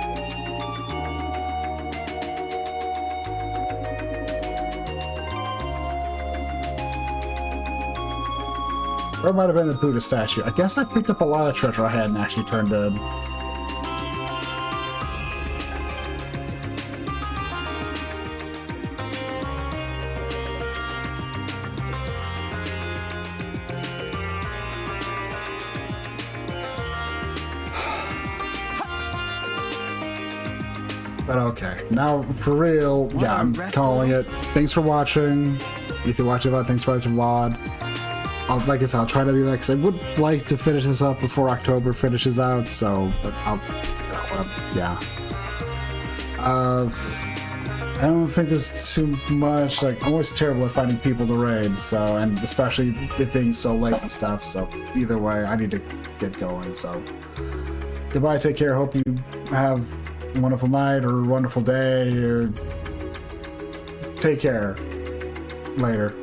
Or it might have been the Buddha statue. I guess I picked up a lot of treasure I hadn't actually turned in. But okay, now for real, yeah, I'm calling it. Thanks for watching. If you're watching VOD, thanks for watching VOD. Like I said, I'll try to be back because I would like to finish this up before October finishes out, so, but yeah. I don't think there's too much, like, I'm always terrible at finding people to raid, so, and especially it being so late and stuff, so either way, I need to get going, so. Goodbye, take care, hope you have a wonderful night or a wonderful day, or take care. Later.